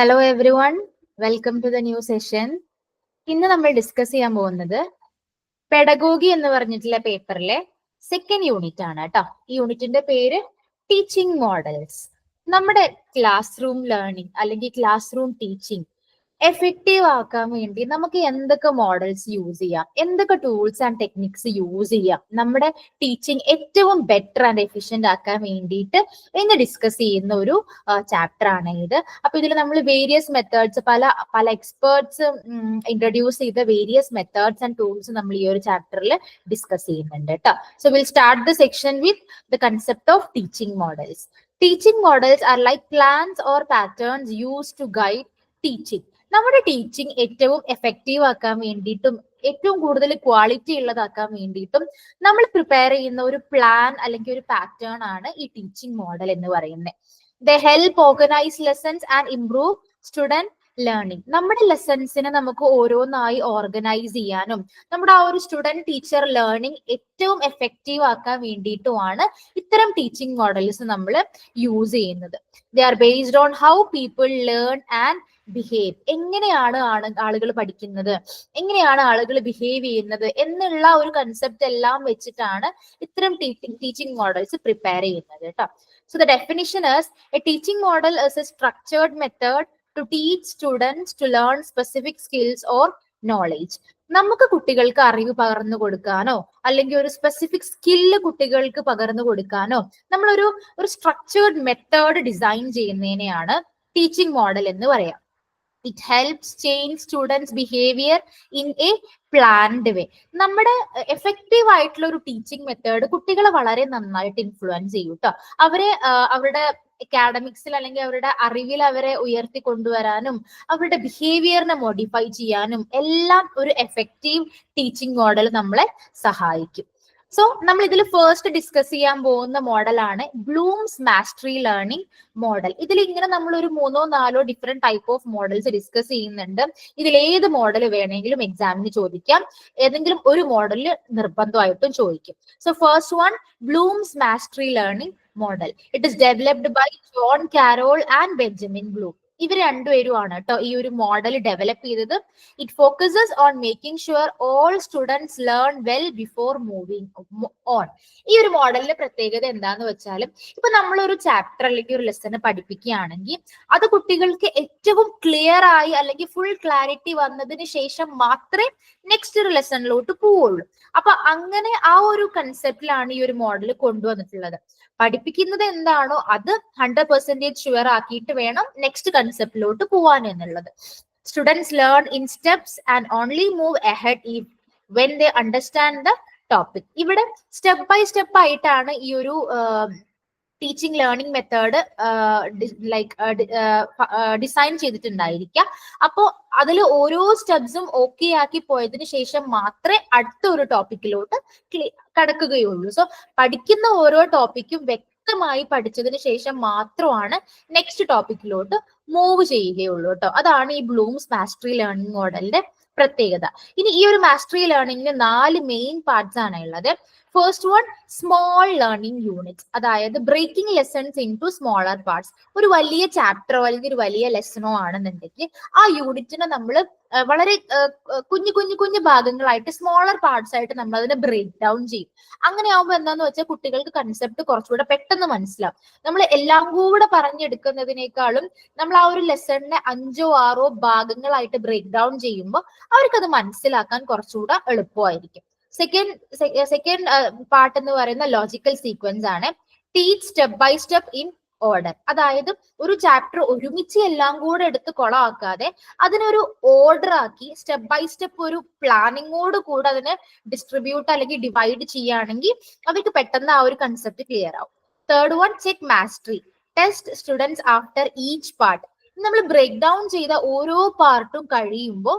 Hello everyone, welcome to the new session. ഇന്ന് നമ്മൾ discuss ചെയ്യാൻ പോകുന്നത് പെഡഗോഗി എന്ന് പറഞ്ഞിട്ടുള്ള പേപ്പറിലെ സെക്കൻഡ് യൂണിറ്റ് ആണ് കേട്ടോ. ഈ യൂണിറ്റിന്റെ പേര് ടീച്ചിങ് മോഡൽസ്. നമ്മുടെ ക്ലാസ് റൂം ലേണിംഗ് അല്ലെങ്കിൽ ക്ലാസ് റൂം ടീച്ചിങ് എഫക്റ്റീവ് ആക്കാൻ വേണ്ടി നമുക്ക് എന്തൊക്കെ മോഡൽസ് യൂസ് ചെയ്യാം, എന്തൊക്കെ ടൂൾസ് ആൻഡ് ടെക്നിക്സ് യൂസ് ചെയ്യാം, നമ്മുടെ ടീച്ചിങ് ഏറ്റവും ബെറ്റർ ആൻഡ് എഫിഷ്യന്റ് ആക്കാൻ വേണ്ടിയിട്ട് ഇന്ന് ഡിസ്കസ് ചെയ്യുന്ന ഒരു ചാപ്റ്റർ ആണ് ഇത്. അപ്പൊ ഇതിൽ നമ്മൾ വേരിയസ് മെത്തേഡ്സ്, പല എക്സ്പേർട്സ് ഇൻട്രൊഡ്യൂസ് ചെയ്ത വേരിയസ് മെത്തേഡ്സ് ആൻഡ് ടൂൾസ് നമ്മൾ ഈ ഒരു ചാപ്റ്ററിൽ ഡിസ്കസ് ചെയ്യുന്നുണ്ട് കേട്ടോ. So will start the section with the concept of teaching models. Teaching models are like plans or patterns use to guide teaching. നമ്മുടെ teaching ഏറ്റവും എഫക്റ്റീവ് ആക്കാൻ വേണ്ടിയിട്ടും ഏറ്റവും കൂടുതൽ ക്വാളിറ്റി ഉള്ളതാക്കാൻ വേണ്ടിയിട്ടും നമ്മൾ പ്രിപ്പയർ ചെയ്യുന്ന ഒരു പ്ലാൻ അല്ലെങ്കിൽ ഒരു പാറ്റേൺ ആണ് ഈ ടീച്ചിങ് മോഡൽ എന്ന് പറയുന്നത്. The help organise lessons and improve student learning. നമ്മുടെ ലെസൺസിനെ നമുക്ക് ഓരോന്നായി ഓർഗനൈസ് ചെയ്യാനും നമ്മുടെ ആ ഒരു സ്റ്റുഡന്റ് ടീച്ചർ ലേണിംഗ് ഏറ്റവും എഫക്റ്റീവ് ആക്കാൻ വേണ്ടിയിട്ടുമാണ് ഇത്തരം ടീച്ചിങ് മോഡൽസ് നമ്മൾ യൂസ് ചെയ്യുന്നത്. They are based on how people learn and behave. എങ്ങനെയാണ് ആളുകൾ പഠിക്കുന്നത്, എങ്ങനെയാണ് ആളുകൾ ബിഹേവ് ചെയ്യുന്നത് എന്നുള്ള ഒരു കൺസെപ്റ്റ് എല്ലാം വെച്ചിട്ടാണ് ഇത്തരം ടീച്ചിങ് മോഡൽസ് പ്രിപ്പയർ ചെയ്യുന്നത് കേട്ടോ. So the definition is a teaching model is a structured method to teach students to learn specific skills or knowledge. നമുക്ക് കുട്ടികൾക്ക് അറിവ് പകർന്നു കൊടുക്കാനോ അല്ലെങ്കിൽ ഒരു സ്പെസിഫിക് സ്കില്ല് കുട്ടികൾക്ക് പകർന്നു കൊടുക്കാനോ നമ്മളൊരു സ്ട്രക്ചേർഡ് മെത്തേഡ് ഡിസൈൻ ചെയ്യുന്നതിനെയാണ് ടീച്ചിങ് മോഡൽ എന്ന് പറയാം. It helps change students' behavior in a planned way. നമ്മുടെ എഫക്റ്റീവ് ആയിട്ടുള്ള ഒരു ടീച്ചിങ് മെത്തേഡ് കുട്ടികളെ വളരെ നന്നായിട്ട് ഇൻഫ്ലുവൻസ് ചെയ്യും കേട്ടോ. അവരുടെ അക്കാഡമിക്സിൽ അല്ലെങ്കിൽ അവരുടെ അറിവിൽ അവരെ ഉയർത്തി കൊണ്ടുവരാനും അവരുടെ ബിഹേവിയറിനെ മോഡിഫൈ ചെയ്യാനും എല്ലാം ഒരു എഫക്റ്റീവ് ടീച്ചിങ് മോഡൽ നമ്മളെ സഹായിക്കും. സോ നമ്മൾ ഇതിൽ ഫസ്റ്റ് ഡിസ്കസ് ചെയ്യാൻ പോകുന്ന മോഡലാണ് ബ്ലൂംസ് മാസ്റ്ററി ലേണിംഗ് മോഡൽ. ഇതിൽ ഇങ്ങനെ നമ്മൾ ഒരു 3-4 different type of models discuss ചെയ്യുന്നുണ്ട്. ഇതിൽ ഏത് മോഡൽ വേണമെങ്കിലും എക്സാമിന് ചോദിക്കാം, ഏതെങ്കിലും ഒരു മോഡലിൽ നിർബന്ധമായിട്ടും ചോദിക്കും. So first one, Bloom's mastery learning model. It is developed by John Carroll and Benjamin Bloom. ഇവർ രണ്ടുപേരുമാണ് കേട്ടോ ഈ ഒരു മോഡൽ ഡെവലപ്പ് ചെയ്തത്. It focuses on making sure all students learn well before moving on. ഈ ഒരു മോഡലിന്റെ പ്രത്യേകത എന്താന്ന് വെച്ചാൽ, ഇപ്പൊ നമ്മളൊരു ചാപ്റ്റർ അല്ലെങ്കിൽ ഒരു ലെസൺ പഠിപ്പിക്കുകയാണെങ്കിൽ അത് കുട്ടികൾക്ക് ഏറ്റവും ക്ലിയർ ആയി അല്ലെങ്കിൽ ഫുൾ ക്ലാരിറ്റി വന്നതിന് ശേഷം മാത്രമേ നെക്സ്റ്റ് ഒരു ലെസണിലോട്ട് പോവുള്ളൂ. അപ്പൊ അങ്ങനെ ആ ഒരു കൺസെപ്റ്റിലാണ് ഈ ഒരു മോഡൽ കൊണ്ടുവന്നിട്ടുള്ളത്. പഠിപ്പിക്കുന്നത് എന്താണോ അത് 100% ഷുവർ ആക്കിയിട്ട് വേണം നെക്സ്റ്റ് കൺസെപ്റ്റിലോട്ട് പോവാൻ എന്നുള്ളത്. Students learn in steps and only move ahead when they understand the topic. ഇവിടെ സ്റ്റെപ്പ് ബൈ സ്റ്റെപ്പ് ആയിട്ടാണ് ഈ ഒരു ടീച്ചിങ് ലേണിംഗ് മെത്തേഡ് ഡിസൈൻ ചെയ്തിട്ടുണ്ടായിരിക്കുക. അപ്പോൾ അതിൽ ഓരോ സ്റ്റെപ്സും ഓക്കെ ആക്കി പോയതിനു ശേഷം മാത്രമേ അടുത്ത ഒരു ടോപ്പിക്കിലോട്ട് കടക്കുകയുള്ളൂ. സോ പഠിക്കുന്ന ഓരോ ടോപ്പിക്കും വ്യക്തമായി പഠിച്ചതിന് ശേഷം മാത്രമാണ് നെക്സ്റ്റ് ടോപ്പിക്കിലോട്ട് മൂവ് ചെയ്യുകയുള്ളൂ കേട്ടോ. അതാണ് ഈ ബ്ലൂംസ് മാസ്റ്ററി ലേണിംഗ് മോഡലിന്റെ പ്രത്യേകത. ഇനി ഈ ഒരു മാസ്റ്ററി ലേണിംഗിന് 4 മെയിൻ പാർട്സ് ആണ് ഉള്ളത്. First one, small learning units. അതായത് breaking lessons into smaller parts. ഒരു വലിയ ചാപ്റ്ററോ അല്ലെങ്കിൽ ഒരു വലിയ ലെസണോ ആണെന്നുണ്ടെങ്കിൽ ആ യൂണിറ്റിനെ നമ്മൾ വളരെ കുഞ്ഞു ഭാഗങ്ങളായിട്ട്, സ്മോളർ പാർട്സ് ആയിട്ട് നമ്മൾ അതിനെ ബ്രേക്ക് ഡൗൺ ചെയ്യും. അങ്ങനെ ആവുമ്പോൾ എന്താന്ന് വെച്ചാൽ കുട്ടികൾക്ക് കൺസെപ്റ്റ് കുറച്ചുകൂടെ പെട്ടെന്ന് മനസ്സിലാവും. നമ്മൾ എല്ലാം കൂടെ പറഞ്ഞെടുക്കുന്നതിനേക്കാളും നമ്മൾ ആ ഒരു ലെസണിനെ 5-6 ഭാഗങ്ങളായിട്ട് ബ്രേക്ക് ഡൗൺ ചെയ്യുമ്പോൾ അവർക്കത് മനസ്സിലാക്കാൻ കുറച്ചുകൂടെ എളുപ്പമായിരിക്കും. സെക്കൻഡ് പാർട്ട് എന്ന് പറയുന്ന ലോജിക്കൽ സീക്വൻസ് ആണ്. Teach step by step in order. അതായത് ഒരു ചാപ്റ്റർ ഒരുമിച്ച് എല്ലാം കൂടെ എടുത്ത് കൊളമാക്കാതെ അതിനൊരു ഓർഡർ ആക്കി സ്റ്റെപ്പ് ബൈ സ്റ്റെപ്പ് ഒരു പ്ലാനിങ്ങോട് കൂടെ അതിനെ ഡിസ്ട്രിബ്യൂട്ട് അല്ലെങ്കിൽ ഡിവൈഡ് ചെയ്യുകയാണെങ്കിൽ അവർക്ക് പെട്ടെന്ന് ആ ഒരു കൺസെപ്റ്റ് ക്ലിയർ ആവും. Third one, check mastery. Test students after each part. നമ്മൾ ബ്രേക്ക് ഡൗൺ ചെയ്ത ഓരോ പാർട്ടും കഴിയുമ്പോൾ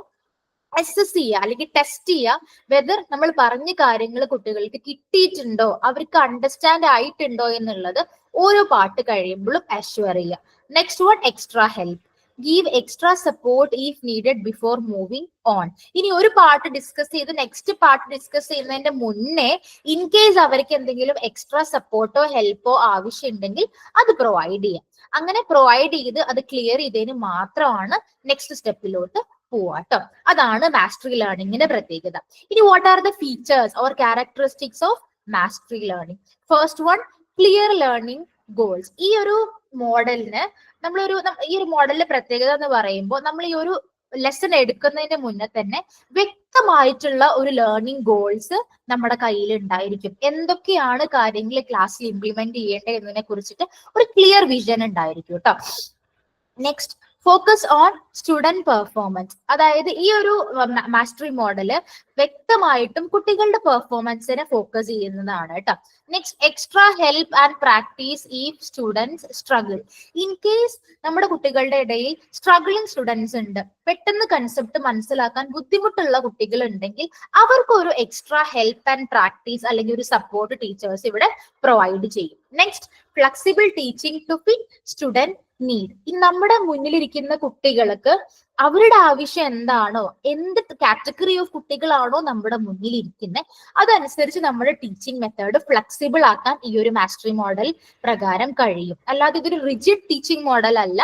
അസസ് ചെയ്യുക അല്ലെങ്കിൽ ടെസ്റ്റ് ചെയ്യുക വെദർ നമ്മൾ പറഞ്ഞ കാര്യങ്ങൾ കുട്ടികൾക്ക് കിട്ടിയിട്ടുണ്ടോ, അവർക്ക് അണ്ടർസ്റ്റാൻഡ് ആയിട്ടുണ്ടോ എന്നുള്ളത് ഓരോ പാർട്ട് കഴിയുമ്പോഴും അഷ്വർ ചെയ്യുക. Next one, extra help. Give extra support if needed before moving on. ഇനി ഒരു പാർട്ട് ഡിസ്കസ് ചെയ്ത് നെക്സ്റ്റ് പാർട്ട് ഡിസ്കസ് ചെയ്യുന്നതിന്റെ മുന്നേ ഇൻ കേസ് അവർക്ക് എന്തെങ്കിലും എക്സ്ട്രാ സപ്പോർട്ടോ ഹെൽപ്പോ ആവശ്യമുണ്ടെങ്കിൽ അത് പ്രൊവൈഡ് ചെയ്യാം. അങ്ങനെ പ്രൊവൈഡ് ചെയ്ത് അത് ക്ലിയർ ചെയ്തതിന് മാത്രമാണ് നെക്സ്റ്റ് സ്റ്റെപ്പിലോട്ട് പോവാട്ടോ. അതാണ് മാസ്റ്ററി ലേണിംഗിന്റെ പ്രത്യേകത. ഇനി what are the features or characteristics of mastery learning? First one, clear learning goals. ഈ ഒരു മോഡലിന് ഈ ഒരു മോഡലിന്റെ പ്രത്യേകത എന്ന് പറയുമ്പോൾ നമ്മൾ ഈ ഒരു ലെസൺ എടുക്കുന്നതിന് മുന്നേ തന്നെ വ്യക്തമായിട്ടുള്ള ഒരു ലേണിംഗ് ഗോൾസ് നമ്മുടെ കയ്യിൽ ഉണ്ടായിരിക്കും. എന്തൊക്കെയാണ് കാര്യങ്ങൾ ക്ലാസ്സിൽ ഇംപ്ലിമെന്റ് ചെയ്യേണ്ടത് എന്നതിനെ കുറിച്ചിട്ട് ഒരു ക്ലിയർ വിഷൻ ഉണ്ടായിരിക്കും കേട്ടോ. Next, focus on student performance. അതായത് ഈ ഒരു മാസ്റ്ററി മോഡല് വ്യക്തമായിട്ടും കുട്ടികളുടെ പെർഫോമൻസിനെ ഫോക്കസ് ചെയ്യുന്നതാണ് കേട്ടോ. Next, extra help and practice if students struggle. In case നമ്മുടെ കുട്ടികളുടെ ഇടയിൽ സ്ട്രഗിളിങ് സ്റ്റുഡൻസ് ഉണ്ട്, പെട്ടെന്ന് കൺസെപ്റ്റ് മനസ്സിലാക്കാൻ ബുദ്ധിമുട്ടുള്ള കുട്ടികൾ ഉണ്ടെങ്കിൽ അവർക്ക് ഒരു എക്സ്ട്രാ ഹെൽപ്പ് ആൻഡ് പ്രാക്ടീസ് അല്ലെങ്കിൽ ഒരു സപ്പോർട്ട് ടീച്ചേഴ്സ് ഇവിടെ പ്രൊവൈഡ് ചെയ്യും. Next, flexible teaching to fit student need. ഈ നമ്മുടെ മുന്നിലിരിക്കുന്ന കുട്ടികൾക്ക് അവരുടെ ആവശ്യം എന്താണോ, എന്ത് കാറ്റഗറി ഓഫ് കുട്ടികളാണോ നമ്മുടെ മുന്നിൽ ഇരിക്കുന്നത്, അതനുസരിച്ച് നമ്മുടെ ടീച്ചിങ് മെത്തേഡ് ഫ്ലെക്സിബിൾ ആക്കാൻ ഈ ഒരു മാസ്റ്ററി മോഡൽ പ്രകാരം കഴിയും. അല്ലാതെ ഇതൊരു റിജിഡ് ടീച്ചിങ് മോഡൽ അല്ല.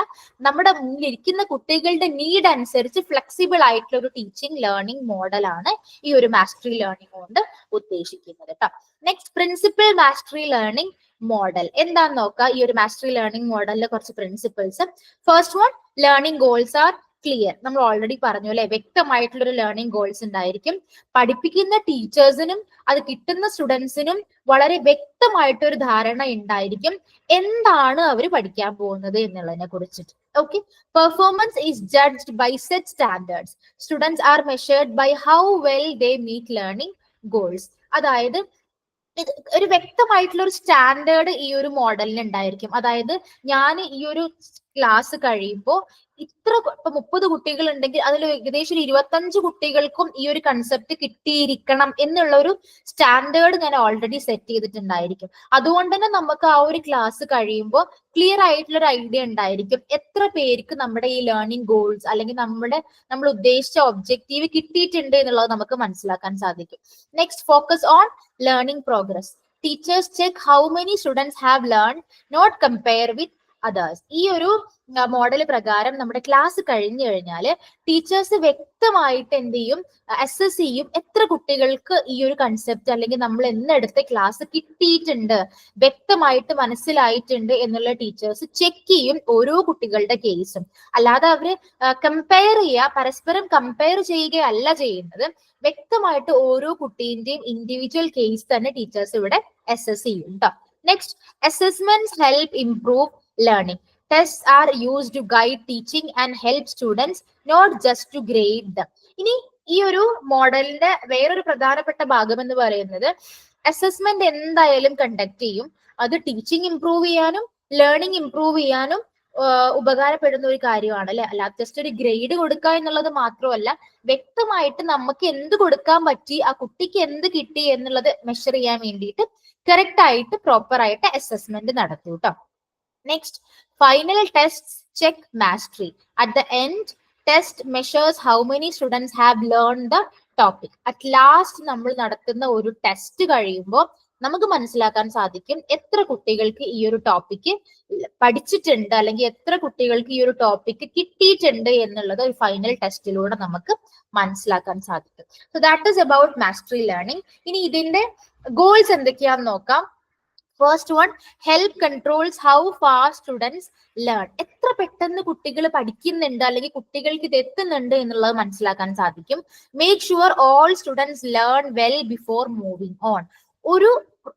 നമ്മുടെ മുന്നിലിരിക്കുന്ന കുട്ടികളുടെ നീഡ് അനുസരിച്ച് ഫ്ലെക്സിബിൾ ആയിട്ടുള്ള ഒരു ടീച്ചിങ് ലേണിംഗ് മോഡലാണ് ഈ ഒരു മാസ്റ്ററി ലേണിംഗ് കൊണ്ട് ഉദ്ദേശിക്കുന്നത് കേട്ടോ. Next, principal mastery learning model എന്താന്ന് നോക്കാം. ഈ ഒരു മാസ്റ്ററി ലേണിംഗ് മോഡലിലെ കുറച്ച് principles. First one, learning goals R clear. നമ്മൾ ഓൾറെഡി പറഞ്ഞു അല്ലെ, വ്യക്തമായിട്ടുള്ള ഒരു ലേണിംഗ് ഗോൾസ് ഉണ്ടായിരിക്കും. പഠിപ്പിക്കുന്ന ടീച്ചേഴ്സിനും അത് കിട്ടുന്ന സ്റ്റുഡൻസിനും വളരെ വ്യക്തമായിട്ടൊരു ധാരണ ഉണ്ടായിരിക്കും എന്താണ് അവർ പഠിക്കാൻ പോകുന്നത് എന്നുള്ളതിനെ കുറിച്ചിട്ട്. Okay, performance is judged by set standards. Students are measured by how well they meet learning goals. അതായത് ഒരു വ്യക്തമായിട്ടുള്ള ഒരു സ്റ്റാൻഡേർഡ് ഈ ഒരു മോഡലിന് ഉണ്ടായിരിക്കും. അതായത് ഞാൻ ഈ ഒരു ക്ലാസ് കഴിയുമ്പോൾ ഇത്ര, ഇപ്പൊ 30 കുട്ടികൾ ഉണ്ടെങ്കിൽ അതിൽ ഏകദേശം ഒരു 25 കുട്ടികൾക്കും ഈ ഒരു കൺസെപ്റ്റ് കിട്ടിയിരിക്കണം എന്നുള്ള ഒരു സ്റ്റാൻഡേർഡ് ഞാൻ ഓൾറെഡി സെറ്റ് ചെയ്തിട്ടുണ്ടായിരിക്കും. അതുകൊണ്ട് തന്നെ നമുക്ക് ആ ഒരു ക്ലാസ് കഴിയുമ്പോൾ ക്ലിയർ ആയിട്ടുള്ള ഒരു ഐഡിയ ഉണ്ടായിരിക്കും എത്ര പേർക്ക് നമ്മുടെ ഈ ലേണിംഗ് ഗോൾസ് അല്ലെങ്കിൽ നമ്മൾ ഉദ്ദേശിച്ച ഒബ്ജക്റ്റീവ് കിട്ടിയിട്ടുണ്ട് എന്നുള്ളത് നമുക്ക് മനസ്സിലാക്കാൻ സാധിക്കും. Next, focus on learning progress. Teachers check how many students have learn, not compare with others. ഈ ഒരു മോഡൽ പ്രകാരം നമ്മുടെ ക്ലാസ് കഴിഞ്ഞു കഴിഞ്ഞാല് ടീച്ചേഴ്സ് വ്യക്തമായിട്ട് എന്ത് ചെയ്യും, അസസ് ചെയ്യും എത്ര കുട്ടികൾക്ക് ഈ ഒരു കൺസെപ്റ്റ് അല്ലെങ്കിൽ നമ്മൾ എന്നെടുത്ത ക്ലാസ് കിട്ടിയിട്ടുണ്ട്, വ്യക്തമായിട്ട് മനസ്സിലായിട്ടുണ്ട് എന്നുള്ള ടീച്ചേഴ്സ് ചെക്ക് ചെയ്യും ഓരോ കുട്ടികളുടെ കേസും. അല്ലാതെ അവര് പരസ്പരം കമ്പയർ ചെയ്യുകയല്ല ചെയ്യുന്നത്. വ്യക്തമായിട്ട് ഓരോ കുട്ടീന്റെയും ഇൻഡിവിജ്വൽ കേസ് തന്നെ ടീച്ചേഴ്സ് ഇവിടെ അസസ് ചെയ്യും കേട്ടോ. Next, assessments help improve learning. Tests are used to guide teaching and help students, not just to grade them. ഇനി ഈ ഒരു മോഡലിന്റെ വേറൊരു പ്രധാനപ്പെട്ട ഭാഗം എന്ന് പറയുന്നത് അസസ്മെന്റ് എന്തായാലും കണ്ടക്ട് ചെയ്യും. അത് ടീച്ചിങ് ഇംപ്രൂവ് ചെയ്യാനും ലേണിംഗ് ഇംപ്രൂവ് ചെയ്യാനും ഉപകാരപ്പെടുന്ന ഒരു കാര്യമാണ് അല്ലെ. അല്ലാതെ ജസ്റ്റ് ഒരു ഗ്രേഡ് കൊടുക്കുക എന്നുള്ളത് മാത്രമല്ല, വ്യക്തമായിട്ട് നമുക്ക് എന്ത് കൊടുക്കാൻ പറ്റി, ആ കുട്ടിക്ക് എന്ത് കിട്ടി എന്നുള്ളത് മെഷർ ചെയ്യാൻ വേണ്ടിയിട്ട് കറക്റ്റ് ആയിട്ട് പ്രോപ്പർ ആയിട്ട് അസസ്മെന്റ് നടത്തും കേട്ടോ. Next, final tests check mastery. At the end, test measures how many students have learned the topic. At last, നമ്മൾ നടത്തുന്ന ഒരു ടെസ്റ്റ് കഴിയുമ്പോൾ നമുക്ക് മനസ്സിലാക്കാൻ സാധിക്കും എത്ര കുട്ടികൾക്ക് ഈ ഒരു ടോപ്പിക്ക് പഠിച്ചിട്ടുണ്ട് അല്ലെങ്കിൽ എത്ര കുട്ടികൾക്ക് ഈ ഒരു ടോപ്പിക്ക് കിട്ടിയിട്ടുണ്ട് എന്നുള്ളത് ഒരു ഫൈനൽ ടെസ്റ്റിലൂടെ നമുക്ക് മനസ്സിലാക്കാൻ സാധിക്കും. So that is about mastery learning. ഇനി ഇതിന്റെ ഗോൾസ് എന്തൊക്കെയാന്ന് നോക്കാം. First one, help controls how fast students learn. എത്ര പെട്ടെന്ന് കുട്ടികൾ പഠിക്കുന്നുണ്ട് അല്ലെങ്കിൽ കുട്ടികൾക്ക് ഇത് എത്തുന്നുണ്ട് എന്നുള്ളത് മനസ്സിലാക്കാൻ സാധിക്കും. Make sure all students learn well before moving on.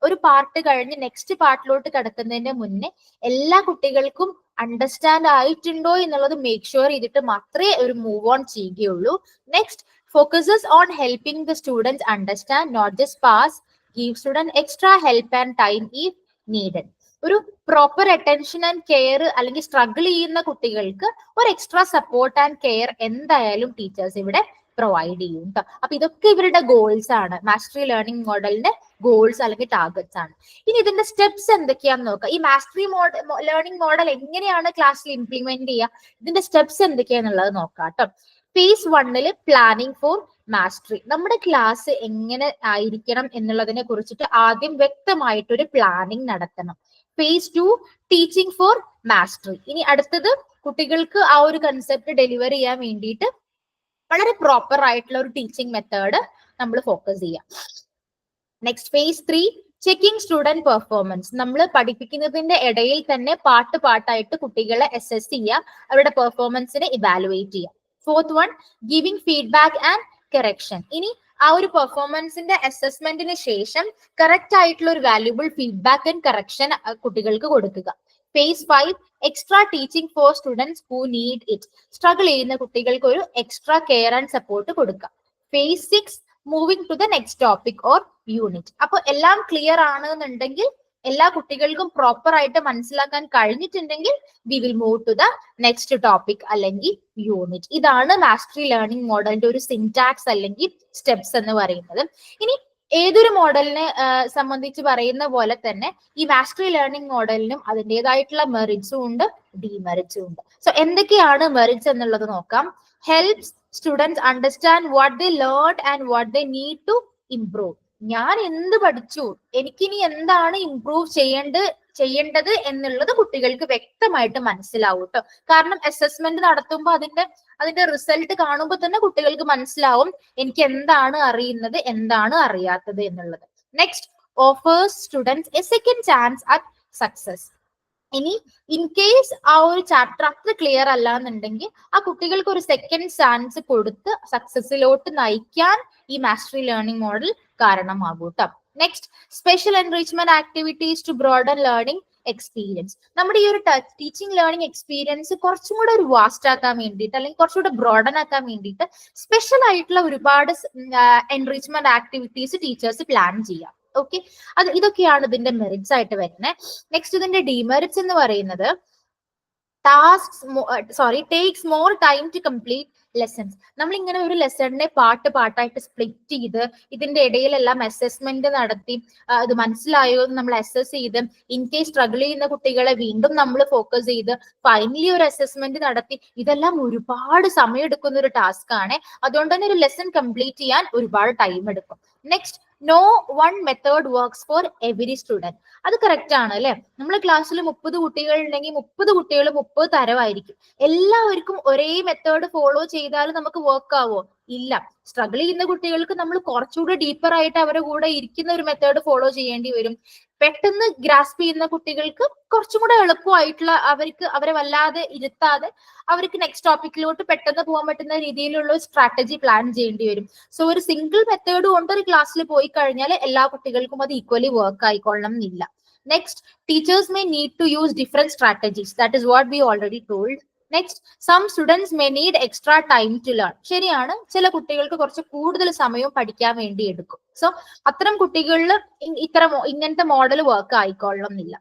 ഒരു പാർട്ട് കഴിഞ്ഞ് നെക്സ്റ്റ് പാർട്ടിലോട്ട് കിടക്കുന്നതിന് മുന്നേ എല്ലാ കുട്ടികൾക്കും അണ്ടർസ്റ്റാൻഡ് ആയിട്ടുണ്ടോ എന്നുള്ളത് മേക്ക് ഷുവർ ചെയ്തിട്ട് മാത്രമേ ഒരു മൂവ് ഓൺ ചെയ്യുകയുള്ളൂ. Next, focuses on helping the students understand, not just pass. Give student extra help and time if needed. ഒരു പ്രോപ്പർ അറ്റൻഷൻ ആൻഡ് കെയർ അല്ലെങ്കിൽ സ്ട്രഗിൾ ചെയ്യുന്ന കുട്ടികൾക്ക് ഒരു എക്സ്ട്രാ സപ്പോർട്ട് ആൻഡ് കെയർ എന്തായാലും ടീച്ചേഴ്സ് ഇവിടെ പ്രൊവൈഡ് ചെയ്യും കേട്ടോ. അപ്പൊ ഇതൊക്കെ ഇവരുടെ ഗോൾസ് ആണ്, മാസ്റ്ററി ലേണിംഗ് മോഡലിന്റെ ഗോൾസ് അല്ലെങ്കിൽ ടാർഗറ്റ്സ് ആണ്. ഇനി ഇതിന്റെ സ്റ്റെപ്സ് എന്തൊക്കെയാന്ന് നോക്കാം. ഈ മാസ്റ്ററി ലേണിംഗ് മോഡൽ എങ്ങനെയാണ് ക്ലാസ്സിൽ ഇംപ്ലിമെന്റ് ചെയ്യുക, ഇതിന്റെ സ്റ്റെപ്സ് എന്തൊക്കെയാന്നുള്ളത് നോക്കാം കേട്ടോ. Phase 1 planning for mastery. നമ്മുടെ ക്ലാസ് എങ്ങനെ ആയിരിക്കണം എന്നുള്ളതിനെ കുറിച്ചിട്ട് ആദ്യം വ്യക്തമായിട്ടൊരു പ്ലാനിങ് നടത്തണം. Phase 2 teaching for mastery. ഇനി അടുത്തത് കുട്ടികൾക്ക് ആ ഒരു കൺസെപ്റ്റ് ഡെലിവർ ചെയ്യാൻ വേണ്ടിയിട്ട് വളരെ പ്രോപ്പർ ആയിട്ടുള്ള ഒരു ടീച്ചിങ് മെത്തേഡ് നമ്മൾ ഫോക്കസ് ചെയ്യാം. Next face 3 checking student performance. നമ്മൾ പഠിപ്പിക്കുന്നതിന്റെ ഇടയിൽ തന്നെ പാട്ടായിട്ട് കുട്ടികളെ അസസ് ചെയ്യുക, അവരുടെ പെർഫോമൻസിനെ ഇവാലുവേറ്റ് ചെയ്യുക. Fourth 1 giving feedback and correction. ഇനി ആ ഒരു പെർഫോമൻസിന്റെ അസസ്മെന്റിന് ശേഷം കറക്റ്റ് ആയിട്ടുള്ള ഒരു വാല്യൂബിൾ ഫീഡ്ബാക്ക് ആൻഡ് കറക്ഷൻ കുട്ടികൾക്ക് കൊടുക്കുക. Phase 5 extra teaching for students who need it. Struggle ചെയ്യുന്ന കുട്ടികൾക്ക് ഒരു എക്സ്ട്രാ കെയർ ആൻഡ് സപ്പോർട്ട് കൊടുക്കുക. Phase 6 moving to the next topic or unit. അപ്പൊ എല്ലാം ക്ലിയർ ആണെന്നുണ്ടെങ്കിൽ, എല്ലാ കുട്ടികൾക്കും പ്രോപ്പർ ആയിട്ട് മനസ്സിലാക്കാൻ കഴിഞ്ഞിട്ടുണ്ടെങ്കിൽ we will move to the next topic അല്ലെങ്കിൽ യൂണിറ്റ്. ഇതാണ് മാസ്റ്ററി ലേണിംഗ് മോഡലിന്റെ ഒരു സിന്റാക്സ് അല്ലെങ്കിൽ സ്റ്റെപ്സ് എന്ന് പറയുന്നത്. ഇനി ഏതൊരു മോഡലിനെ സംബന്ധിച്ച് പറയുന്ന പോലെ തന്നെ ഈ മാസ്റ്ററി ലേണിംഗ് മോഡലിനും അതിൻ്റെതായിട്ടുള്ള മെറിറ്റ്സും ഉണ്ട്, ഡിമെറിറ്റ്സും ഉണ്ട്. സോ എന്തൊക്കെയാണ് മെറിറ്റ്സ് എന്നുള്ളത് നോക്കാം. Helps students understand what they learn and what they need to improve. ഞാൻ എന്ത് പഠിച്ചു, എനിക്കിനി എന്താണ് ഇംപ്രൂവ് ചെയ്യേണ്ടത് എന്നുള്ളത് കുട്ടികൾക്ക് വ്യക്തമായിട്ട് മനസ്സിലാവും കേട്ടോ. കാരണം അസസ്മെന്റ് നടത്തുമ്പോൾ അതിന്റെ റിസൾട്ട് കാണുമ്പോൾ തന്നെ കുട്ടികൾക്ക് മനസ്സിലാവും എനിക്ക് എന്താണ് അറിയുന്നത്, എന്താണ് അറിയാത്തത് എന്നുള്ളത്. Next offers students A second chance at success. ഇനി ഇൻ കേസ് ആ ഒരു ചാപ്റ്റർ അത്ര ക്ലിയർ അല്ല എന്നുണ്ടെങ്കിൽ ആ കുട്ടികൾക്ക് ഒരു സെക്കൻഡ് ചാൻസ് കൊടുത്ത് സക്സസിലോട്ട് നയിക്കാൻ ഈ മാസ്റ്ററി ലേണിംഗ് മോഡൽ കാരണമാകും കേട്ടോ. Next special enrichment activities to broaden learning experience. നമ്മുടെ ഈ ഒരു ടീച്ചിങ് ലേണിംഗ് എക്സ്പീരിയൻസ് കുറച്ചും കൂടെ ഒരു വാസ്റ്റ് ആക്കാൻ വേണ്ടിയിട്ട് അല്ലെങ്കിൽ കുറച്ചുകൂടെ ബ്രോഡൻ ആക്കാൻ വേണ്ടിയിട്ട് സ്പെഷ്യൽ ആയിട്ടുള്ള ഒരുപാട് എൻറിച്ച്മെന്റ് ആക്ടിവിറ്റീസ് ടീച്ചേഴ്സ് പ്ലാൻ ചെയ്യാം. ഓക്കെ, ഇതൊക്കെയാണ് ഇതിന്റെ മെറിറ്റ്സ് ആയിട്ട് വരുന്നത്. നെക്സ്റ്റ് ഇതിന്റെ ഡിമെറിറ്റ്സ് എന്ന് പറയുന്നത് takes more time to complete lessons. നമ്മൾ ഇങ്ങനെ ഒരു ലെസണിനെ പാട്ടായിട്ട് സ്പ്ലിറ്റ് ചെയ്ത് ഇതിന്റെ ഇടയിലെല്ലാം അസസ്മെന്റ് നടത്തി അത് മനസ്സിലായോ എന്ന് നമ്മൾ അസസ് ചെയ്ത് ഇൻ കേസ് സ്ട്രഗിൾ ചെയ്യുന്ന കുട്ടികളെ വീണ്ടും നമ്മൾ ഫോക്കസ് ചെയ്ത് ഫൈനലി ഒരു അസസ്മെന്റ് നടത്തി, ഇതെല്ലാം ഒരുപാട് സമയം എടുക്കുന്ന ഒരു ടാസ്ക് ആണ്. അതുകൊണ്ട് തന്നെ ഒരു ലെസൺ കംപ്ലീറ്റ് ചെയ്യാൻ ഒരുപാട് ടൈം എടുക്കും. Next no one method works for every student. അത് കറക്റ്റ് ആണ് അല്ലെ. നമ്മൾ ക്ലാസ്സിൽ 30 കുട്ടികൾ ഉണ്ടെങ്കിൽ 30 കുട്ടികൾ 30 തരമായിരിക്കും. എല്ലാവർക്കും ഒരേ മെത്തേഡ് ഫോളോ ചെയ്താൽ നമുക്ക് വർക്ക് ആവോ? ഇല്ല. സ്ട്രഗിൾ ചെയ്യുന്ന കുട്ടികൾക്ക് നമ്മൾ കുറച്ചുകൂടെ ഡീപ്പർ ആയിട്ട് അവരുടെ കൂടെ ഇരിക്കുന്ന ഒരു മെത്തേഡ് ഫോളോ ചെയ്യേണ്ടി വരും. പെട്ടെന്ന് ഗ്രാസ്പ് ചെയ്യുന്ന കുട്ടികൾക്ക് കുറച്ചും കൂടെ എളുപ്പമായിട്ടുള്ള അവരെ വല്ലാതെ ഇരുത്താതെ അവർക്ക് നെക്സ്റ്റ് ടോപ്പിക്കിലോട്ട് പെട്ടെന്ന് പോകാൻ പറ്റുന്ന രീതിയിലുള്ള ഒരു സ്ട്രാറ്റജി പ്ലാൻ ചെയ്യേണ്ടി വരും. സോ ഒരു സിംഗിൾ മെത്തേഡ് കൊണ്ട് ഒരു ക്ലാസ്സിൽ പോയി കഴിഞ്ഞാൽ എല്ലാ കുട്ടികൾക്കും അത് ഈക്വലി വർക്ക് ആയിക്കൊള്ളണം എന്നില്ല. Next teachers may need to use different strategies. That is what we already told. Next some students may need extra time to learn. ശരിയാണ്, ചില കുട്ടികൾക്ക് കുറച്ച് കൂടുതൽ സമയവും പഠിക്കാൻ വേണ്ടി എടുക്കും. സോ അത്തരം കുട്ടികളിൽ ഇങ്ങനത്തെ മോഡൽ വർക്ക് ആയിക്കൊള്ളണം എന്നില്ല.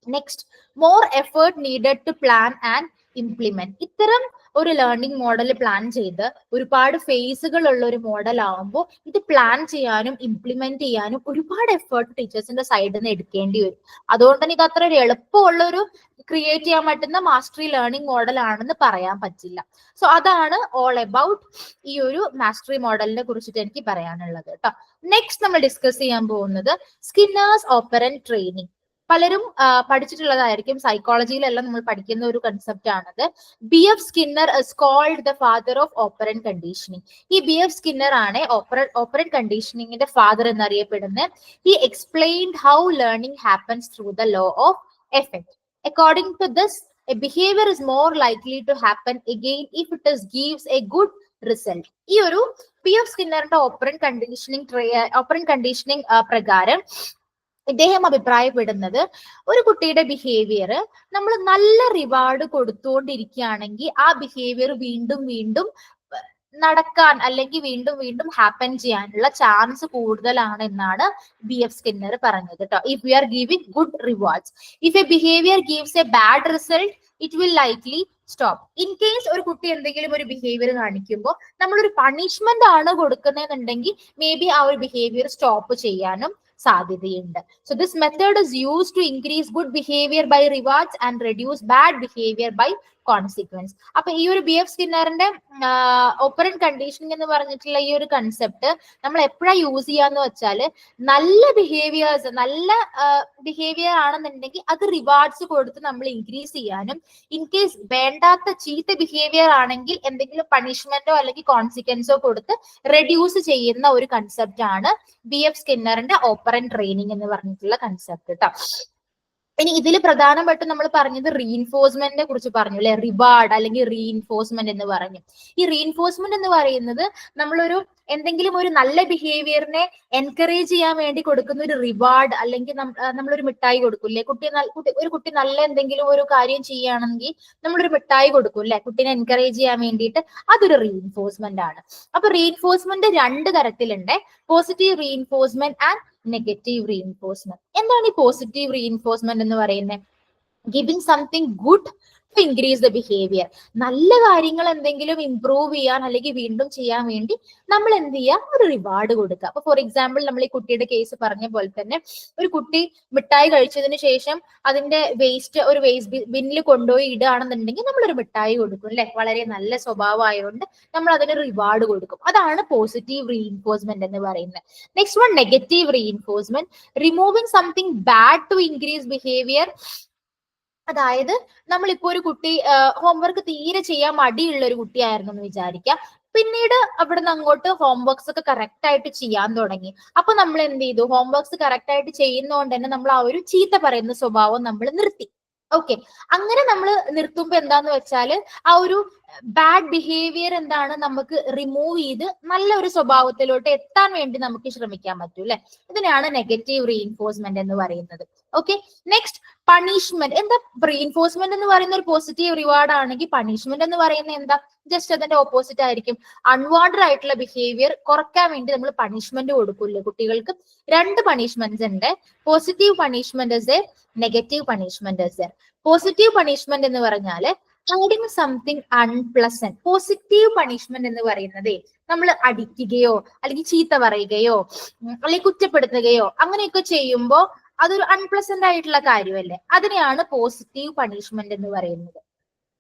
Next more effort needed to plan and implement. ഇത്തരം ഒരു ലേണിംഗ് മോഡൽ പ്ലാൻ ചെയ്ത് ഒരുപാട് ഫേസുകൾ ഉള്ള ഒരു മോഡൽ ആവുമ്പോൾ ഇത് പ്ലാൻ ചെയ്യാനും ഇംപ്ലിമെന്റ് ചെയ്യാനും ഒരുപാട് എഫേർട്ട് ടീച്ചേഴ്സിന്റെ സൈഡിൽ നിന്ന് എടുക്കേണ്ടി വരും. അതുകൊണ്ട് തന്നെ ഇത് അത്ര ഒരു എളുപ്പമുള്ള ഒരു ക്രിയേറ്റ് ചെയ്യാൻ പറ്റുന്ന മാസ്റ്ററി ലേണിംഗ് മോഡൽ ആണെന്ന് പറയാൻ പറ്റില്ല. സോ അതാണ് ഓൾ അബൌട്ട് ഈ ഒരു മാസ്റ്ററി മോഡലിനെ കുറിച്ചിട്ട് എനിക്ക് പറയാനുള്ളത് കേട്ടോ. നെക്സ്റ്റ് നമ്മൾ ഡിസ്കസ് ചെയ്യാൻ പോകുന്നത് സ്കിന്നേഴ്സ് ഓപ്പറന്റ് ട്രെയിനിങ്. പലരും പഠിച്ചിട്ടുള്ളതായിരിക്കും, സൈക്കോളജിയിലെല്ലാം നമ്മൾ പഠിക്കുന്ന ഒരു കൺസെപ്റ്റ് ആണത്. BF Skinner is called the father of operant conditioning. ഈ BF സ്കിന്നർ ആണ് ഓപ്പറന്റ് കണ്ടീഷനിങ്ങിന്റെ ഫാദർ എന്നറിയപ്പെടുന്നത്. He explained how learning happens through the law of effect. According to this, a behavior is more likely to happen again if it gives a good result. ഈ ഒരു BF സ്കിന്നറിന്റെ operant conditioning പ്രകാരം ഇദ്ദേഹം അഭിപ്രായപ്പെടുന്നത് ഒരു കുട്ടിയുടെ behaviour നമ്മൾ നല്ല reward കൊടുത്തുകൊണ്ടിരിക്കുകയാണെങ്കിൽ ആ ബിഹേവിയർ വീണ്ടും വീണ്ടും നടക്കാൻ അല്ലെങ്കിൽ വീണ്ടും വീണ്ടും ഹാപ്പൻ ചെയ്യാനുള്ള ചാൻസ് കൂടുതലാണ് എന്നാണ് BF സ്കിന്നർ പറഞ്ഞത് കേട്ടോ. If we are giving good rewards, if A behaviour gives A bad result it will likely stop. In case ഒരു കുട്ടി എന്തെങ്കിലും ഒരു ബിഹേവിയർ കാണിക്കുമ്പോൾ നമ്മളൊരു പണിഷ്മെന്റ് ആണ് കൊടുക്കുന്നതെന്നുണ്ടെങ്കിൽ മേ ബി ആ ഒരു ബിഹേവിയർ സ്റ്റോപ്പ് ചെയ്യാനും സാധ്യതയുണ്ട്. So this method is used to increase good behaviour by rewards and reduce bad behaviour by consequence. അപ്പൊ ഈ ഒരു BF സ്കിന്നറിന്റെ ഓപ്പറന്റ് കണ്ടീഷനിങ് എന്ന് പറഞ്ഞിട്ടുള്ള ഈ ഒരു കൺസെപ്റ്റ് നമ്മൾ എപ്പോഴാ യൂസ് ചെയ്യാന്ന് വെച്ചാൽ, നല്ല ബിഹേവിയേഴ്സ്, നല്ല ബിഹേവിയർ ആണെന്നുണ്ടെങ്കിൽ അത് റിവാർഡ്സ് കൊടുത്ത് നമ്മൾ ഇൻക്രീസ് ചെയ്യാനും, ഇൻ കേസ് വേണ്ടാത്ത ചീത്ത ബിഹേവിയർ ആണെങ്കിൽ എന്തെങ്കിലും പണിഷ്മെന്റോ അല്ലെങ്കിൽ കോൺസിക്വൻസോ കൊടുത്ത് റെഡ്യൂസ് ചെയ്യുന്ന ഒരു കൺസെപ്റ്റ് ആണ് BF സ്കിന്നറിന്റെ ഓപ്പറന്റ് ട്രെയിനിങ് എന്ന് പറഞ്ഞിട്ടുള്ള കൺസെപ്റ്റ് കേട്ടോ. ഇനി ഇതിൽ പ്രധാനമായിട്ടും നമ്മൾ പറഞ്ഞത് റീഇൻഫോഴ്സ്മെന്റിനെ കുറിച്ച് പറഞ്ഞു അല്ലെ, റിവാർഡ് അല്ലെങ്കിൽ റീഇൻഫോഴ്സ്മെന്റ് എന്ന് പറഞ്ഞു. ഈ റീഇൻഫോഴ്സ്മെന്റ് എന്ന് പറയുന്നത് നമ്മളൊരു എന്തെങ്കിലും ഒരു നല്ല ബിഹേവിയറിനെ എൻകറേജ് ചെയ്യാൻ വേണ്ടി കൊടുക്കുന്ന ഒരു റിവാർഡ്, അല്ലെങ്കിൽ നമ്മളൊരു മിഠായി കൊടുക്കൂല്ലേ, ഒരു കുട്ടി നല്ല എന്തെങ്കിലും ഒരു കാര്യം ചെയ്യുകയാണെങ്കിൽ നമ്മളൊരു മിഠായി കൊടുക്കും അല്ലെ കുട്ടീനെ എൻകറേജ് ചെയ്യാൻ വേണ്ടിയിട്ട്, അതൊരു റീഇൻഫോഴ്സ്മെന്റ് ആണ്. അപ്പൊ റീഇൻഫോഴ്സ്മെന്റ് രണ്ട് തരത്തിലുണ്ട്, positive reinforcement and negative reinforcement. എന്താണ് ഈ പോസിറ്റീവ് റീഇൻഫോഴ്സ്മെന്റ് എന്ന് പറയുന്നത്? Giving something good to increase the behaviour. നല്ല കാര്യങ്ങൾ എന്തെങ്കിലും ഇംപ്രൂവ് ചെയ്യാൻ അല്ലെങ്കിൽ വീണ്ടും ചെയ്യാൻ വേണ്ടി നമ്മൾ എന്ത് ചെയ്യുക, ഒരു റിവാർഡ് കൊടുക്കുക. അപ്പൊ ഫോർ എക്സാമ്പിൾ നമ്മൾ ഈ കുട്ടിയുടെ കേസ് പറഞ്ഞ പോലെ തന്നെ, ഒരു കുട്ടി മിഠായി കഴിച്ചതിന് ശേഷം അതിന്റെ വേസ്റ്റ് ഒരു വേസ്റ്റ് ബിന്നിൽ കൊണ്ടുപോയി ഇടുകയാണെന്നുണ്ടെങ്കിൽ നമ്മളൊരു മിഠായി കൊടുക്കും അല്ലെ, വളരെ നല്ല സ്വഭാവമായതുകൊണ്ട് നമ്മൾ അതിന് റിവാർഡ് കൊടുക്കും. അതാണ് പോസിറ്റീവ് റീഇൻഫോഴ്സ്മെന്റ് എന്ന് പറയുന്നത്. Next one, negative reinforcement, removing something bad to increase behaviour. അതായത് നമ്മളിപ്പോ ഒരു കുട്ടി ഹോംവർക്ക് തീരെ ചെയ്യാൻ മടിയുള്ള ഒരു കുട്ടിയായിരുന്നു എന്ന് വിചാരിക്കുക, പിന്നീട് അവിടെ നിന്ന് അങ്ങോട്ട് ഹോംവർക്സ് ഒക്കെ കറക്റ്റ് ആയിട്ട് ചെയ്യാൻ തുടങ്ങി. അപ്പൊ നമ്മൾ എന്ത് ചെയ്തു, ഹോംവർക്സ് കറക്റ്റ് ആയിട്ട് ചെയ്യുന്നതുകൊണ്ട് തന്നെ നമ്മൾ ആ ഒരു ചീത്ത പറയുന്ന സ്വഭാവം നമ്മൾ നിർത്തി. ഓക്കെ, അങ്ങനെ നമ്മൾ നിർത്തുമ്പോ എന്താന്ന് വെച്ചാൽ ആ ഒരു ബാഡ് ബിഹേവിയർ എന്താണ് നമുക്ക് റിമൂവ് ചെയ്ത് നല്ല ഒരു സ്വഭാവത്തിലോട്ട് എത്താൻ വേണ്ടി നമുക്ക് ശ്രമിക്കാൻ പറ്റും അല്ലെ. ഇതിനാണ് നെഗറ്റീവ് റീഇൻഫോഴ്സ്മെന്റ് എന്ന് പറയുന്നത്. Okay, next punishment. എന്താ റീഇൻഫോഴ്സ്മെന്റ് എന്ന് പറയുന്ന ഒരു പോസിറ്റീവ് റിവാർഡ് ആണെങ്കിൽ പണിഷ്മെന്റ് എന്ന് പറയുന്നത് എന്താ, ജസ്റ്റ് അതിന്റെ ഓപ്പോസിറ്റ് ആയിരിക്കും. അൺവാണ്ടഡ് ആയിട്ടുള്ള ബിഹേവിയർ കുറയ്ക്കാൻ വേണ്ടി നമ്മൾ പണിഷ്മെന്റ് കൊടുക്കൂല്ലേ കുട്ടികൾക്ക്. രണ്ട് പണിഷ്മെന്റ്സ് ഉണ്ട്, positive punishment is A, negative punishment is A. Positive punishment എന്ന് പറഞ്ഞാല് adding something unpleasant. Positive punishment എന്ന് പറയുന്നത് നമ്മൾ അടിക്കുകയോ അല്ലെങ്കിൽ ചീത്ത പറയുകയോ അല്ലെങ്കിൽ കുറ്റപ്പെടുത്തുകയോ അങ്ങനെയൊക്കെ ചെയ്യുമ്പോൾ അതൊരു അൺപ്ലസന്റ് ആയിട്ടുള്ള കാര്യമല്ലേ, അതിനെയാണ് പോസിറ്റീവ് പണിഷ്മെന്റ് എന്ന് പറയുന്നത്.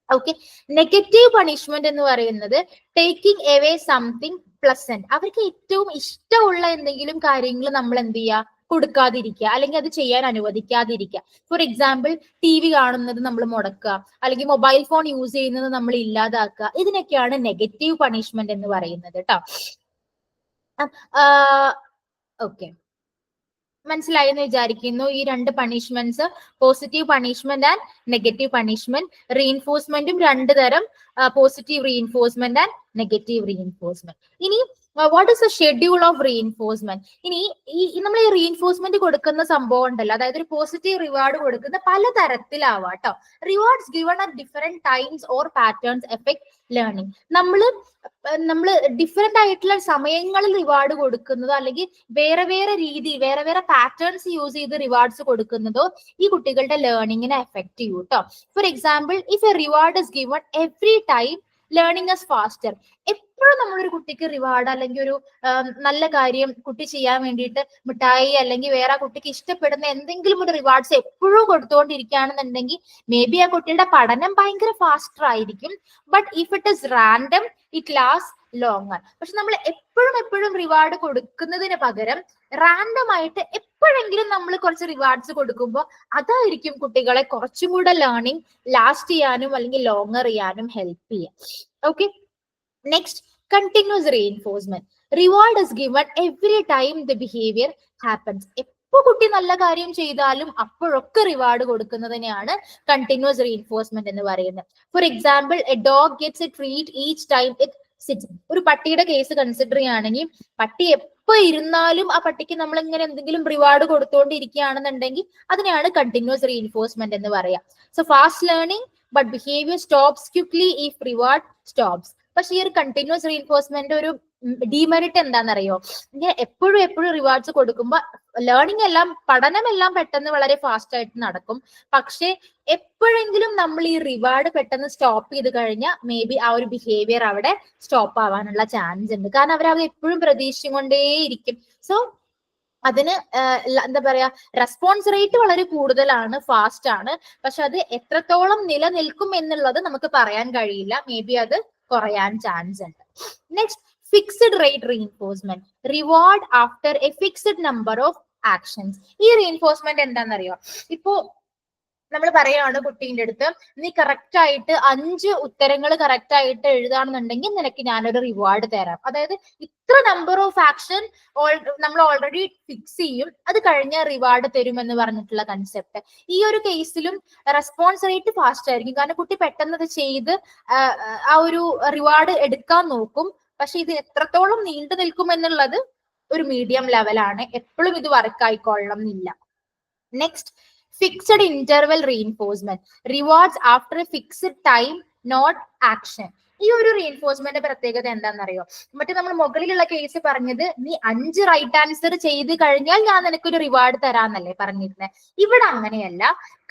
ഓക്കെ, നെഗറ്റീവ് പണിഷ്മെന്റ് എന്ന് പറയുന്നത് ടേക്കിംഗ് എവേ സംതിങ് പ്ലസന്റ്. അവർക്ക് ഏറ്റവും ഇഷ്ടമുള്ള എന്തെങ്കിലും കാര്യങ്ങൾ നമ്മൾ എന്ത് ചെയ്യുക, കൊടുക്കാതിരിക്കുക അല്ലെങ്കിൽ അത് ചെയ്യാൻ അനുവദിക്കാതിരിക്കുക. ഫോർ എക്സാമ്പിൾ TV കാണുന്നത് നമ്മൾ മുടക്കുക, അല്ലെങ്കിൽ മൊബൈൽ ഫോൺ യൂസ് ചെയ്യുന്നത് നമ്മൾ ഇല്ലാതാക്കുക. ഇതിനൊക്കെയാണ് നെഗറ്റീവ് പണിഷ്മെന്റ് എന്ന് പറയുന്നത് കേട്ടോ. ഓക്കെ, മനസ്സിലായി എന്ന് വിചാരിക്കുന്നു. ഈ രണ്ട് punishments, positive punishment and negative punishment. റീഇൻഫോഴ്സ്മെന്റും രണ്ട് തരം, positive reinforcement and negative reinforcement. ഇനി what is the schedule of reinforcement? ഇനി നമ്മൾ ഈ റീഇൻഫോഴ്സ്മെന്റ് കൊടുക്കുന്ന സംഭവം ഉണ്ടല്ലോ, അതായത് ഒരു പോസിറ്റീവ് റിവാർഡ് കൊടുക്കുന്ന പല തരത്തിലാവാം കേട്ടോ. Rewards given at different times or patterns effect learning. നമ്മള് ഡിഫറെന്റ് ആയിട്ടുള്ള സമയങ്ങളിൽ റിവാർഡ് കൊടുക്കുന്നതോ അല്ലെങ്കിൽ വേറെ വേറെ രീതി, വേറെ വേറെ പാറ്റേൺസ് യൂസ് ചെയ്ത് റിവാർഡ്സ് കൊടുക്കുന്നതോ ഈ കുട്ടികളുടെ ലേണിങ്ങിനെ എഫക്ട് ചെയ്യും കേട്ടോ. For example, if a reward is given every time learning is faster. എപ്പോഴും നമ്മളൊരു കുട്ടിക്ക് റിവാർഡ് അല്ലെങ്കിൽ ഒരു നല്ല കാര്യം കുട്ടി ചെയ്യാൻ വേണ്ടിയിട്ട് മിഠായി അല്ലെങ്കിൽ വേറെ കുട്ടിക്ക് ഇഷ്ടപ്പെടുന്ന എന്തെങ്കിലും ഒരു റിവാർഡ്സ് എപ്പോഴും കൊടുത്തുകൊണ്ടിരിക്കുകയാണെന്നുണ്ടെങ്കിൽ മേ ബി ആ കുട്ടിയുടെ പഠനം ഭയങ്കര ഫാസ്റ്റർ ആയിരിക്കും. But if it is random it last longer. പക്ഷെ നമ്മൾ എപ്പോഴും റിവാർഡ് കൊടുക്കുന്നതിന് പകരം റാൻഡം ആയിട്ട് എപ്പോഴെങ്കിലും നമ്മൾ കുറച്ച് റിവാർഡ്സ് കൊടുക്കുമ്പോൾ അതായിരിക്കും കുട്ടികളെ കുറച്ചും കൂടെ ലേണിംഗ് ലാസ്റ്റ് ചെയ്യാനും അല്ലെങ്കിൽ ലോങ്ങർ ചെയ്യാനും ഹെൽപ്പ് ചെയ്യാം. Okay, next, continuous reinforcement. Reward is given every time the behaviour happens. എപ്പോ കുട്ടി നല്ല കാര്യം ചെയ്താലും അപ്പോഴൊക്കെ റിവാർഡ് കൊടുക്കുന്നതിനെയാണ് കണ്ടിന്യൂസ് റീഇൻഫോഴ്സ്മെന്റ് എന്ന് പറയുന്നത്. For example, a dog gets a treat each time it sits. ഒരു പട്ടിയുടെ കേസ് കൺസിഡർ ചെയ്യുകയാണെങ്കിൽ പട്ടി എപ്പോ ഇരുന്നാലും ആ പട്ടിക്ക് നമ്മൾ ഇങ്ങനെ എന്തെങ്കിലും റിവാർഡ് കൊടുത്തുകൊണ്ടിരിക്കുകയാണെന്നുണ്ടെങ്കിൽ അതിനെയാണ് കണ്ടിന്യൂസ് റീഇൻഫോഴ്സ്മെന്റ് എന്ന് പറയാം. So fast learning but behaviour stops quickly if reward stops. പക്ഷെ ഈ ഒരു കണ്ടിന്യൂസ് റീഇൻഫോഴ്സ്മെന്റ് ഒരു ഡിമെറിറ്റ് എന്താണെന്നറിയോ? ഇങ്ങനെ എപ്പോഴും റിവാർഡ്സ് കൊടുക്കുമ്പോൾ ലേണിംഗ് എല്ലാം, പഠനമെല്ലാം പെട്ടെന്ന് വളരെ ഫാസ്റ്റ് ആയിട്ട് നടക്കും. പക്ഷെ എപ്പോഴെങ്കിലും നമ്മൾ ഈ റിവാർഡ് പെട്ടെന്ന് സ്റ്റോപ്പ് ചെയ്ത് കഴിഞ്ഞാൽ മേ ബി ആ ഒരു ബിഹേവിയർ അവിടെ സ്റ്റോപ്പ് ആവാനുള്ള ചാൻസ് ഉണ്ട്. കാരണം അവർ എപ്പോഴും പ്രതീക്ഷിച്ചുകൊണ്ടേയിരിക്കും. സോ അതിന് എന്താ പറയാ, റെസ്പോൺസ് റേറ്റ് വളരെ കൂടുതലാണ്, ഫാസ്റ്റ് ആണ്. പക്ഷെ അത് എത്രത്തോളം നിലനിൽക്കും എന്നുള്ളത് നമുക്ക് പറയാൻ കഴിയില്ല. മേ ബി അത് കുറയാൻ ചാൻസ് ഉണ്ട്. Next, fixed rate reinforcement, reward after A fixed number of actions. ഈ റീഇൻഫോഴ്സ്മെന്റ് എന്താണെന്നറിയോ? ഇപ്പോ നമ്മൾ പറയുകയാണ് കുട്ടീൻ്റെ അടുത്ത്, നീ കറക്റ്റ് ആയിട്ട് 5 ഉത്തരങ്ങൾ കറക്റ്റ് ആയിട്ട് എഴുതാണെന്നുണ്ടെങ്കിൽ നിനക്ക് ഞാനൊരു റിവാർഡ് തരാം. അതായത് ഇത്ര നമ്പർ ഓഫ് ആക്ഷൻ നമ്മൾ ഓൾറെഡി ഫിക്സ് ചെയ്യും, അത് കഴിഞ്ഞ റിവാർഡ് തരും എന്ന് പറഞ്ഞിട്ടുള്ള കൺസെപ്റ്റ്. ഈ ഒരു കേസിലും റെസ്പോൺസ് റേറ്റ് ഫാസ്റ്റ് ആയിരിക്കും. കാരണം കുട്ടി പെട്ടെന്ന് അത് ചെയ്ത് ആ ഒരു റിവാർഡ് എടുക്കാൻ നോക്കും. പക്ഷെ ഇത് എത്രത്തോളം നീണ്ടു നിൽക്കും എന്നുള്ളത് ഒരു മീഡിയം ലെവലാണ്. എപ്പോഴും ഇത് വർക്ക് ആയിക്കൊള്ളണം എന്നില്ല. Next, fixed interval reinforcement, rewards after a fixed time not action. ഈ ഒരു റീഇൻഫോഴ്സ്മെന്റ് പ്രത്യേകത എന്താണെന്നറിയോ? മറ്റേ നമ്മൾ മുകളിലുള്ള കേസ് പറഞ്ഞത്, നീ 5 റൈറ്റ് ആൻസർ ചെയ്ത് കഴിഞ്ഞാൽ ഞാൻ നിനക്കൊരു റിവാർഡ് തരാന്നല്ലേ പറഞ്ഞിരുന്നത്. ഇവിടെ അങ്ങനെയല്ല.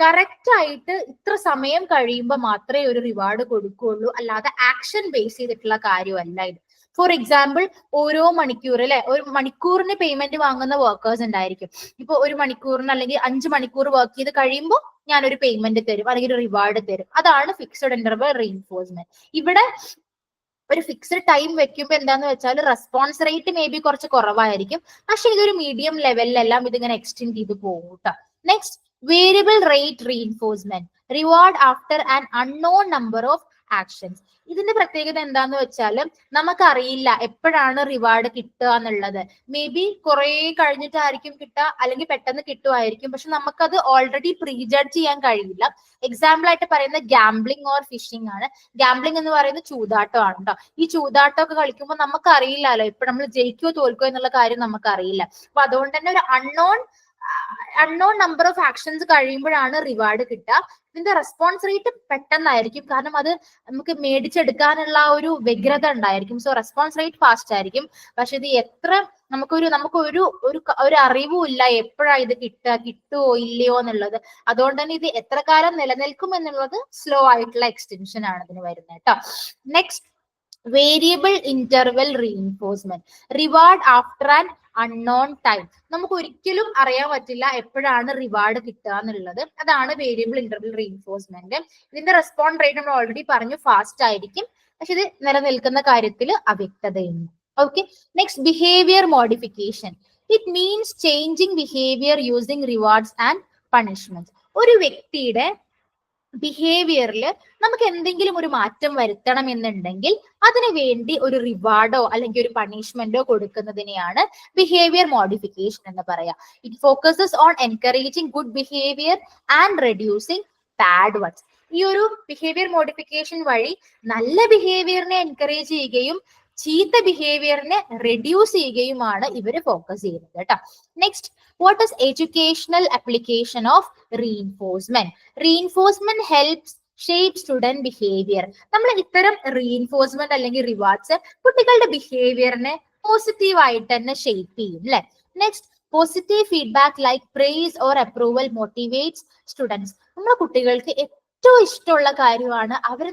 കറക്റ്റ് ആയിട്ട് ഇത്ര സമയം കഴിയുമ്പോൾ മാത്രമേ ഒരു റിവാർഡ് കൊടുക്കുകയുള്ളൂ, അല്ലാതെ ആക്ഷൻ ബേസ് ചെയ്തിട്ടുള്ള കാര്യമല്ല ഇത്. ഫോർ എക്സാമ്പിൾ, ഓരോ മണിക്കൂർ അല്ലെ, ഒരു മണിക്കൂറിന് പേയ്മെന്റ് വാങ്ങുന്ന വർക്കേഴ്സ് ഉണ്ടായിരിക്കും. ഇപ്പൊ ഒരു മണിക്കൂറിന് അല്ലെങ്കിൽ 5 മണിക്കൂർ വർക്ക് ചെയ്ത് കഴിയുമ്പോൾ ഞാനൊരു പേയ്മെന്റ് തരും അല്ലെങ്കിൽ ഒരു റിവാർഡ് തരും. അതാണ് ഫിക്സഡ് ഇന്റർവൽ റീഇൻഫോഴ്സ്മെന്റ്. ഇവിടെ ഒരു ഫിക്സഡ് ടൈം വെക്കുമ്പോൾ എന്താന്ന് വെച്ചാൽ റെസ്പോൺസ് റേറ്റ് മേ ബി കുറച്ച് കുറവായിരിക്കും. പക്ഷെ ഇതൊരു മീഡിയം ലെവലിലെല്ലാം ഇതിങ്ങനെ എക്സ്റ്റെൻഡ് ചെയ്ത് പോകും കേട്ടോ. Next, variable rate reinforcement, reward after an unknown number of actions. ഇതിന്റെ പ്രത്യേകത എന്താന്ന് വെച്ചാൽ നമുക്കറിയില്ല എപ്പോഴാണ് റിവാർഡ് കിട്ടുക എന്നുള്ളത്. മേ ബി കുറെ കഴിഞ്ഞിട്ടായിരിക്കും കിട്ടുക, അല്ലെങ്കിൽ പെട്ടെന്ന് കിട്ടുമായിരിക്കും. പക്ഷെ നമുക്കത് ഓൾറെഡി പ്രീജഡ്ജ് ചെയ്യാൻ കഴിയില്ല. എക്സാമ്പിൾ ആയിട്ട് പറയുന്നത് ഗാംബ്ലിംഗ് ഓർ ഫിഷിംഗ് ആണ്. ഗാംബ്ലിംഗ് എന്ന് പറയുന്നത് ചൂതാട്ടമാണ് കേട്ടോ. ഈ ചൂതാട്ടമൊക്കെ കളിക്കുമ്പോൾ നമുക്ക് അറിയില്ലല്ലോ ഇപ്പൊ നമ്മൾ ജയിക്കോ തോൽക്കോ എന്നുള്ള കാര്യം നമുക്കറിയില്ല. അപ്പൊ അതുകൊണ്ട് തന്നെ ഒരു അൺനോൺ നമ്പർ ഓഫ് ആക്ഷൻസ് കഴിയുമ്പോഴാണ് റിവാർഡ് കിട്ടുക. ഇതിന്റെ റെസ്പോൺസ് റേറ്റ് പെട്ടെന്നായിരിക്കും, കാരണം അത് നമുക്ക് മേടിച്ചെടുക്കാനുള്ള ഒരു വ്യഗ്രത ഉണ്ടായിരിക്കും. സോ റെസ്പോൺസ് റേറ്റ് ഫാസ്റ്റ് ആയിരിക്കും. പക്ഷെ ഇത് എത്ര നമുക്ക് അറിവും ഇല്ല എപ്പോഴാ ഇത് കിട്ടുമോ ഇല്ലയോ എന്നുള്ളത്. അതുകൊണ്ട് തന്നെ ഇത് എത്ര കാലം നിലനിൽക്കും എന്നുള്ളത് സ്ലോ ആയിട്ടുള്ള എക്സ്റ്റൻഷൻ ആണ് ഇതിന് വരുന്നത് കേട്ടോ. Next, variable interval reinforcement, reward after an unknown time. നമുക്ക് ഒരിക്കലും അറിയാൻ പറ്റില്ല എപ്പോഴാണ് റിവാർഡ് കിട്ടുക എന്നുള്ളത്. അതാണ് വേരിയബിൾ ഇന്റർവെൽ റീഇൻഫോഴ്സ്മെന്റ്. ഇതിന്റെ റെസ്പോൺസ് റേറ്റ് നമ്മൾ ഓൾറെഡി പറഞ്ഞു, ഫാസ്റ്റ് ആയിരിക്കും. പക്ഷെ ഇത് നിലനിൽക്കുന്ന കാര്യത്തിൽ അവ്യക്തതയുണ്ട്. Okay. Next, behaviour modification. It means changing behaviour using rewards and punishment. ഒരു വ്യക്തിയുടെ ബിഹേവിയറിൽ നമുക്ക് എന്തെങ്കിലും ഒരു മാറ്റം വരുത്തണം എന്നുണ്ടെങ്കിൽ അതിനു വേണ്ടി ഒരു റിവാർഡോ അല്ലെങ്കിൽ ഒരു പണിഷ്മെന്റോ കൊടുക്കുന്നതിനെയാണ് ബിഹേവിയർ മോഡിഫിക്കേഷൻ എന്ന് പറയാം. It focuses on encouraging good behaviour and reducing bad ones. ഈ ഒരു ബിഹേവിയർ മോഡിഫിക്കേഷൻ വഴി നല്ല ബിഹേവിയറിനെ എൻകറേജ് ചെയ്യുകയും ചീത്ത ബിഹേവിയറിനെ റെഡ്യൂസ് ചെയ്യുകയുമാണ് ഇവര് ഫോക്കസ് ചെയ്യുന്നത് കേട്ടോ. Next, what is educational application of reinforcement? Reinforcement helps shape student behaviour. നമ്മൾ ഇത്തരം റീഇൻഫോഴ്സ്മെന്റ് അല്ലെങ്കിൽ റിവാർഡ്സ് കുട്ടികളുടെ ബിഹേവിയറിനെ പോസിറ്റീവ് ആയിട്ട് തന്നെ ഷേപ്പ് ചെയ്യും അല്ലെ. Next, positive feedback like praise or approval motivates students. നമ്മളെ കുട്ടികൾക്ക് ഏറ്റവും ഇഷ്ടമുള്ള കാര്യമാണ് അവരെ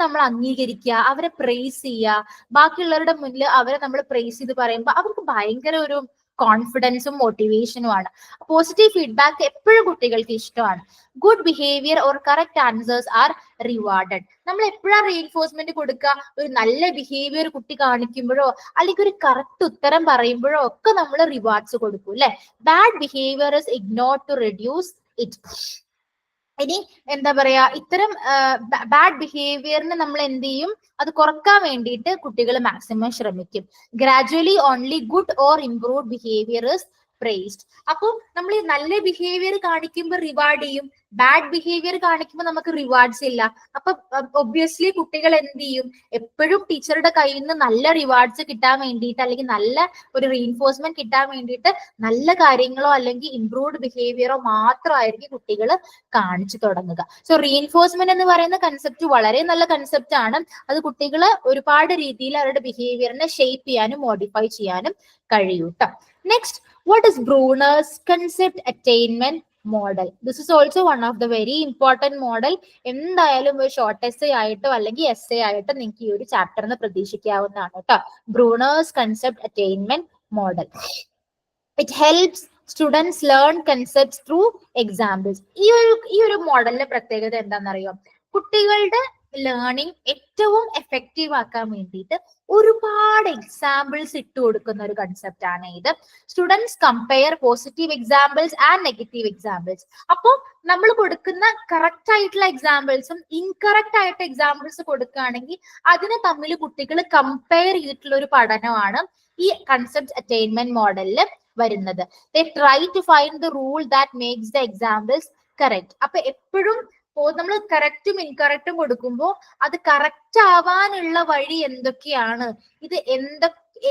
നമ്മൾ അംഗീകരിക്കുക, അവരെ പ്രൈസ് ചെയ്യുക. ബാക്കിയുള്ളവരുടെ മുന്നിൽ അവരെ നമ്മൾ പ്രൈസ് ചെയ്ത് പറയുമ്പോൾ അവർക്ക് ഭയങ്കര ഒരു കോൺഫിഡൻസും മോട്ടിവേഷനുമാണ്. പോസിറ്റീവ് ഫീഡ്ബാക്ക് എപ്പോഴും കുട്ടികൾക്ക് ഇഷ്ടമാണ്. Good behaviour or correct answers are rewarded. നമ്മൾ എപ്പോഴാണ് റീഇൻഫോഴ്സ്മെന്റ് കൊടുക്കുക? ഒരു നല്ല ബിഹേവിയർ കുട്ടി കാണിക്കുമ്പോഴോ അല്ലെങ്കിൽ ഒരു കറക്റ്റ് ഉത്തരം പറയുമ്പോഴോ ഒക്കെ നമ്മൾ റിവാർഡ്സ് കൊടുക്കും അല്ലെ. Bad behaviour is ignore to reduce it. ഇനി എന്താ പറയാ, ഇത്തരം ബാഡ് ബിഹേവിയറിന് നമ്മൾ എന്ത് ചെയ്യും? അത് കുറക്കാൻ വേണ്ടിയിട്ട് കുട്ടികൾ മാക്സിമം ശ്രമിക്കും. Gradually only good or improved behaviour is priced. അപ്പോൾ നമ്മൾ ഈ നല്ല ബിഹേവിയർ കാണിക്കുമ്പോൾ റിവാർഡ് ചെയ്യും, ബാഡ് ബിഹേവിയർ കാണിക്കുമ്പോൾ നമുക്ക് റിവാർഡ്സ് ഇല്ല. അപ്പൊ ഒബ്വിയസ്ലി കുട്ടികൾ എന്ത് ചെയ്യും? എപ്പോഴും ടീച്ചറുടെ കയ്യിൽ നിന്ന് നല്ല റിവാർഡ്സ് കിട്ടാൻ വേണ്ടിയിട്ട് അല്ലെങ്കിൽ നല്ല ഒരു റീഇൻഫോഴ്സ്മെന്റ് കിട്ടാൻ വേണ്ടിയിട്ട് നല്ല കാര്യങ്ങളോ അല്ലെങ്കിൽ ഇംപ്രൂവ്ഡ് ബിഹേവിയറോ മാത്രമായിരിക്കും കുട്ടികൾ കാണിച്ചു തുടങ്ങുക. സോ റീഇൻഫോഴ്സ്മെന്റ് എന്ന് പറയുന്ന കൺസെപ്റ്റ് വളരെ നല്ല കൺസെപ്റ്റ് ആണ്. അത് കുട്ടികളെ ഒരുപാട് രീതിയിൽ അവരുടെ ബിഹേവിയറിനെ ഷേപ്പ് ചെയ്യാനും മോഡിഫൈ ചെയ്യാനും കഴിയും ട്ടോ. Next, What is Bruner's concept attainment model? This is also one of the very important model. എന്തായാലും ഒരു ഷോർട്ട് എസ്സേ ആയിട്ടോ അല്ലെങ്കിൽ എസ്സേ ആയിട്ടോ നിങ്ങൾക്ക് ഈ ഒരു ചാപ്റ്ററിന് പ്രതീക്ഷിക്കാവുന്നതാണ് കേട്ടോ. Brunner's concept attainment model. It helps students learn concepts through examples. ഈ ഒരു മോഡലിന്റെ പ്രത്യേകത എന്താണെന്നറിയോ? കുട്ടികളുടെ ലേണിംഗ് ഏറ്റവും എഫക്റ്റീവ് ആക്കാൻ വേണ്ടിയിട്ട് ഒരുപാട് എക്സാമ്പിൾസ് ഇട്ട് കൊടുക്കുന്ന ഒരു കൺസെപ്റ്റ് ആണ് ഇത്. Students compare positive examples and negative examples. അപ്പോൾ നമ്മൾ കൊടുക്കുന്ന കറക്റ്റ് ആയിട്ടുള്ള എക്സാമ്പിൾസും ഇൻകറക്റ്റ് ആയിട്ട് എക്സാമ്പിൾസ് കൊടുക്കുകയാണെങ്കിൽ അതിനെ തമ്മിൽ കുട്ടികൾ കമ്പയർ ചെയ്തിട്ടുള്ള ഒരു പഠനമാണ് ഈ കൺസെപ്റ്റ് അറ്റൈൻമെന്റ് മോഡലിൽ വരുന്നത്. They try to find the rule that makes the examples correct. അപ്പൊ എപ്പോഴും നമ്മൾ കറക്റ്റും ഇൻകറക്റ്റും കൊടുക്കുമ്പോൾ അത് കറക്റ്റ് ആവാനുള്ള വഴി എന്തൊക്കെയാണ്, ഇത്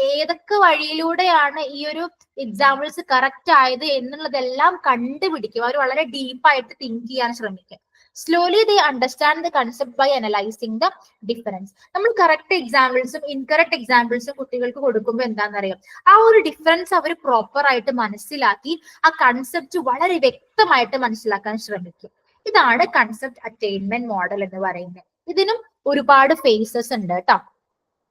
ഏതൊക്കെ വഴിയിലൂടെയാണ് ഈ ഒരു എക്സാമ്പിൾസ് കറക്റ്റ് ആയത് എന്നുള്ളതെല്ലാം കണ്ടുപിടിക്കും. അവർ വളരെ ഡീപ്പായിട്ട് തിങ്ക് ചെയ്യാൻ ശ്രമിക്കും. Slowly they understand the concept by analysing the difference. നമ്മൾ കറക്റ്റ് എക്സാമ്പിൾസും ഇൻകറക്റ്റ് എക്സാമ്പിൾസും കുട്ടികൾക്ക് കൊടുക്കുമ്പോൾ എന്താണെന്നറിയാം, ആ ഒരു ഡിഫറൻസ് അവർ പ്രോപ്പർ ആയിട്ട് മനസ്സിലാക്കി ആ കൺസെപ്റ്റ് വളരെ വ്യക്തമായിട്ട് മനസ്സിലാക്കാൻ ശ്രമിക്കും. ഇതാണ് കൺസെപ്റ്റ് അറ്റൈൻമെന്റ് മോഡൽ എന്ന് പറയുന്നത്. ഇതിനും ഒരുപാട് ഫേസസ് ഉണ്ട് കേട്ടോ.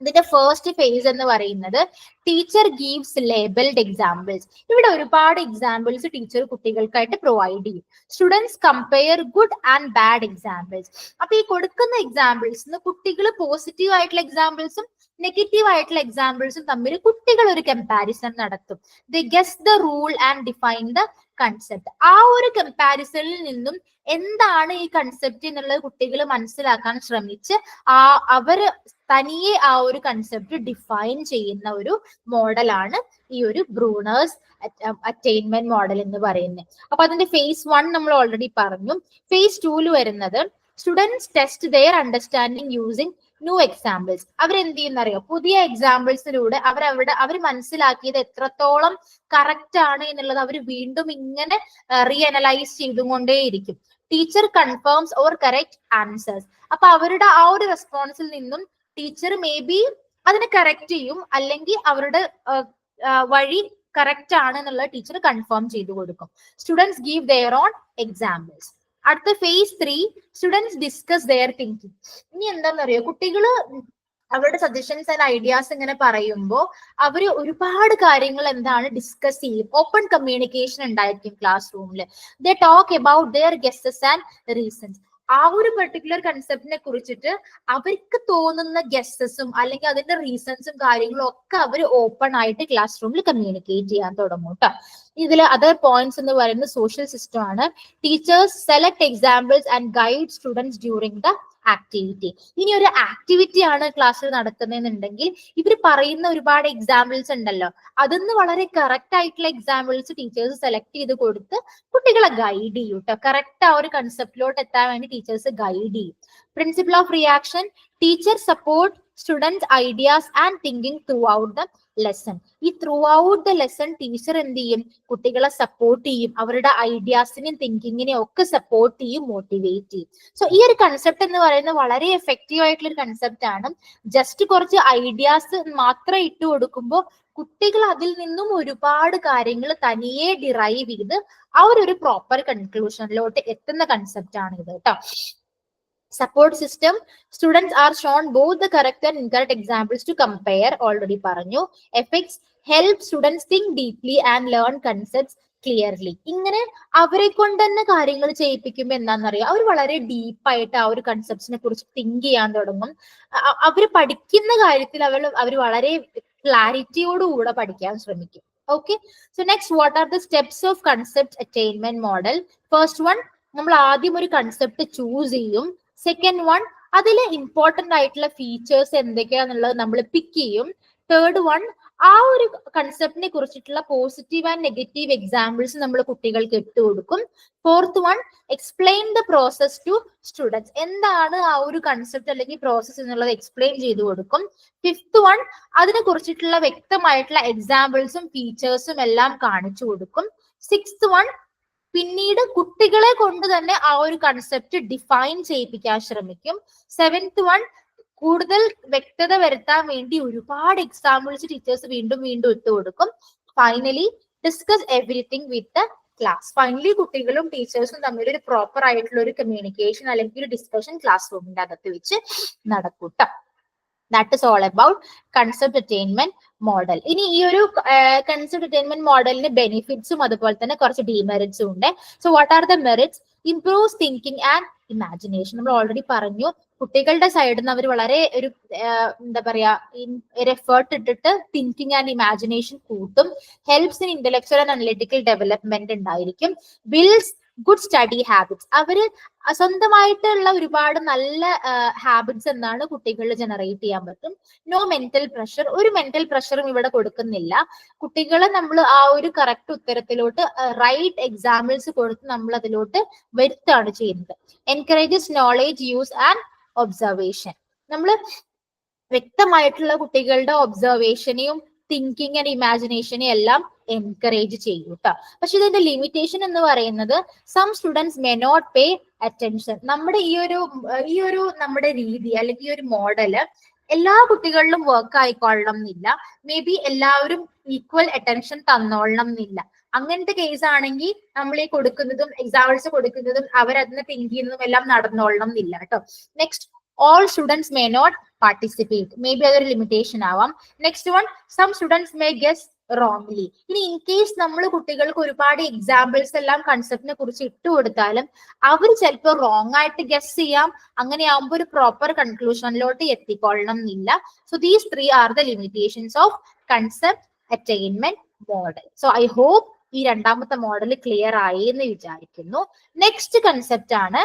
ഇതിന്റെ ഫസ്റ്റ് ഫേസ് എന്ന് പറയുന്നത് ടീച്ചർ ഗീവ്സ് ലേബിൾഡ് എക്സാമ്പിൾസ്. ഇവിടെ ഒരുപാട് എക്സാമ്പിൾസ് ടീച്ചർ കുട്ടികൾക്കായിട്ട് പ്രൊവൈഡ് ചെയ്യും. Students compare good and bad examples. അപ്പൊ ഈ കൊടുക്കുന്ന എക്സാമ്പിൾസ് കുട്ടികൾ പോസിറ്റീവ് ആയിട്ടുള്ള എക്സാമ്പിൾസും നെഗറ്റീവ് ആയിട്ടുള്ള എക്സാമ്പിൾസും തമ്മിൽ കുട്ടികൾ ഒരു കമ്പാരിസൺ നടത്തും. They guess the rule and define the concept. ആ ഒരു കമ്പാരിസണിൽ നിന്നും എന്താണ് ഈ കൺസെപ്റ്റ് എന്നുള്ളത് കുട്ടികൾ മനസ്സിലാക്കാൻ ശ്രമിച്ച് അവര് തനിയെ ആ ഒരു കൺസെപ്റ്റ് ഡിഫൈൻ ചെയ്യുന്ന ഒരു മോഡലാണ് ഈ ഒരു ബ്രൂണേഴ്സ് അറ്റൈൻമെന്റ് മോഡൽ എന്ന് പറയുന്നത്. അപ്പൊ അതിന്റെ ഫേസ് 1 നമ്മൾ ഓൾറെഡി പറഞ്ഞു. ഫേസ് 2 വരുന്നത് students test their understanding using new examples. അവരെന്ത് ചെയ്യുന്നറിയോ, പുതിയ എക്സാമ്പിൾസിലൂടെ അവർ മനസ്സിലാക്കിയത് എത്രത്തോളം കറക്റ്റ് ആണ് എന്നുള്ളത് അവർ വീണ്ടും ഇങ്ങനെ റീഅനലൈസ് ചെയ്തുകൊണ്ടേയിരിക്കും. Teacher confirms or correct answers. അപ്പൊ അവരുടെ ആ ഒരു റെസ്പോൺസിൽ നിന്നും ടീച്ചർ മേ ബി അതിനെ കറക്റ്റ് ചെയ്യും, അല്ലെങ്കിൽ അവരുടെ വഴി കറക്റ്റ് ആണ് എന്നുള്ളത് ടീച്ചർ കൺഫേം ചെയ്തു കൊടുക്കും. Students give their own examples. അടുത്ത phase 3 students discuss their thinking. ഇനി എന്താണെന്നറിയോ, കുട്ടികള് അവരുടെ സജഷൻസ് ആൻഡ് ഐഡിയാസ് ഇങ്ങനെ പറയുമ്പോൾ അവര് ഒരുപാട് കാര്യങ്ങൾ എന്താണ് ഡിസ്കസ് ചെയ്യും. ഓപ്പൺ കമ്മ്യൂണിക്കേഷൻ ഉണ്ടായിരിക്കും ക്ലാസ് റൂമിൽ. ദേ talk about there guesses and reasons. ആ ഒരു പെർട്ടിക്കുലർ കൺസെപ്റ്റിനെ കുറിച്ചിട്ട് അവർക്ക് തോന്നുന്ന ഗെസ്സസും അല്ലെങ്കിൽ അതിന്റെ റീസൺസും കാര്യങ്ങളും ഒക്കെ അവർ ഓപ്പൺ ആയിട്ട് ക്ലാസ് റൂമിൽ കമ്മ്യൂണിക്കേറ്റ് ചെയ്യാൻ തുടങ്ങും കേട്ടോ. ഇതിൽ അതർ പോയിന്റ്സ് എന്ന് പറയുന്നത് സോഷ്യൽ സിസ്റ്റം ആണ്. Teachers select examples and guide students during the activity. ഇനി ഒരു ആക്ടിവിറ്റി ആണ് ക്ലാസ്സിൽ നടക്കുന്നതെന്നുണ്ടെങ്കിൽ ഇവർ പറയുന്ന ഒരുപാട് എക്സാമ്പിൾസ് ഉണ്ടല്ലോ, അതിന്ന് വളരെ കറക്റ്റ് ആയിട്ടുള്ള എക്സാമ്പിൾസ് ടീച്ചേഴ്സ് സെലക്ട് ചെയ്ത് കൊടുത്ത് കുട്ടികളെ ഗൈഡ് ചെയ്യും കേട്ടോ. കറക്റ്റ് ആ ഒരു കൺസെപ്റ്റിലോട്ട് എത്താൻ വേണ്ടി ടീച്ചേഴ്സ് ഗൈഡ് ചെയ്യും. Principle of reaction, teacher support students ideas and thinking throughout the lesson. ഈ throughout the lesson teacher എന്ത് ചെയ്യും, കുട്ടികളെ സപ്പോർട്ട് ചെയ്യും, അവരുടെ ഐഡിയാസിനെയും തിങ്കിങ്ങിനെയും ഒക്കെ സപ്പോർട്ട് ചെയ്യും, മോട്ടിവേറ്റ് ചെയ്യും. സോ ഈ ഒരു കൺസെപ്റ്റ് എന്ന് പറയുന്നത് വളരെ എഫക്റ്റീവ് ആയിട്ടുള്ള ഒരു കൺസെപ്റ്റ് ആണ്. ജസ്റ്റ് കുറച്ച് ഐഡിയാസ് മാത്രം ഇട്ട് കൊടുക്കുമ്പോൾ കുട്ടികൾ അതിൽ നിന്നും ഒരുപാട് കാര്യങ്ങൾ തനിയെ ഡിറൈവ് ചെയ്ത് അവരൊരു പ്രോപ്പർ കൺക്ലൂഷനിലോട്ട് എത്തുന്ന കൺസെപ്റ്റ് ആണ് ഇത് കേട്ടോ. Support system, students are shown both the correct and incorrect examples to compare. Already പറഞ്ഞു. Effects, help students think deeply and learn concepts clearly. ഇങ്ങനെ അവരെ കൊണ്ട് തന്നെ കാര്യങ്ങൾ ചെയ്യിപ്പിക്കുമ്പോൾ എന്താണെന്നറിയാം, അവർ വളരെ ഡീപ്പായിട്ട് ആ ഒരു കൺസെപ്റ്റ്സിനെ കുറിച്ച് തിങ്ക് ചെയ്യാൻ തുടങ്ങും. അവർ പഠിക്കുന്ന കാര്യത്തിൽ അവർ വളരെ ക്ലാരിറ്റിയോടുകൂടെ പഠിക്കാൻ ശ്രമിക്കും. Okay, so next, what are the steps of concept attainment model? First one, നമ്മൾ ആദ്യം ഒരു കൺസെപ്റ്റ് ചൂസ് ചെയ്യും. സെക്കൻഡ് വൺ, അതിലെ ഇമ്പോർട്ടന്റ് ആയിട്ടുള്ള ഫീച്ചേഴ്സ് എന്തൊക്കെയാന്നുള്ളത് നമ്മൾ പിക്ക് ചെയ്യും. തേർഡ് വൺ, ആ ഒരു കൺസെപ്റ്റിനെ കുറിച്ചിട്ടുള്ള പോസിറ്റീവ് ആൻഡ് നെഗറ്റീവ് എക്സാമ്പിൾസ് നമ്മൾ കുട്ടികൾക്ക് ഇട്ട് കൊടുക്കും. Fourth one, explain the process to students. എന്താണ് ആ ഒരു കൺസെപ്റ്റ് അല്ലെങ്കിൽ പ്രോസസ് എന്നുള്ളത് എക്സ്പ്ലെയിൻ ചെയ്ത് കൊടുക്കും. ഫിഫ്ത്ത് വൺ, അതിനെ കുറിച്ചിട്ടുള്ള വ്യക്തമായിട്ടുള്ള എക്സാമ്പിൾസും ഫീച്ചേഴ്സും എല്ലാം കാണിച്ചു കൊടുക്കും. സിക്സ്ത് വൺ, പിന്നീട് കുട്ടികളെ കൊണ്ട് തന്നെ ആ ഒരു കൺസെപ്റ്റ് ഡിഫൈൻ ചെയ്യിപ്പിക്കാൻ ശ്രമിക്കും. സെവൻത് വൺ, കൂടുതൽ വ്യക്തത വരുത്താൻ വേണ്ടി ഒരുപാട് എക്സാമ്പിൾസ് ടീച്ചേഴ്സ് വീണ്ടും വീണ്ടും ഇട്ട് കൊടുക്കും. Finally discuss everything with the class. Finally കുട്ടികളും ടീച്ചേഴ്സും തമ്മിൽ ഒരു പ്രോപ്പർ ആയിട്ടുള്ള ഒരു കമ്മ്യൂണിക്കേഷൻ അല്ലെങ്കിൽ ഒരു ഡിസ്കഷൻ ക്ലാസ് റൂമിന്റെ അകത്ത് വെച്ച് നടക്കൂട്ടോ. That is all about concept attainment model. ഇനി ഈ ഒരു കൺസെപ്റ്റ് അറ്റൈൻമെന്റ് മോഡലിന് ബെനിഫിറ്റ്സും അതുപോലെ തന്നെ കുറച്ച് ഡിമെറിറ്റ്സും ഉണ്ട്. So what are the merits? Improves thinking and imagination. നമ്മൾ ഓൾറെഡി പറഞ്ഞു, കുട്ടികളുടെ സൈഡിൽ നിന്ന് അവർ വളരെ ഒരു എന്താ പറയാ ഒരു എഫേർട്ട് ഇട്ടിട്ട് തിങ്കിങ് ആൻഡ് ഇമാജിനേഷൻ കൂട്ടും. Helps in intellectual and analytical development ഉണ്ടായിരിക്കും. Builds good study habits. അവര് സ്വന്തമായിട്ടുള്ള ഒരുപാട് നല്ല ഹാബിറ്റ്സ് എന്താണ് കുട്ടികളിൽ ജനറേറ്റ് ചെയ്യാൻ പറ്റും. No mental pressure. ഒരു മെന്റൽ പ്രഷറും ഇവിടെ കൊടുക്കുന്നില്ല. കുട്ടികളെ നമ്മൾ ആ ഒരു കറക്റ്റ് ഉത്തരത്തിലോട്ട് റൈറ്റ് എക്സാമ്പിൾസ് കൊടുത്ത് നമ്മൾ അതിലോട്ട് വരുത്താണ് ചെയ്യുന്നത്. Encourages knowledge use and observation. നമ്മൾ വ്യക്തമായിട്ടുള്ള കുട്ടികളുടെ ഒബ്സർവേഷനെയും തിങ്കിങ് ആൻഡ് ഇമാജിനേഷനെയും എല്ലാം എൻകറേജ് ചെയ്യും കേട്ടോ. പക്ഷെ ഇതിന്റെ ലിമിറ്റേഷൻ എന്ന് പറയുന്നത് some students may not pay attention. നമ്മുടെ ഈ ഒരു നമ്മുടെ രീതി അല്ലെങ്കിൽ ഈ ഒരു മോഡല് എല്ലാ കുട്ടികളിലും വർക്ക് ആയിക്കൊള്ളണം എന്നില്ല. മേ ബി എല്ലാവരും ഈക്വൽ അറ്റൻഷൻ തന്നോളണം എന്നില്ല. അങ്ങനത്തെ കേസ് ആണെങ്കിൽ നമ്മൾ ഈ കൊടുക്കുന്നതും എക്സാമ്പിൾസ് കൊടുക്കുന്നതും അവരതിനെ തിങ്ക് ചെയ്യുന്നതും എല്ലാം നടന്നോളണം എന്നില്ല കേട്ടോ. Next, all students may not participate. Maybe അതൊരു ലിമിറ്റേഷൻ ആവാം. Next one, some students may guess wrongly. ഇനി ഇൻ കേസ് നമ്മൾ കുട്ടികൾക്ക് ഒരുപാട് എക്സാമ്പിൾസ് എല്ലാം കൺസെപ്റ്റിനെ കുറിച്ച് ഇട്ട് കൊടുത്താലും അവർ ചിലപ്പോൾ റോങ് ആയിട്ട് ഗെസ് ചെയ്യാം. അങ്ങനെ ആവുമ്പോൾ ഒരു പ്രോപ്പർ കൺക്ലൂഷനിലോട്ട് എത്തിക്കൊള്ളണം എന്നില്ല. So these 3 are the limitations of concept attainment model. So I hope ഈ രണ്ടാമത്തെ മോഡൽ ക്ലിയർ ആയി എന്ന് വിചാരിക്കുന്നു. നെക്സ്റ്റ് കൺസെപ്റ്റ് ആണ്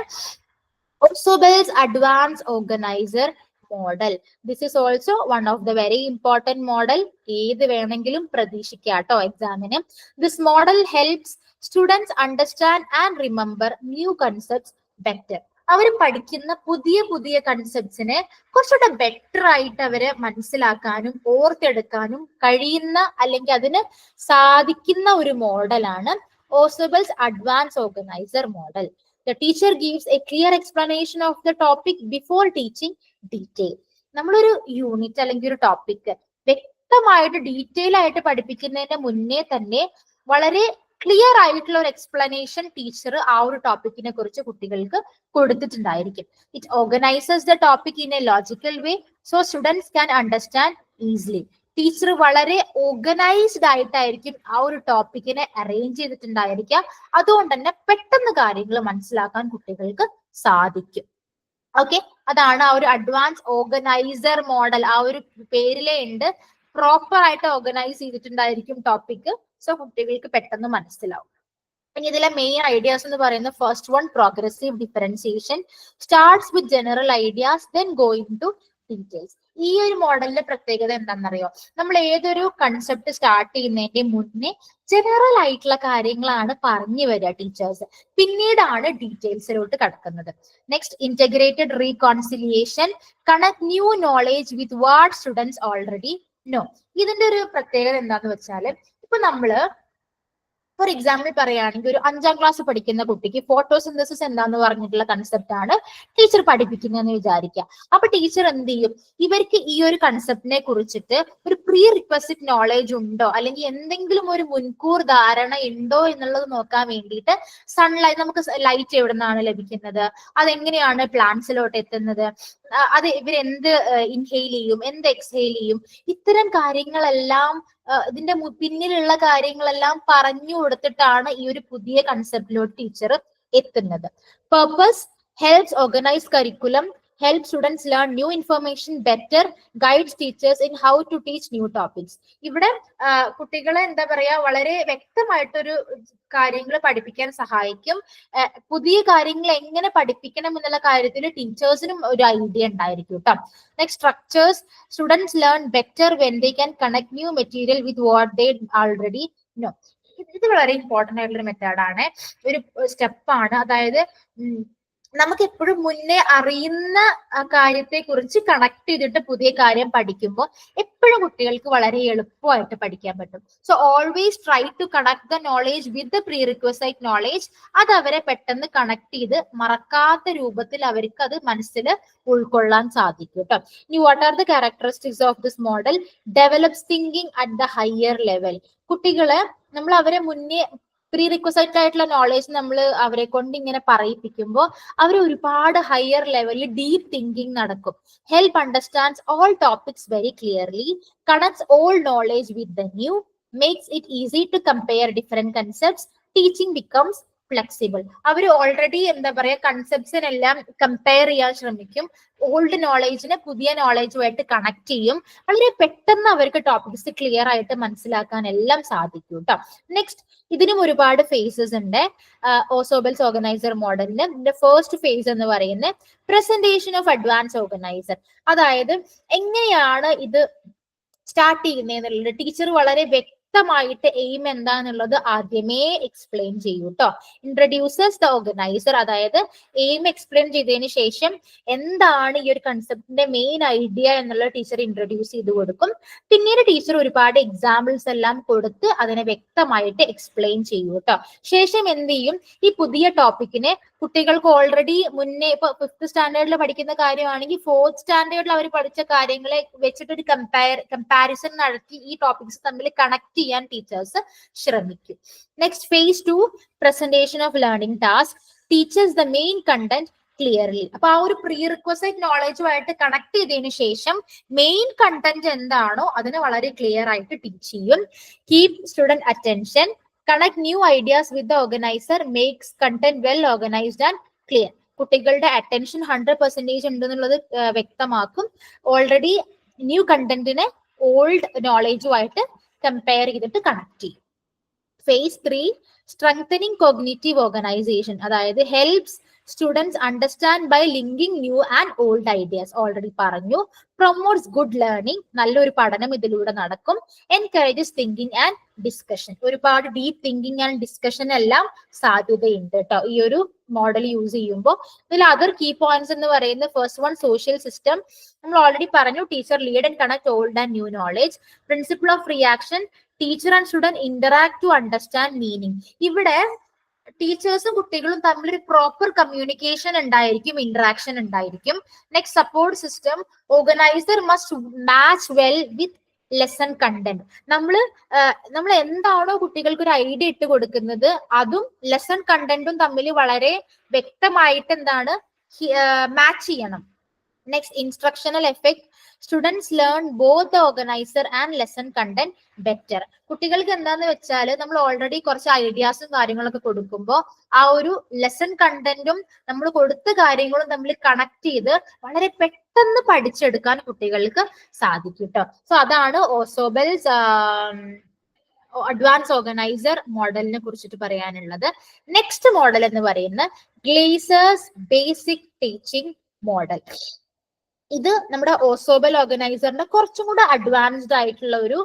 Ausubel's Advanced Organizer Model. This is also one of the very important model. ഏത് വേണമെങ്കിലും പ്രതീക്ഷിക്കാട്ടോ എക്സാമിന്. This model helps students understand and remember new concepts better. അവർ പഠിക്കുന്ന പുതിയ പുതിയ കൺസെപ്റ്റ്സിനെ കുറച്ചുകൂടെ ബെറ്റർ ആയിട്ട് അവരെ മനസ്സിലാക്കാനും ഓർത്തെടുക്കാനും കഴിയുന്ന അല്ലെങ്കിൽ അതിന് സാധിക്കുന്ന ഒരു മോഡലാണ് Ausubel's Advanced Organizer Model. The teacher gives a clear explanation of the topic before teaching detail. നമ്മളൊരു യൂണിറ്റ് അല്ലെങ്കിൽ ഒരു ടോപ്പിക് വ്യക്തമായിട്ട് ഡീറ്റെയിൽ ആയിട്ട് പഠിപ്പിക്കുന്നതിന് മുന്നേ തന്നെ വളരെ ക്ലിയർ ആയിട്ടുള്ള ഒരു എക്സ്പ്ലനേഷൻ ടീച്ചർ ആ ഒരു ടോപ്പിക്കിനെ കുറിച്ച് കുട്ടികൾക്ക് കൊടുത്തിട്ടുണ്ടായിരിക്കും. It organises the topic in a logical way so students can understand easily. Teacher വളരെ ഓർഗനൈസ്ഡ് ആയിട്ടായിരിക്കും ആ ഒരു ടോപ്പിക്കിനെ അറേഞ്ച് ചെയ്തിട്ടുണ്ടായിരിക്കുക. അതുകൊണ്ട് തന്നെ പെട്ടെന്ന് കാര്യങ്ങൾ മനസ്സിലാക്കാൻ കുട്ടികൾക്ക് സാധിക്കും. ഓക്കെ, അതാണ് ആ ഒരു അഡ്വാൻസ് ഓർഗനൈസർ മോഡൽ. ആ ഒരു പേരിലേ ഉണ്ട്, പ്രോപ്പർ ആയിട്ട് ഓർഗനൈസ് ചെയ്തിട്ടുണ്ടായിരിക്കും ടോപ്പിക്. സോ കുട്ടികൾക്ക് പെട്ടെന്ന് മനസ്സിലാവും. ഇനി ഇതിലെ മെയിൻ ഐഡിയാസ് എന്ന് പറയുന്നത് first one, progressive differentiation starts with general ideas then going to details. ഈ ഒരു മോഡലിന്റെ പ്രത്യേകത എന്താണെന്നറിയോ? നമ്മൾ ഏതൊരു കൺസെപ്റ്റ് സ്റ്റാർട്ട് ചെയ്യുന്നതിന്റെ മുന്നേ ജനറൽ ആയിട്ടുള്ള കാര്യങ്ങളാണ് പറഞ്ഞു വരിക ടീച്ചേഴ്സ്, പിന്നീടാണ് ഡീറ്റെയിൽസിലോട്ട് കടക്കുന്നത്. Next, integrated reconciliation connect new knowledge with what students already know. ഇതിന്റെ ഒരു പ്രത്യേകത എന്താന്ന് വെച്ചാല്, ഇപ്പൊ നമ്മള് ഫോർ എക്സാമ്പിൾ പറയുകയാണെങ്കിൽ ഒരു 5ാം ക്ലാസ് പഠിക്കുന്ന കുട്ടിക്ക് ഫോട്ടോസിന്തസിസ് എന്താന്ന് പറഞ്ഞിട്ടുള്ള കൺസെപ്റ്റ് ആണ് ടീച്ചർ പഠിപ്പിക്കുന്നതെന്ന് വിചാരിക്കുക. അപ്പൊ ടീച്ചർ എന്ത് ചെയ്യും? ഇവർക്ക് ഈ ഒരു കൺസെപ്റ്റിനെ കുറിച്ചിട്ട് ഒരു പ്രീ റിക്വസിറ്റ് നോളേജ് ഉണ്ടോ അല്ലെങ്കിൽ എന്തെങ്കിലും ഒരു മുൻകൂർ ധാരണ ഉണ്ടോ എന്നുള്ളത് നോക്കാൻ വേണ്ടിയിട്ട് സൺലൈറ്റ്, നമുക്ക് ലൈറ്റ് എവിടെ നിന്നാണ് ലഭിക്കുന്നത്, അതെങ്ങനെയാണ് പ്ലാന്റ്സിലോട്ട് എത്തുന്നത്, അത് ഇവരെന്ത് ഇൻഹെയിൽ ചെയ്യും, എന്ത് എക്സ്ഹെയിൽ ചെയ്യും, ഇത്തരം കാര്യങ്ങളെല്ലാം ഇതിന്റെ പിന്നിലുള്ള കാര്യങ്ങളെല്ലാം പറഞ്ഞു കൊടുത്തിട്ടാണ് ഈ ഒരു പുതിയ കൺസെപ്റ്റിലോട്ട് ടീച്ചർ എത്തുന്നത്. Purpose helps organise curriculum, help students learn new information better, guides teachers in how to teach new topics. ഇവിടെ കുട്ടികളെ എന്താ പറയാ വളരെ വ്യക്തമായിട്ടൊരു കാര്യങ്ങൾ പഠിപ്പിക്കാൻ സഹായിക്കും. പുതിയ കാര്യങ്ങൾ എങ്ങനെ പഠിപ്പിക്കണം എന്നുള്ള കാര്യത്തിൽ ടീച്ചേഴ്സിനും ഒരു ഐഡിയ ഉണ്ടായിരിക്കും കേട്ടോ. Next, structures students learn better when they can connect new material with what they already know. ഇത് വളരെ ഇമ്പോർട്ടന്റ് ആയിട്ടുള്ള മെത്തേഡാണ്, ഒരു സ്റ്റെപ്പാണ്. അതായത് നമുക്ക് എപ്പോഴും മുന്നേ അറിയുന്ന കാര്യത്തെ കുറിച്ച് കണക്ട് ചെയ്തിട്ട് പുതിയ കാര്യം പഠിക്കുമ്പോൾ എപ്പോഴും കുട്ടികൾക്ക് വളരെ എളുപ്പമായിട്ട് പഠിക്കാൻ പറ്റും. So always try to connect the knowledge with the prerequisite knowledge. അത് അവരെ പെട്ടെന്ന് കണക്ട് ചെയ്ത് മറക്കാത്ത രൂപത്തിൽ അവർക്ക് അത് മനസ്സിൽ ഉൾക്കൊള്ളാൻ സാധിക്കും കേട്ടോ. ഇനി what are the characteristics of this model? Develops thinking at the higher level. കുട്ടികളെ നമ്മൾ അവരെ മുന്നേ പ്രീ റിക്വസൈറ്റ് ആയിട്ടുള്ള നോളേജ് നമ്മൾ അവരെ കൊണ്ട് ഇങ്ങനെ പറയിപ്പിക്കുമ്പോൾ അവർ ഒരുപാട് ഹയർ ലെവലിൽ ഡീപ് തിങ്കിങ് നടക്കും. Help understands all topics very clearly, connects all knowledge with the new, makes it easy to compare different concepts, teaching becomes flexible. അവർ ഓൾറെഡി എന്താ പറയാ കൺസെപ്റ്റ്സിനെല്ലാം കമ്പയർ ചെയ്യാൻ ശ്രമിക്കും, ഓൾഡ് നോളേജിനെ പുതിയ നോളേജുമായിട്ട് കണക്ട് ചെയ്യും. വളരെ പെട്ടെന്ന് അവർക്ക് ടോപ്പിക്സ് ക്ലിയർ ആയിട്ട് മനസ്സിലാക്കാൻ എല്ലാം സാധിക്കും കേട്ടോ. നെക്സ്റ്റ്, ഇതിനും ഒരുപാട് ഫേസസ് ഉണ്ട്. ഓസോബൽസ് ഓർഗനൈസർ മോഡലിന് ഇതിന്റെ ഫസ്റ്റ് ഫേസ് എന്ന് പറയുന്നത് പ്രസന്റേഷൻ ഓഫ് അഡ്വാൻസ് ഓർഗനൈസർ. അതായത് എങ്ങനെയാണ് ഇത് സ്റ്റാർട്ട് ചെയ്യുന്നതെന്നുള്ളത് ടീച്ചർ വളരെ വ്യക്തമായിട്ട് എയിം എന്താന്നുള്ളത് ആദ്യമേ എക്സ്പ്ലെയിൻ ചെയ്യൂ കേട്ടോ. ഇൻട്രൊഡ്യൂസേഴ്സ് ദ ഓർഗനൈസർ, അതായത് എയിം എക്സ്പ്ലെയിൻ ചെയ്തതിന് ശേഷം എന്താണ് ഈ ഒരു കൺസെപ്റ്റിന്റെ മെയിൻ ഐഡിയ എന്നുള്ള ടീച്ചർ ഇൻട്രൊഡ്യൂസ് ചെയ്ത് കൊടുക്കും. പിന്നീട് ടീച്ചർ ഒരുപാട് എക്സാമ്പിൾസ് എല്ലാം കൊടുത്ത് അതിനെ വ്യക്തമായിട്ട് എക്സ്പ്ലെയിൻ ചെയ്യൂ കേട്ടോ. ശേഷം എന്ത് ചെയ്യും, ഈ പുതിയ ടോപ്പിക്കിനെ കുട്ടികൾക്ക് ഓൾറെഡി മുന്നേ ഇപ്പൊ 5th സ്റ്റാൻഡേർഡിൽ പഠിക്കുന്ന കാര്യമാണെങ്കിൽ 4th സ്റ്റാൻഡേർഡിൽ അവർ പഠിച്ച കാര്യങ്ങളെ വെച്ചിട്ടൊരു കമ്പാരിസൺ നടത്തി ഈ ടോപ്പിക്സ് തമ്മിൽ കണക്ട് ചെയ്യാൻ ടീച്ചേഴ്സ് ശ്രമിക്കും. Next, phase 2 presentation of learning task, teachers the main content clearly. അപ്പൊ ആ ഒരു പ്രീ റിക്വസൈറ്റ് നോളജുമായിട്ട് കണക്ട് ചെയ്തതിനു ശേഷം മെയിൻ കണ്ടന്റ് എന്താണോ അതിനെ വളരെ ക്ലിയർ ആയിട്ട് ടീച്ച് ചെയ്യും. Keep student attention, connect new ideas with the organiser, makes content well organised and clear. കുട്ടികളുടെ അറ്റൻഷൻ 100% ഉണ്ടെന്നുള്ളത് വ്യക്തമാക്കും. ഓൾറെഡി ന്യൂ കണ്ടന്റിനെ ഓൾഡ് നോളേജുമായിട്ട് കമ്പയർ ചെയ്തിട്ട് കണക്ട് ചെയ്യും. phase 3 സ്ട്രെങ്തനിങ് കോഗ്നിറ്റീവ് ഓർഗനൈസേഷൻ, അതായത് helps students understand by linking new and old ideas. Already പറഞ്ഞു. Promotes good learning, നല്ലൊരു പഠനം ഇതിലൂടെ നടക്കും. എൻകറേജസ് തിങ്കിങ് ആൻഡ് ഡിസ്കഷൻ, ഒരുപാട് ഡീപ് തിങ്കിങ് ആൻഡ് ഡിസ്കഷൻ എല്ലാം സാധ്യതയുണ്ട് കേട്ടോ ഈ ഒരു മോഡൽ യൂസ് ചെയ്യുമ്പോൾ. ഇതിൽ അതർ കീ പോയിന്റ്സ് എന്ന് പറയുന്നത് ഫസ്റ്റ് വൺ സോഷ്യൽ സിസ്റ്റം, നമ്മൾ ഓൾറെഡി പറഞ്ഞു. Teacher lead and connect old and new knowledge. Principle of reaction, teacher and student interact to understand meaning. ഇവിടെ ടീച്ചേഴ്സും കുട്ടികളും തമ്മിൽ ഒരു പ്രോപ്പർ കമ്മ്യൂണിക്കേഷൻ ഉണ്ടായിരിക്കും, ഇന്ററാക്ഷൻ ഉണ്ടായിരിക്കും. Next, support system, organiser must match well with lesson content. നമ്മൾ എന്താണോ കുട്ടികൾക്ക് ഒരു ഐഡിയ ഇട്ട് കൊടുക്കുന്നത് അതും ലെസൺ കണ്ടന്റും തമ്മിൽ വളരെ വ്യക്തമായിട്ട് എന്താണ് മാച്ച് ചെയ്യണം. Next, instructional effect, students learn both the organiser and lesson content better. കുട്ടികൾക്ക് എന്താന്ന് വെച്ചാൽ നമ്മൾ ഓൾറെഡി കുറച്ച് ഐഡിയാസും കാര്യങ്ങളൊക്കെ കൊടുക്കുമ്പോൾ ആ ഒരു ലെസൺ കണ്ടന്റും നമ്മൾ കൊടുത്ത കാര്യങ്ങളും തമ്മിൽ കണക്ട് ചെയ്ത് വളരെ പെട്ടെന്ന് പഠിച്ചെടുക്കാൻ കുട്ടികൾക്ക് സാധിക്കും കേട്ടോ. സോ അതാണ് ഓസോബൽസ് അഡ്വാൻസ് ഓർഗനൈസർ മോഡലിനെ കുറിച്ചിട്ട് പറയാനുള്ളത്. നെക്സ്റ്റ് മോഡൽ എന്ന് പറയുന്നത് ഗ്ലേസേഴ്സ് ബേസിക് ടീച്ചിങ് മോഡൽ. ഇത് നമ്മുടെ ഓസോബൽ ഓർഗനൈസറിന്റെ കുറച്ചും കൂടെ അഡ്വാൻസ്ഡ് ആയിട്ടുള്ള ഒരു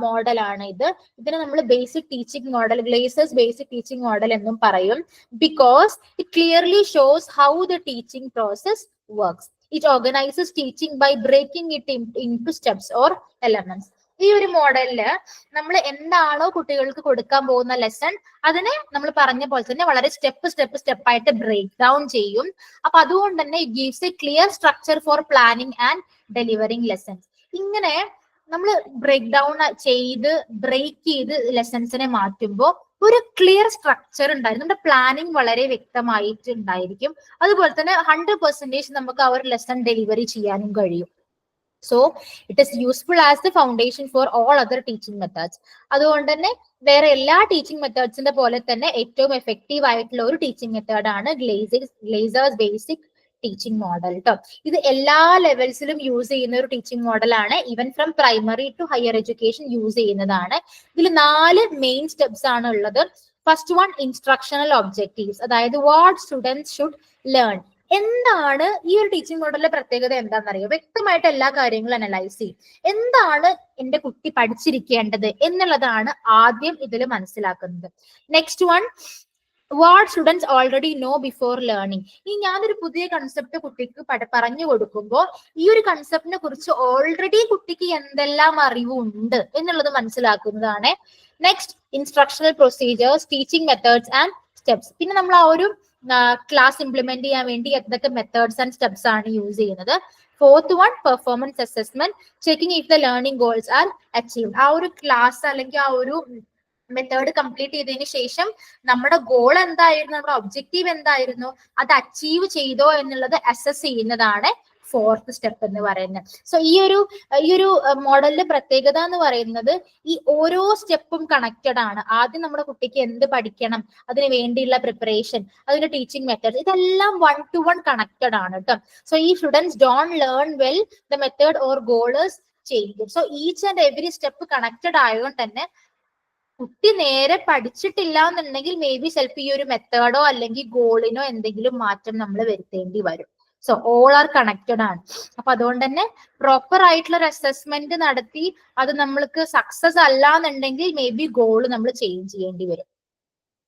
മോഡലാണ് ഇത്. ഇതിനെ നമ്മൾ basic teaching model, Glaser's basic teaching model എന്നും പറയും. Because it clearly shows how the teaching process works. It organises teaching by breaking it into steps or elements. ഈ ഒരു മോഡലില് നമ്മൾ എന്താണോ കുട്ടികൾക്ക് കൊടുക്കാൻ പോകുന്ന ലെസൺ അതിനെ നമ്മൾ പറഞ്ഞ പോലെ തന്നെ വളരെ സ്റ്റെപ്പ് ആയിട്ട് ബ്രേക്ക് ഡൗൺ ചെയ്യും. അപ്പൊ അതുകൊണ്ട് തന്നെ it gives A clear structure for planning and delivering lessons. ഇങ്ങനെ നമ്മൾ ബ്രേക്ക് ഡൗൺ ബ്രേക്ക് ചെയ്ത് ലെസൺസിനെ മാറ്റുമ്പോൾ ഒരു ക്ലിയർ സ്ട്രക്ചർ ഉണ്ടായിരുന്നു. നമ്മുടെ പ്ലാനിങ് വളരെ വ്യക്തമായിട്ട് ഉണ്ടായിരിക്കും. അതുപോലെ തന്നെ 100% നമുക്ക് ആ ഒരു ലെസൺ ഡെലിവറി ചെയ്യാനും കഴിയും. So it is useful as the foundation for all other teaching methods. അതുകൊണ്ട് തന്നെ വേറെ എല്ലാ ടീച്ചിങ് മെത്തേഡ്സിന്റെ പോലെ തന്നെ ഏറ്റവും എഫക്റ്റീവ് ആയിട്ടുള്ള ഒരു ടീച്ചിങ് മെത്തേഡ് ആണ് ഗ്ലേസേഴ്സ് ബേസിക് ടീച്ചിങ് മോഡൽ കേട്ടോ. ഇത് എല്ലാ ലെവൽസിലും യൂസ് ചെയ്യുന്ന ഒരു ടീച്ചിങ് മോഡലാണ്. Even from primary to higher education use ചെയ്യുന്നതാണ്. ഇതിൽ 4 മെയിൻ സ്റ്റെപ്സ് ആണ് ഉള്ളത്. ഫസ്റ്റ് വൺ, ഇൻസ്ട്രക്ഷണൽ ഒബ്ജക്റ്റീവ്സ്, അതായത് വാട്ട് സ്റ്റുഡൻസ് ഷുഡ് ലേൺ. എന്താണ് ഈ ഒരു ടീച്ചിങ് മോഡലിന്റെ പ്രത്യേകത എന്താണെന്നറിയോ? വ്യക്തമായിട്ട് എല്ലാ കാര്യങ്ങളും അനലൈസ് ചെയ്യും. എന്താണ് എന്റെ കുട്ടി പഠിച്ചിരിക്കേണ്ടത് എന്നുള്ളതാണ് ആദ്യം ഇതിൽ മനസ്സിലാക്കുന്നത്. Next one, what students already no before learning. ഈ ഞാനൊരു പുതിയ കൺസെപ്റ്റ് കുട്ടിക്ക് പറഞ്ഞു കൊടുക്കുമ്പോൾ ഈ ഒരു കൺസെപ്റ്റിനെ കുറിച്ച് ഓൾറെഡി കുട്ടിക്ക് എന്തെല്ലാം അറിവുണ്ട് എന്നുള്ളത് മനസ്സിലാക്കുന്നതാണ്. Next, instructional procedures, teaching methods and steps. പിന്നെ നമ്മൾ ആ ഒരു ക്ലാസ് ഇംപ്ലിമെന്റ് ചെയ്യാൻ വേണ്ടി എന്തൊക്കെ മെത്തേഡ്സ് ആൻഡ് സ്റ്റെപ്സ് ആണ് യൂസ് ചെയ്യുന്നത്. Fourth one performance assessment, checking if the learning goals are achieved. ആ ഒരു ക്ലാസ് അല്ലെങ്കിൽ ആ ഒരു മെത്തേഡ് കംപ്ലീറ്റ് ചെയ്തതിന് ശേഷം നമ്മുടെ ഗോൾ എന്തായിരുന്നു, നമ്മുടെ ഒബ്ജക്റ്റീവ് എന്തായിരുന്നു, അത് അച്ചീവ് ചെയ്തോ എന്നുള്ളത് അസസ് ചെയ്യുന്നതാണ് ഫോർത്ത് സ്റ്റെപ്പ് എന്ന് പറയുന്നത്. സോ ഈ ഒരു മോഡലിന്റെ പ്രത്യേകത എന്ന് പറയുന്നത് ഈ ഓരോ സ്റ്റെപ്പും കണക്റ്റഡ് ആണ്. ആദ്യം നമ്മുടെ കുട്ടിക്ക് എന്ത് പഠിക്കണം, അതിന് വേണ്ടിയുള്ള പ്രിപ്പറേഷൻ, അതിന്റെ ടീച്ചിങ് മെത്തേഡ്, ഇതെല്ലാം 1-to-1 കണക്റ്റഡ് ആണ് കേട്ടോ. സോ ഈ students don't learn well the method or goal is change. So each and every step connected ആയതുകൊണ്ട് തന്നെ കുട്ടി നേരെ പഠിച്ചിട്ടില്ല എന്നുണ്ടെങ്കിൽ മേ ബി ചിലപ്പോൾ ഈ ഒരു മെത്തേഡോ അല്ലെങ്കിൽ ഗോളിനോ എന്തെങ്കിലും മാറ്റം നമ്മൾ വരുത്തേണ്ടി വരും. സോ ഓൾ ആർ കണക്റ്റഡ് ആണ്. അപ്പൊ അതുകൊണ്ട് തന്നെ പ്രോപ്പർ ആയിട്ടുള്ള ഒരു അസസ്മെന്റ് നടത്തി അത് നമ്മൾക്ക് സക്സസ് അല്ല എന്നുണ്ടെങ്കിൽ മേ ബി ഗോൾ നമ്മൾ ചേഞ്ച് ചെയ്യേണ്ടി വരും.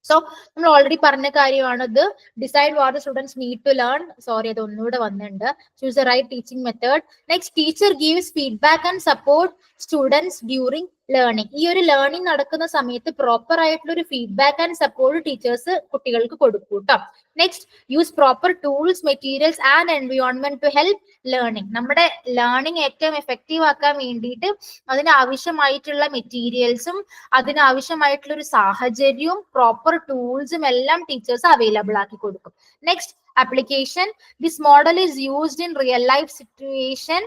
സോ നമ്മൾ ഓൾറെഡി പറഞ്ഞ കാര്യമാണ് ഇത്. Decide what the students need to learn. Sorry, അത് ഒന്നുകൂടെ വന്നിട്ടുണ്ട്. Choose the right teaching method. Next, teacher gives feedback and support students during learning. ഈ ഒരു ലേണിംഗ് നടക്കുന്ന സമയത്ത് പ്രോപ്പർ ആയിട്ടുള്ള ഒരു ഫീഡ്ബാക്ക് ആൻഡ് സപ്പോർട്ട് ടീച്ചേഴ്സ് കുട്ടികൾക്ക് കൊടുക്കും കേട്ടോ. Next, use proper tools, materials and environment to help learning. നമ്മുടെ ലേണിംഗ് ഏറ്റവും എഫക്റ്റീവ് ആക്കാൻ വേണ്ടിയിട്ട് അതിനാവശ്യമായിട്ടുള്ള മെറ്റീരിയൽസും അതിനാവശ്യമായിട്ടുള്ള ഒരു സാഹചര്യവും പ്രോപ്പർ ടൂൾസും എല്ലാം ടീച്ചേഴ്സ് അവൈലബിൾ ആക്കി കൊടുക്കും. Next, application. This model is used in real life situation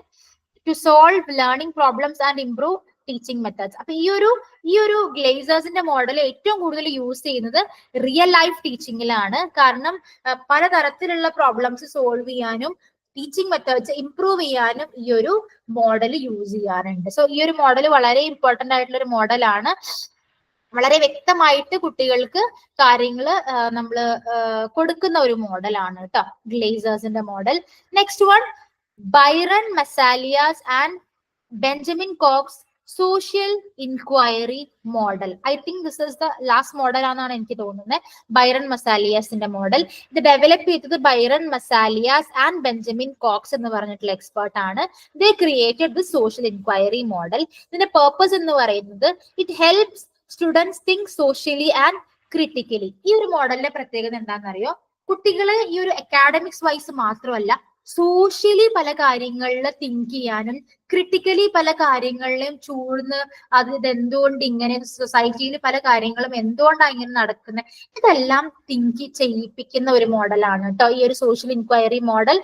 to solve learning problems and improve teaching methods. അപ്പൊ ഈ ഒരു ഗ്ലേസേഴ്സിന്റെ മോഡൽ ഏറ്റവും കൂടുതൽ യൂസ് ചെയ്യുന്നത് റിയൽ ലൈഫ് ടീച്ചിങ്ങിലാണ്. കാരണം പലതരത്തിലുള്ള പ്രോബ്ലംസ് സോൾവ് ചെയ്യാനും ടീച്ചിങ് മെത്തേഡ്സ് ഇംപ്രൂവ് ചെയ്യാനും ഈ ഒരു മോഡൽ യൂസ് ചെയ്യാറുണ്ട്. സോ ഈ ഒരു മോഡൽ വളരെ ഇമ്പോർട്ടന്റ് ആയിട്ടുള്ള ഒരു മോഡലാണ്. വളരെ വ്യക്തമായിട്ട് കുട്ടികൾക്ക് കാര്യങ്ങൾ നമ്മൾ കൊടുക്കുന്ന ഒരു മോഡലാണ് കേട്ടോ, ഗ്ലേസേഴ്സിന്റെ model. Next one, Byron Massialas and Benjamin Cox social inquiry model. I think this is the last model ആണെന്നാണ് എനിക്ക് തോന്നുന്നത്. ബൈറൺ മസാലിയാസിന്റെ മോഡൽ ഇത് ഡെവലപ്പ് ചെയ്തത് Byron Massialas and Benjamin Cox എന്ന് പറഞ്ഞിട്ടുള്ള എക്സ്പേർട്ട് ആണ്. They created the social inquiry model. ഇതിന്റെ പർപ്പസ് എന്ന് പറയുന്നത് it helps students think socially and critically. ഈ ഒരു മോഡലിന്റെ പ്രത്യേകത എന്താണെന്നറിയോ? കുട്ടികളെ ഈ ഒരു അക്കാഡമിക്സ് വൈസ് മാത്രമല്ല സോഷ്യലി പല കാര്യങ്ങളിൽ തിങ്ക് ചെയ്യാനും ക്രിട്ടിക്കലി പല കാര്യങ്ങളിലും ചൂഴ്ന്ന് അത് ഇതെന്തുകൊണ്ട് ഇങ്ങനെ, സൊസൈറ്റിയിൽ പല കാര്യങ്ങളും എന്തുകൊണ്ടാണ് ഇങ്ങനെ നടക്കുന്നത്, ഇതെല്ലാം തിങ്ക് ചെയ്യിപ്പിക്കുന്ന ഒരു മോഡലാണ് കേട്ടോ ഈ ഒരു സോഷ്യൽ ഇൻക്വയറി മോഡൽ.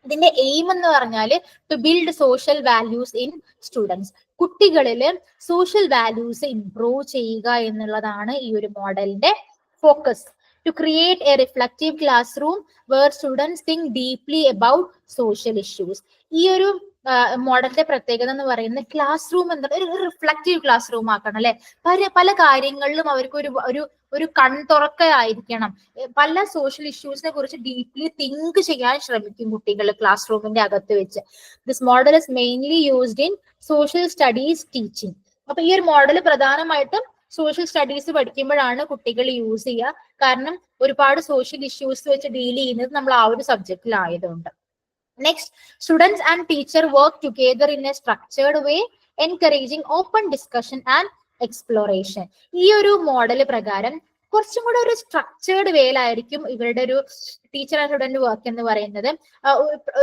ഇതിന്റെ എയിം എന്ന് പറഞ്ഞാല് to build social values in students. കുട്ടികളില് സോഷ്യൽ വാല്യൂസ് ഇംപ്രൂവ് ചെയ്യുക എന്നുള്ളതാണ് ഈ ഒരു മോഡലിന്റെ focus. To create a reflective classroom where students think deeply about social issues. ഈ ഒരു മോഡലിന്റെ പ്രത്യേകത എന്ന് പറയുന്നത് ക്ലാസ് റൂം എന്താ ഒരു റിഫ്ലക്റ്റീവ് ക്ലാസ് റൂം ആക്കണം അല്ലെ. പല കാര്യങ്ങളിലും അവർക്ക് ഒരു കൺതുറക്കയായിരിക്കണം. പല സോഷ്യൽ ഇഷ്യൂസിനെ കുറിച്ച് ഡീപ്ലി തിങ്ക് ചെയ്യാൻ ശ്രമിക്കും കുട്ടികൾ ക്ലാസ് റൂമിന്റെ അകത്ത് വെച്ച്. This model is mainly used in social studies teaching. അപ്പൊ ഈ ഒരു മോഡൽ പ്രധാനമായിട്ടും സോഷ്യൽ സ്റ്റഡീസ് പഠിക്കുമ്പോഴാണ് കുട്ടികൾ യൂസ് ചെയ്യുക. കാരണം ഒരുപാട് സോഷ്യൽ ഇഷ്യൂസ് വെച്ച് ഡീൽ ചെയ്യുന്നത് നമ്മൾ ആ ഒരു സബ്ജക്റ്റിലായതുകൊണ്ട്. Next, students and teacher work together in a structured way, encouraging open discussion and exploration. ഈ ഒരു മോഡൽ പ്രകാരം കുറച്ചും കൂടെ ഒരു സ്ട്രക്ചേർഡ് വേയിലായിരിക്കും ഇവരുടെ ഒരു ടീച്ചർ ആൻഡ് സ്റ്റുഡന്റ് വർക്ക് എന്ന് പറയുന്നത്.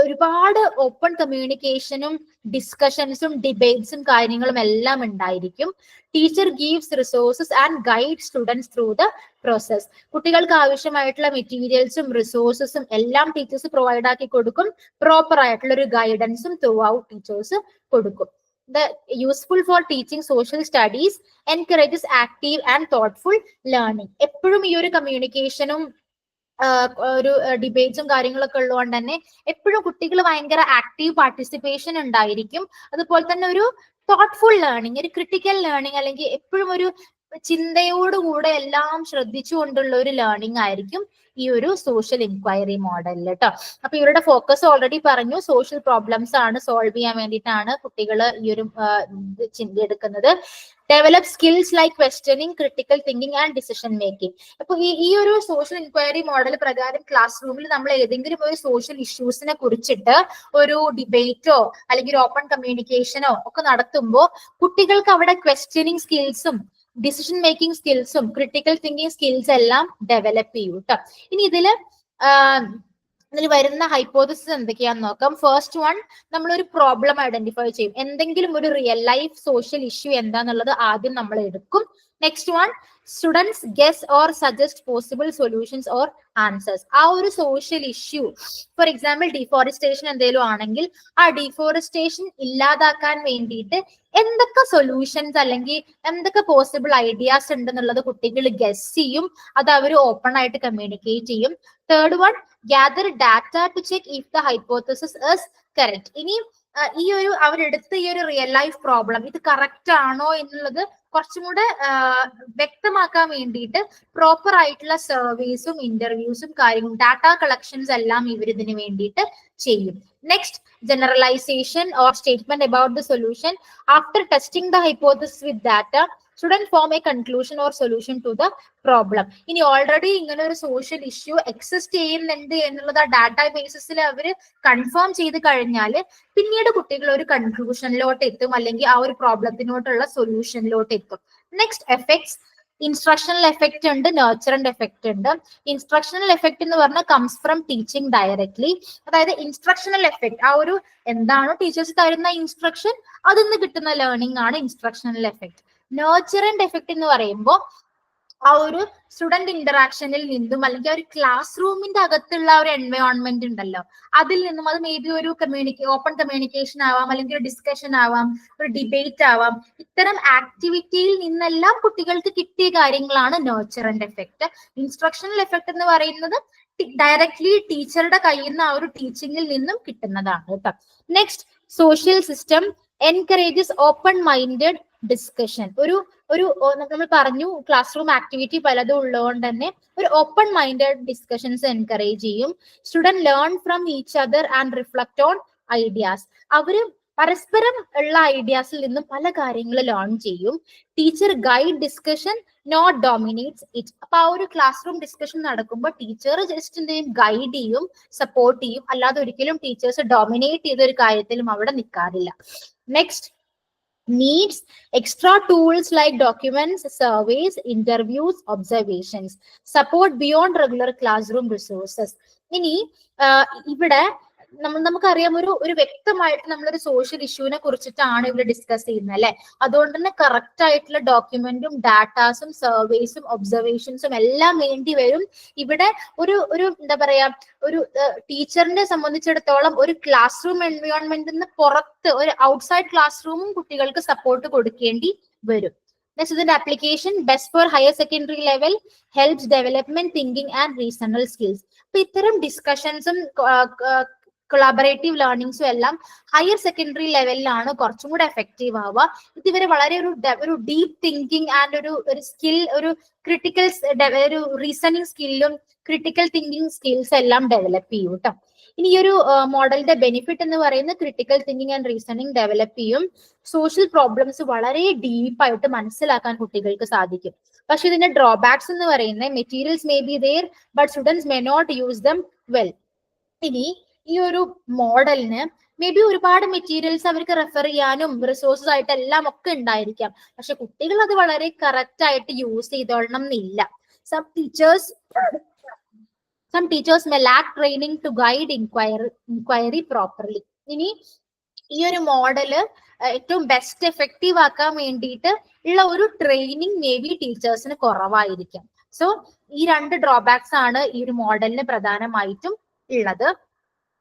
ഒരുപാട് ഓപ്പൺ കമ്മ്യൂണിക്കേഷനും ഡിസ്കഷൻസും ഡിബേറ്റ്സും കാര്യങ്ങളും എല്ലാം ഉണ്ടായിരിക്കും. Teacher gives resources and guide students through the process. കുട്ടികൾക്ക് ആവശ്യമായിട്ടുള്ള മെറ്റീരിയൽസും റിസോഴ്സസും എല്ലാം ടീച്ചേഴ്സ് പ്രൊവൈഡ് ആക്കി കൊടുക്കും. പ്രോപ്പർ ആയിട്ടുള്ള ഒരു ഗൈഡൻസും ത്രൂ ഔട്ട് ടീച്ചേഴ്സ് കൊടുക്കും. The useful for teaching social studies encourages active and thoughtful learning. എപ്പോഴും ഈ ഒരു കമ്മ്യൂണിക്കേഷനും ഒരു ഡിബേറ്റ്സും കാര്യങ്ങളൊക്കെ ഉള്ളതുകൊണ്ട് തന്നെ എപ്പോഴും കുട്ടികൾ ഭയങ്കര ആക്റ്റീവ് പാർട്ടിസിപ്പേഷൻ ഉണ്ടായിരിക്കും. അതുപോലെ തന്നെ ഒരു തോട്ട്ഫുൾ ലേണിംഗ്, ഒരു ക്രിട്ടിക്കൽ ലേണിംഗ്, അല്ലെങ്കിൽ എപ്പോഴും ഒരു ചിന്തയോടുകൂടെ എല്ലാം ശ്രദ്ധിച്ചുകൊണ്ടുള്ള ഒരു ലേണിംഗ് ആയിരിക്കും ഈ ഒരു സോഷ്യൽ ഇൻക്വയറി മോഡലിൽ കേട്ടോ. അപ്പൊ ഇവരുടെ ഫോക്കസ് ഓൾറെഡി പറഞ്ഞു, സോഷ്യൽ പ്രോബ്ലംസ് ആണ് സോൾവ് ചെയ്യാൻ വേണ്ടിയിട്ടാണ് കുട്ടികൾ ഈ ഒരു ചിന്ത എടുക്കുന്നത്. Develop skills like questioning, critical thinking and decision making. അപ്പൊ ഈ ഒരു സോഷ്യൽ ഇൻക്വയറി മോഡൽ പ്രകാരം ക്ലാസ് റൂമിൽ നമ്മൾ ഏതെങ്കിലും ഒരു സോഷ്യൽ ഇഷ്യൂസിനെ കുറിച്ചിട്ട് ഒരു ഡിബേറ്റോ അല്ലെങ്കിൽ ഒരു ഓപ്പൺ കമ്മ്യൂണിക്കേഷനോ ഒക്കെ നടത്തുമ്പോൾ കുട്ടികൾക്ക് അവിടെ ക്വസ്റ്റ്യനിങ് സ്കിൽസും ഡിസിഷൻ മേക്കിംഗ് സ്കിൽസും ക്രിട്ടിക്കൽ തിങ്കിങ് സ്കിൽസ് എല്ലാം ഡെവലപ്പ് ചെയ്യും കേട്ടോ. ഇനി ഇതില് ഇതിൽ വരുന്ന ഹൈപ്പോത്തസിസ് എന്തൊക്കെയാന്ന് നോക്കാം. ഫസ്റ്റ് വൺ, നമ്മളൊരു പ്രോബ്ലം ഐഡന്റിഫൈ ചെയ്യും. എന്തെങ്കിലും ഒരു റിയൽ ലൈഫ് സോഷ്യൽ ഇഷ്യൂ എന്താന്നുള്ളത് ആദ്യം നമ്മൾ എടുക്കും. Next one, students guess or suggest possible solutions or answers. ആ ഒരു social issue, for example deforestation എന്തെങ്കിലും ആണെങ്കിൽ ആ ഡിഫോറസ്റ്റേഷൻ ഇല്ലാതാക്കാൻ വേണ്ടിയിട്ട് എന്തൊക്കെ സൊല്യൂഷൻസ് അല്ലെങ്കിൽ എന്തൊക്കെ പോസിബിൾ ഐഡിയാസ് ഉണ്ടെന്നുള്ളത് കുട്ടികൾ ഗസ് ചെയ്യും. അത് അവർ ഓപ്പൺ ആയിട്ട് കമ്മ്യൂണിക്കേറ്റ് ചെയ്യും. Third one, gather data to check if the hypothesis is correct. ഇനി ഈ ഒരു അവരെടുത്ത ഈ ഒരു റിയൽ ലൈഫ് പ്രോബ്ലം ഇത് കറക്റ്റ് ആണോ എന്നുള്ളത് കുറച്ചും കൂടെ വ്യക്തമാക്കാൻ വേണ്ടിയിട്ട് പ്രോപ്പർ ആയിട്ടുള്ള സർവേസും ഇന്റർവ്യൂസും കാര്യങ്ങളും ഡാറ്റ കളക്ഷൻസ് എല്ലാം ഇവർ ഇതിന് വേണ്ടിയിട്ട് ചെയ്യും. Next, generalization or statement about the solution. After testing the hypothesis with data, student form a conclusion or solution to the problem. ഇനി ഓൾറെഡി ഇങ്ങനെ ഒരു സോഷ്യൽ ഇഷ്യൂ എക്സിസ്റ്റ് ചെയ്യുന്നുണ്ട് എന്നുള്ളത് ആ ഡാറ്റാ ബേസിസിൽ അവർ കൺഫേം ചെയ്ത് കഴിഞ്ഞാൽ പിന്നീട് കുട്ടികൾ ഒരു കൺക്ലൂഷനിലോട്ട് എത്തും, അല്ലെങ്കിൽ ആ ഒരു പ്രോബ്ലത്തിനോട്ടുള്ള സൊല്യൂഷനിലോട്ട് എത്തും. Next, effects. ഇൻസ്ട്രക്ഷണൽ എഫക്റ്റ് ഉണ്ട്, നർച്ചറന്റ് എഫക്റ്റ് ഉണ്ട്. ഇൻസ്ട്രക്ഷണൽ എഫക്റ്റ് എന്ന് പറഞ്ഞാൽ കംസ് ഫ്രം ടീച്ചിങ് ഡയറക്ട്ലി. അതായത് ഇൻസ്ട്രക്ഷണൽ എഫക്റ്റ് ആ ഒരു എന്താണോ ടീച്ചേഴ്സ് തരുന്ന ഇൻസ്ട്രക്ഷൻ അതിൽ നിന്ന് കിട്ടുന്ന ലേണിംഗ് ആണ് ഇൻസ്ട്രക്ഷണൽ എഫക്റ്റ്. നർച്ചറന്റ് എഫക്റ്റ് എന്ന് പറയുമ്പോൾ ആ ഒരു സ്റ്റുഡന്റ് ഇന്ററാക്ഷനിൽ നിന്നും അല്ലെങ്കിൽ ഒരു ക്ലാസ് റൂമിന്റെ അകത്തുള്ള ഒരു എൻവയോൺമെന്റ് ഉണ്ടല്ലോ അതിൽ നിന്നും, അത് മേ ബി ഒരു ഓപ്പൺ കമ്മ്യൂണിക്കേഷൻ ആവാം, അല്ലെങ്കിൽ ഒരു ഡിസ്കഷൻ ആവാം, ഒരു ഡിബേറ്റ് ആവാം, ഇത്തരം ആക്ടിവിറ്റിയിൽ നിന്നെല്ലാം കുട്ടികൾക്ക് കിട്ടിയ കാര്യങ്ങളാണ് നർച്ചറന്റ് എഫക്റ്റ്. ഇൻസ്ട്രക്ഷണൽ എഫക്റ്റ് എന്ന് പറയുന്നത് ഡയറക്ട്ലി ടീച്ചറുടെ കയ്യിൽ നിന്ന് ആ ഒരു ടീച്ചിങ്ങിൽ നിന്നും കിട്ടുന്നതാണ് കേട്ടോ. Next, social system encourages open minded discussion. ഒരു നമ്മൾ പറഞ്ഞു ക്ലാസ് റൂം ആക്ടിവിറ്റി പലതും ഉള്ളതുകൊണ്ട് തന്നെ ഒരു ഓപ്പൺ മൈൻഡഡ് ഡിസ്കഷൻസ് എൻകറേജ് ചെയ്യും. Student learn from each other and reflect on ideas. അവര് പരസ്പരം ഉള്ള ഐഡിയാസിൽ നിന്നും പല കാര്യങ്ങൾ ലേൺ ചെയ്യും. Teacher guide discussion not dominates it. അപ്പൊ ആ ഒരു ക്ലാസ് റൂം ഡിസ്കഷൻ നടക്കുമ്പോൾ ടീച്ചർ ജസ്റ്റ് എന്തെയും ഗൈഡ് ചെയ്യും, സപ്പോർട്ട് ചെയ്യും, അല്ലാതെ ഒരിക്കലും ടീച്ചേഴ്സ് ഡോമിനേറ്റ് ചെയ്ത ഒരു കാര്യത്തിലും അവിടെ നിൽക്കാറില്ല. Next, needs extra tools like documents, surveys, interviews, observations, support beyond regular classroom resources. ഇനി ഇവിടെ നമുക്കറിയാം ഒരു വ്യക്തമായിട്ട് നമ്മളൊരു സോഷ്യൽ ഇഷ്യൂവിനെ കുറിച്ചിട്ടാണ് ഇവിടെ ഡിസ്കസ് ചെയ്യുന്നത് അല്ലെ. അതുകൊണ്ട് തന്നെ കറക്റ്റ് ആയിട്ടുള്ള ഡോക്യുമെന്റും ഡാറ്റാസും സർവേസും ഒബ്സർവേഷൻസും എല്ലാം വേണ്ടി വരും. ഇവിടെ ഒരു എന്താ പറയാ, ഒരു ടീച്ചറിനെ സംബന്ധിച്ചിടത്തോളം ഒരു ക്ലാസ് റൂം എൻവയോൺമെന്റിൽ നിന്ന് പുറത്ത് ഒരു ഔട്ട്സൈഡ് ക്ലാസ് റൂമും കുട്ടികൾക്ക് സപ്പോർട്ട് കൊടുക്കേണ്ടി വരും. Next, ഇതിന്റെ application best for higher secondary level, helps development thinking and reasonable skills. അപ്പൊ ഇത്തരം ഡിസ്കഷൻസും കൊളാബറേറ്റീവ് ലേണിംഗ്സും എല്ലാം ഹയർ സെക്കൻഡറി ലെവലിലാണ് കുറച്ചും കൂടെ എഫക്റ്റീവ് ആവുക. ഇതുവരെ വളരെ ഒരു ഡീപ് തിങ്കിങ് ആൻഡ് ഒരു സ്കിൽ, ഒരു ക്രിട്ടിക്കൽ ഒരു റീസണിങ് സ്കില്ലും ക്രിട്ടിക്കൽ തിങ്കിങ് സ്കിൽസ് എല്ലാം ഡെവലപ്പ് ചെയ്യും കേട്ടോ. ഇനി ഈ ഒരു മോഡലിന്റെ ബെനിഫിറ്റ് എന്ന് പറയുന്നത് critical thinking and reasoning develop ചെയ്യും. സോഷ്യൽ പ്രോബ്ലംസ് വളരെ ഡീപ്പായിട്ട് മനസ്സിലാക്കാൻ കുട്ടികൾക്ക് സാധിക്കും. പക്ഷെ ഇതിന്റെ ഡ്രോബാക്സ് എന്ന് പറയുന്നത് materials may be there but students may not use them well. ഇനി ഈ ഒരു മോഡലിന് മേ ബി ഒരുപാട് മെറ്റീരിയൽസ് അവർക്ക് റെഫർ ചെയ്യാനും റിസോഴ്സസ് ആയിട്ട് എല്ലാം ഒക്കെ ഉണ്ടായിരിക്കാം. പക്ഷെ കുട്ടികൾ അത് വളരെ കറക്റ്റ് ആയിട്ട് യൂസ് ചെയ്തോളണം എന്നില്ല. Some teachers may lack training to guide inquiry properly. ഇനി ഈ ഒരു മോഡല് ഏറ്റവും ബെസ്റ്റ് എഫക്റ്റീവ് ആക്കാൻ വേണ്ടിയിട്ട് ഉള്ള ഒരു ട്രെയിനിങ് മേ ബി ടീച്ചേഴ്സിന് കുറവായിരിക്കാം. സോ ഈ രണ്ട് ഡ്രോബാക്സ് ആണ് ഈ ഒരു മോഡലിന് പ്രധാനമായിട്ടും ഉള്ളത്.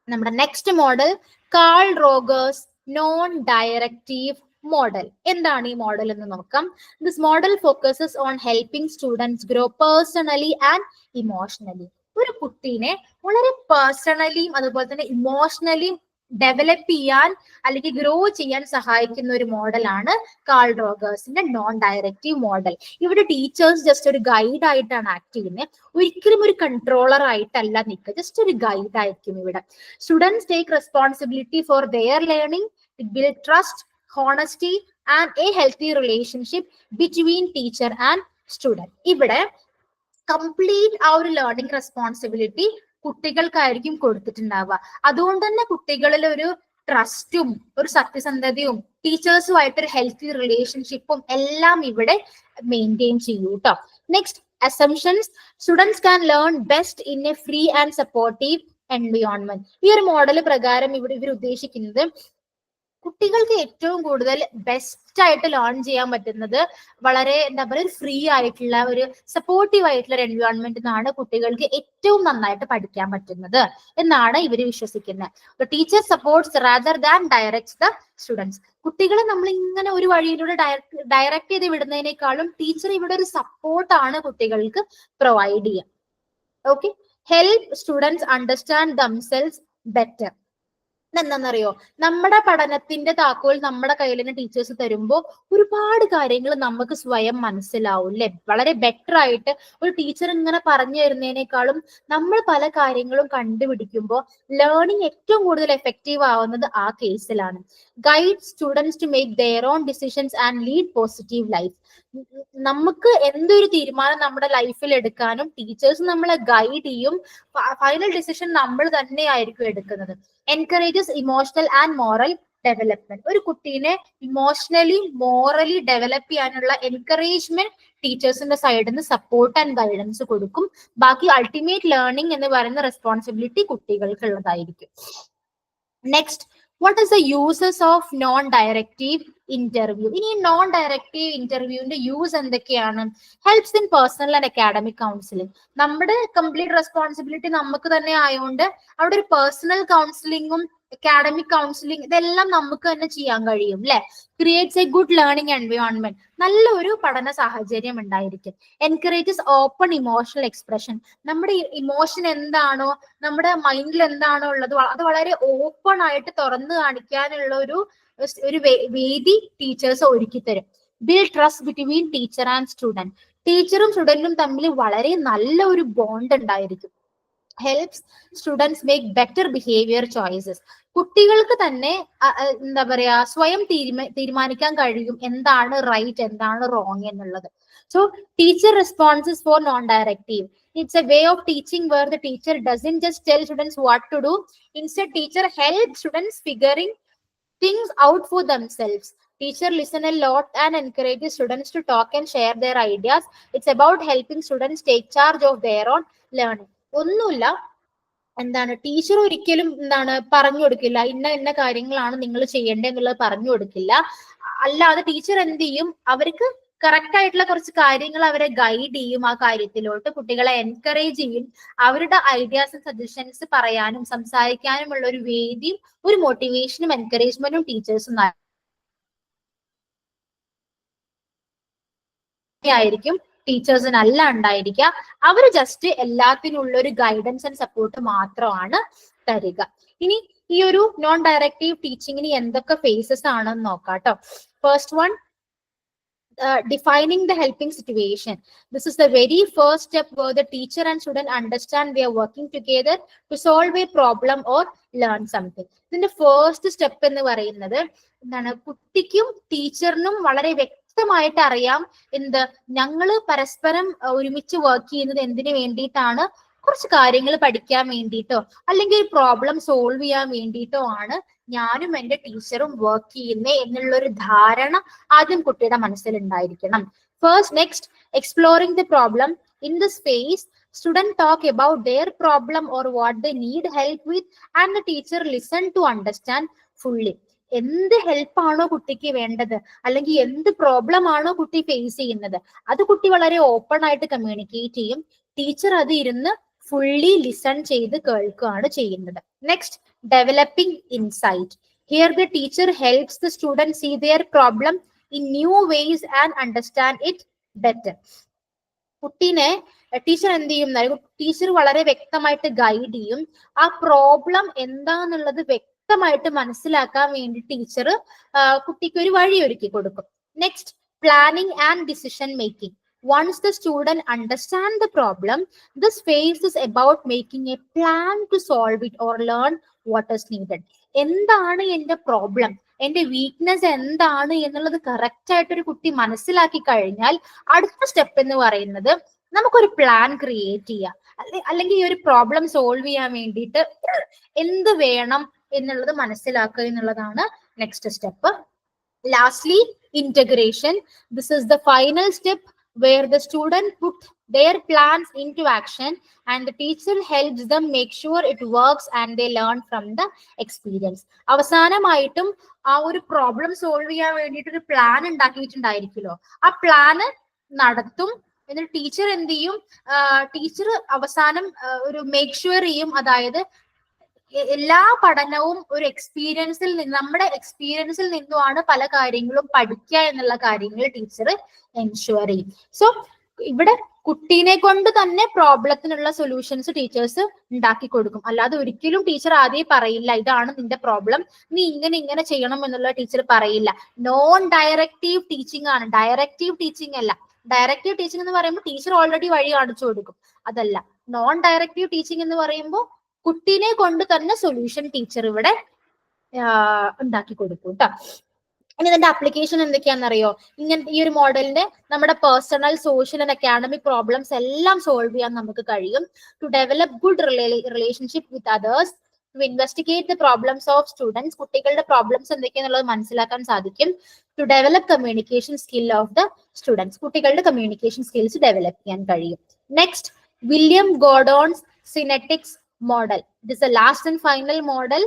നമ്മുടെ next model Carl Rogers non directive model. എന്താണ് ഈ മോഡൽ എന്ന് നോക്കാം. This model focuses on helping students grow personally and emotionally. ഒരു കുട്ടീനെ വളരെ പേഴ്സണലിയും അതുപോലെ തന്നെ ഇമോഷണലിയും ഡെവലപ്പ് ചെയ്യാൻ അല്ലെങ്കിൽ ഗ്രോ ചെയ്യാൻ സഹായിക്കുന്ന ഒരു മോഡലാണ് കാൾ റോഗേഴ്സിന്റെ നോൺ ഡയറക്റ്റീവ് മോഡൽ. ഇവിടെ ടീച്ചേഴ്സ് ജസ്റ്റ് ഒരു ഗൈഡ് ആയിട്ടാണ് ആക്ട് ചെയ്യുന്നത്, ഒരിക്കലും ഒരു കൺട്രോളർ ആയിട്ടല്ല നിൽക്കുക, ജസ്റ്റ് ഒരു ഗൈഡ് ആയിരിക്കും ഇവിടെ. Students take responsibility for their learning, build trust, honesty and A healthy relationship between teacher and student. ഇവിടെ കംപ്ലീറ്റ് ആ ഒരു ലേണിംഗ് റെസ്പോൺസിബിലിറ്റി കുട്ടികൾക്കായിരിക്കും കൊടുത്തിട്ടുണ്ടാവുക. അതുകൊണ്ട് തന്നെ കുട്ടികളിൽ ഒരു ട്രസ്റ്റും ഒരു സത്യസന്ധതയും ടീച്ചേഴ്സുമായിട്ടൊരു ഹെൽത്തി റിലേഷൻഷിപ്പും എല്ലാം ഇവിടെ മെയിൻറ്റെയിൻ ചെയ്യൂ കേട്ടോ. Next, assumptions. Students can learn best in a free and supportive environment. ഈ ഒരു മോഡൽ പ്രകാരം ഇവർ ഉദ്ദേശിക്കുന്നത് കുട്ടികൾക്ക് ഏറ്റവും കൂടുതൽ ബെസ്റ്റ് ആയിട്ട് ലേൺ ചെയ്യാൻ പറ്റുന്നത് വളരെ എന്താ പറയുക ഫ്രീ ആയിട്ടുള്ള ഒരു സപ്പോർട്ടീവ് ആയിട്ടുള്ള ഒരു എൻവയോൺമെന്റ് എന്നാണ് കുട്ടികൾക്ക് ഏറ്റവും നന്നായിട്ട് പഠിക്കാൻ പറ്റുന്നത് എന്നാണ് ഇവർ വിശ്വസിക്കുന്നത്. Teacher supports rather than directs the students. കുട്ടികളെ നമ്മൾ ഇങ്ങനെ ഒരു വഴിയിലൂടെ ഡയറക്റ്റ് ചെയ്ത് വിടുന്നതിനേക്കാളും ടീച്ചർ ഇവിടെ ഒരു സപ്പോർട്ടാണ് കുട്ടികൾക്ക് പ്രൊവൈഡ് ചെയ്യുക. Okay, help students understand themselves better. എന്താണെന്നറിയോ, നമ്മുടെ പഠനത്തിന്റെ താക്കോൽ നമ്മുടെ കയ്യിൽ നിന്ന് ടീച്ചേഴ്സ് തരുമ്പോൾ ഒരുപാട് കാര്യങ്ങൾ നമുക്ക് സ്വയം മനസ്സിലാവും അല്ലെ. വളരെ ബെറ്റർ ആയിട്ട് ഒരു ടീച്ചർ ഇങ്ങനെ പറഞ്ഞു തരുന്നതിനേക്കാളും നമ്മൾ പല കാര്യങ്ങളും കണ്ടുപിടിക്കുമ്പോൾ ലേണിംഗ് ഏറ്റവും കൂടുതൽ എഫക്റ്റീവ് ആവുന്നത് ആ കേസിലാണ്. Guide students to make their own decisions and lead positive life. നമുക്ക് എന്തൊരു തീരുമാനം നമ്മുടെ ലൈഫിൽ എടുക്കാനും ടീച്ചേഴ്സ് നമ്മളെ ഗൈഡ് ചെയ്യും. ഫൈനൽ ഡിസിഷൻ നമ്മൾ തന്നെ ആയിരിക്കും എടുക്കുന്നത്. Encourages emotional and moral development. ഒരു കുട്ടീനെ ഇമോഷണലി മോറലി ഡെവലപ്പ് ചെയ്യാനുള്ള എൻകറേജ്മെന്റ് ടീച്ചേഴ്സിന്റെ സൈഡിൽ നിന്ന് സപ്പോർട്ട് ആൻഡ് ഗൈഡൻസ് കൊടുക്കും. ബാക്കി അൾട്ടിമേറ്റ് ലേണിംഗ് എന്ന് പറയുന്ന റെസ്പോൺസിബിലിറ്റി കുട്ടികൾക്ക് ഉള്ളതായിരിക്കും. Next, what is the uses of non-directive interview? ഇനി നോൺ ഡയറക്റ്റീവ് ഇന്റർവ്യൂവിന്റെ യൂസ് എന്തൊക്കെയാണ്? Helps in personal and academic counselling. നമ്മുടെ കംപ്ലീറ്റ് റെസ്പോൺസിബിലിറ്റി നമുക്ക് തന്നെ ആയതുകൊണ്ട് അവിടെ ഒരു പേഴ്സണൽ കൗൺസിലിംഗും അക്കാഡമിക് കൗൺസിലിംഗ് ഇതെല്ലാം നമുക്ക് തന്നെ ചെയ്യാൻ കഴിയും അല്ലെ. Creates A good learning environment. നല്ലൊരു പഠന സാഹചര്യം ഉണ്ടായിരിക്കും. Encourages open emotional expression. നമ്മുടെ ഇമോഷൻ എന്താണോ, നമ്മുടെ മൈൻഡിൽ എന്താണോ ഉള്ളത് അത് വളരെ ഓപ്പൺ ആയിട്ട് തുറന്നു കാണിക്കാനുള്ള ഒരു വേദി ടീച്ചേഴ്സ് ഒരുക്കി തരും. Build trust between teacher and student. ടീച്ചറും സ്റ്റുഡന്റും തമ്മിൽ വളരെ നല്ല ഒരു ബോണ്ട് ഉണ്ടായിരിക്കും. Helps students make better behaviour choices. കുട്ടികൾക്ക് തന്നെ എന്താ പറയാ സ്വയം തീരുമാനിക്കാൻ കഴിയും എന്താണ് റൈറ്റ് എന്താണ് റോങ് എന്നുള്ളത്. So teacher responses four non directive. It's a way of teaching where the teacher doesn't just tell students what to do. Instead, teacher helps students figuring things out for themselves. Teacher listen a lot and encourages students to talk and share their ideas. It's about helping students take charge of their own learning. ഒന്നുമില്ല, എന്താണ് teacher ഒരിക്കലും എന്താണ് പറഞ്ഞു കൊടുക്കില്ല ഇന്ന കാര്യങ്ങളാണ് നിങ്ങൾ ചെയ്യേണ്ടത് എന്നുള്ളത് പറഞ്ഞു കൊടുക്കില്ല. അല്ലാതെ ടീച്ചർ എന്ത് ചെയ്യും, അവർക്ക് കറക്റ്റ് ആയിട്ടുള്ള കുറച്ച് കാര്യങ്ങൾ അവരെ ഗൈഡ് ചെയ്യും. ആ കാര്യത്തിലോട്ട് കുട്ടികളെ എൻകറേജ് ചെയ്യും. അവരുടെ ഐഡിയാസും സജഷൻസ് പറയാനും സംസാരിക്കാനുമുള്ള ഒരു വേദിയും ഒരു മോട്ടിവേഷനും എൻകറേജ്മെന്റും ടീച്ചേഴ്സും ആയിരിക്കും. ടീച്ചേഴ്സിനല്ല ഉണ്ടായിരിക്കുക. അവർ ജസ്റ്റ് എല്ലാത്തിനുള്ള ഒരു ഗൈഡൻസ് ആൻഡ് സപ്പോർട്ട് മാത്രമാണ് തരിക. ഇനി ഈ ഒരു നോൺ ഡയറക്റ്റീവ് ടീച്ചിങ്ങിന് എന്തൊക്കെ ഫേസസ് ആണെന്ന് നോക്കാം കേട്ടോ. First one, defining the helping situation. This is the very first step where the teacher and student understand they are working together to solve a problem or learn something. ഇതിന്റെ first step എന്ന് പറയുന്നത് എന്താണ്, കുട്ടിക്കും ടീച്ചറിനും വളരെ വ്യക്തമായിട്ട് അറിയാം എന്ത് ഞങ്ങള് പരസ്പരം ഒരുമിച്ച് വർക്ക് ചെയ്യുന്നത് എന്തിനു വേണ്ടിയിട്ടാണ്, കുറച്ച് കാര്യങ്ങൾ പഠിക്കാൻ വേണ്ടിയിട്ടോ അല്ലെങ്കിൽ ഒരു പ്രോബ്ലം സോൾവ് ചെയ്യാൻ വേണ്ടിയിട്ടോ ആണ് ഞാനും എന്റെ ടീച്ചറും വർക്ക് ചെയ്യുന്നേ എന്നുള്ളൊരു ധാരണ ആദ്യം കുട്ടിയുടെ മനസ്സിലുണ്ടായിരിക്കണം. First, next, exploring the problem. In the space student talk about their problem or what they need help with and the teacher listen to understand fully. എന്ത് ഹെൽപ്പാണോ കുട്ടിക്ക് വേണ്ടത് അല്ലെങ്കിൽ എന്ത് പ്രോബ്ലം ആണോ കുട്ടി ഫേസ് ചെയ്യുന്നത് അത് കുട്ടി വളരെ ഓപ്പൺ ആയിട്ട് കമ്മ്യൂണിക്കേറ്റ് ചെയ്യും. ടീച്ചർ അത് ഇരുന്ന് ഫുള്ളി ലിസൺ ചെയ്ത് കേൾക്കുകയാണ് ചെയ്യുന്നത്. Next, developing insight. Here the teacher helps the student see their problem in new ways and understand it better. കുട്ടീനെ ടീച്ചർ എന്ത് ചെയ്യും, ടീച്ചർ വളരെ വ്യക്തമായിട്ട് ഗൈഡ് ചെയ്യും. ആ പ്രോബ്ലം എന്താന്നുള്ളത് വ്യക്തമായിട്ട് മനസ്സിലാക്കാൻ വേണ്ടി ടീച്ചർ കുട്ടിക്ക് ഒരു വഴി ഒരുക്കി കൊടുക്കും. Next, planning and decision making. Once the student understand the problem, this phase is about making a plan to solve it or learn what is needed. എന്താണ് എന്റെ പ്രോബ്ലം, എന്റെ വീക്ക്നെസ് എന്താണ് എന്നുള്ളത് കറക്റ്റ് ആയിട്ട് ഒരു കുട്ടി മനസ്സിലാക്കി കഴിഞ്ഞാൽ അടുത്ത സ്റ്റെപ്പ് എന്ന് പറയുന്നത് നമുക്കൊരു പ്ലാൻ ക്രിയേറ്റ് ചെയ്യാം. അല്ലെങ്കിൽ ഈ ഒരു പ്രോബ്ലം സോൾവ് ചെയ്യാൻ വേണ്ടിയിട്ട് എന്ത് വേണം എന്നുള്ളത് മനസ്സിലാക്കുക എന്നുള്ളതാണ് next step. Lastly, integration. This is the final step where the student put their plans into action and the teacher helps them make sure it works and they learn from the experience. അവസാനമായിട്ടും ആ ഒരു problem solve ചെയ്യാൻ വേണ്ടിയിട്ട് ഒരു plan ഉണ്ടാക്കിയിട്ടുണ്ടായിരിക്കുമല്ലോ, ആ plan നടത്തും. എന്നിട്ട് teacher എന്ത് ചെയ്യും, ടീച്ചർ അവസാനം ഒരു മേക്ക് ഷുവർ ചെയ്യും, അതായത് എല്ലാ പഠനവും ഒരു എക്സ്പീരിയൻസിൽ നിന്ന്, നമ്മുടെ എക്സ്പീരിയൻസിൽ നിന്നുമാണ് പല കാര്യങ്ങളും പഠിക്കുക എന്നുള്ള കാര്യങ്ങൾ ടീച്ചർ എൻഷുവർ ചെയ്യും. സോ ഇവിടെ കുട്ടീനെ കൊണ്ട് തന്നെ പ്രോബ്ലത്തിനുള്ള സൊല്യൂഷൻസ് ടീച്ചേഴ്സ് ഉണ്ടാക്കി കൊടുക്കും. അല്ലാതെ ഒരിക്കലും ടീച്ചർ ആദ്യം പറയില്ല ഇതാണ് നിന്റെ പ്രോബ്ലം, നീ ഇങ്ങനെ ചെയ്യണം എന്നുള്ള ടീച്ചർ പറയില്ല. നോൺ ഡയറക്റ്റീവ് ടീച്ചിങ് ആണ്, ഡയറക്റ്റീവ് ടീച്ചിങ് അല്ല. ഡയറക്റ്റീവ് ടീച്ചിങ് എന്ന് പറയുമ്പോൾ ടീച്ചർ ഓൾറെഡി വഴി കാണിച്ചു കൊടുക്കും, അതല്ല. നോൺ ഡയറക്റ്റീവ് ടീച്ചിങ് എന്ന് പറയുമ്പോൾ കുട്ടീനെ കൊണ്ട് തന്നെ സൊല്യൂഷൻ ടീച്ചർ ഇവിടെ ഉണ്ടാക്കി കൊടുക്കും കേട്ടോ. ഇനി ഇതിന്റെ അപ്ലിക്കേഷൻ എന്തൊക്കെയാണെന്നറിയോ? ഈ ഒരു മോഡലിന്റെ നമ്മുടെ personal, social and academic problems എല്ലാം സോൾവ് ചെയ്യാൻ നമുക്ക് കഴിയും. To develop good relationship with others, to investigate the problems of students, കുട്ടികളുടെ പ്രോബ്ലംസ് എന്തൊക്കെയാണെന്നുള്ളത് മനസ്സിലാക്കാൻ സാധിക്കും. To develop communication skill of the students, കുട്ടികളുടെ കമ്മ്യൂണിക്കേഷൻ സ്കിൽസ് ഡെവലപ്പ് ചെയ്യാൻ കഴിയും. Next, William Gordon's synectics model. It is a last and final model,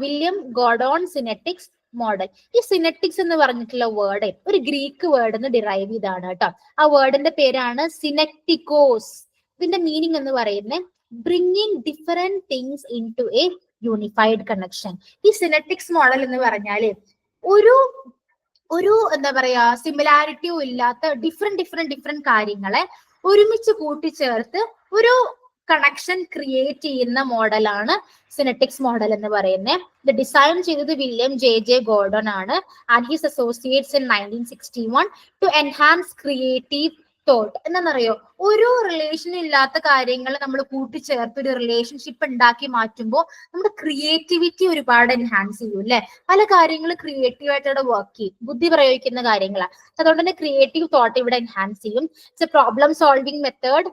William Gordon synectics model. ഈ synectics എന്ന് പറഞ്ഞിട്ടുള്ള വേർഡ് ഒരു ഗ്രീക്ക് വേർഡ് എന്ന് ഡിറൈവ് ചെയ്താണ് കേട്ടോ. ആ വേർഡിന്റെ പേരാണ് സിനെക്ടിക്കോസ്. ഇതിന്റെ മീനിങ് എന്ന് പറയുന്നത് bringing different things into a unified connection. ഈ സിനെറ്റിക്സ് മോഡൽ എന്ന് പറഞ്ഞാല് ഒരു എന്താ പറയാ, സിമിലാരിറ്റിയും ഇല്ലാത്ത ഡിഫറെന്റ് കാര്യങ്ങളെ ഒരുമിച്ച് കൂട്ടിച്ചേർത്ത് ഒരു കണക്ഷൻ ക്രിയേറ്റ് ചെയ്യുന്ന മോഡലാണ് സിനെറ്റിക്സ് മോഡൽ എന്ന് പറയുന്നത്. ഇത് ഡിസൈൻ ചെയ്തത് വില്യം ജെ ഗോർഡൺ ആണ് and his associates in 1961 to enhance creative thought. എന്താണെന്നറിയോ, ഒരു റിലേഷൻ ഇല്ലാത്ത കാര്യങ്ങൾ നമ്മൾ കൂട്ടിച്ചേർത്ത് ഒരു റിലേഷൻഷിപ്പ് ഉണ്ടാക്കി മാറ്റുമ്പോൾ നമ്മുടെ ക്രിയേറ്റിവിറ്റി ഒരുപാട് എൻഹാൻസ് ചെയ്യും അല്ലെ. പല കാര്യങ്ങളും ക്രിയേറ്റീവ് ആയിട്ട് വർക്ക് ചെയ്യും, ബുദ്ധി പ്രയോഗിക്കുന്ന കാര്യങ്ങളാണ്. അതുകൊണ്ട് തന്നെ ക്രിയേറ്റീവ് തോട്ട് ഇവിടെ എൻഹാൻസ് ചെയ്യും. It's a problem solving method,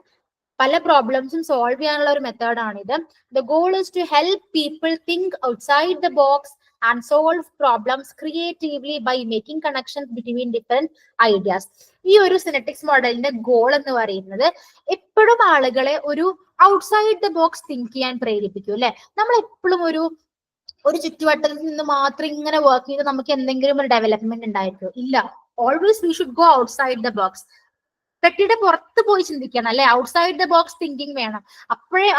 പല പ്രോബ്ലംസും സോൾവ് ചെയ്യാനുള്ള ഒരു മെത്തേഡാണ് ഇത്. The goal is to help people think outside the box and solve problems creatively by making connections between different ideas. ഈ ഒരു സിനെറ്റിക്സ് മോഡലിന്റെ ഗോൾ എന്ന് പറയുന്നത് എപ്പോഴും ആളുകളെ ഒരു ഔട്ട്സൈഡ് ദ ബോക്സ് തിങ്ക് ചെയ്യാൻ പ്രേരിപ്പിക്കും അല്ലെ. നമ്മൾ എപ്പോഴും ഒരു ചുറ്റുവട്ടത്തിൽ നിന്ന് മാത്രം ഇങ്ങനെ വർക്ക് ചെയ്ത് നമുക്ക് എന്തെങ്കിലും ഒരു ഡെവലപ്മെന്റ് ഉണ്ടായിരിക്കും? ഇല്ല. Always we should go outside the box. പെട്ടിയുടെ പുറത്ത് പോയി ചിന്തിക്കണം അല്ലെ, ഔട്ട്സൈഡ് ദ ബോക്സ് തിങ്കിങ് വേണം.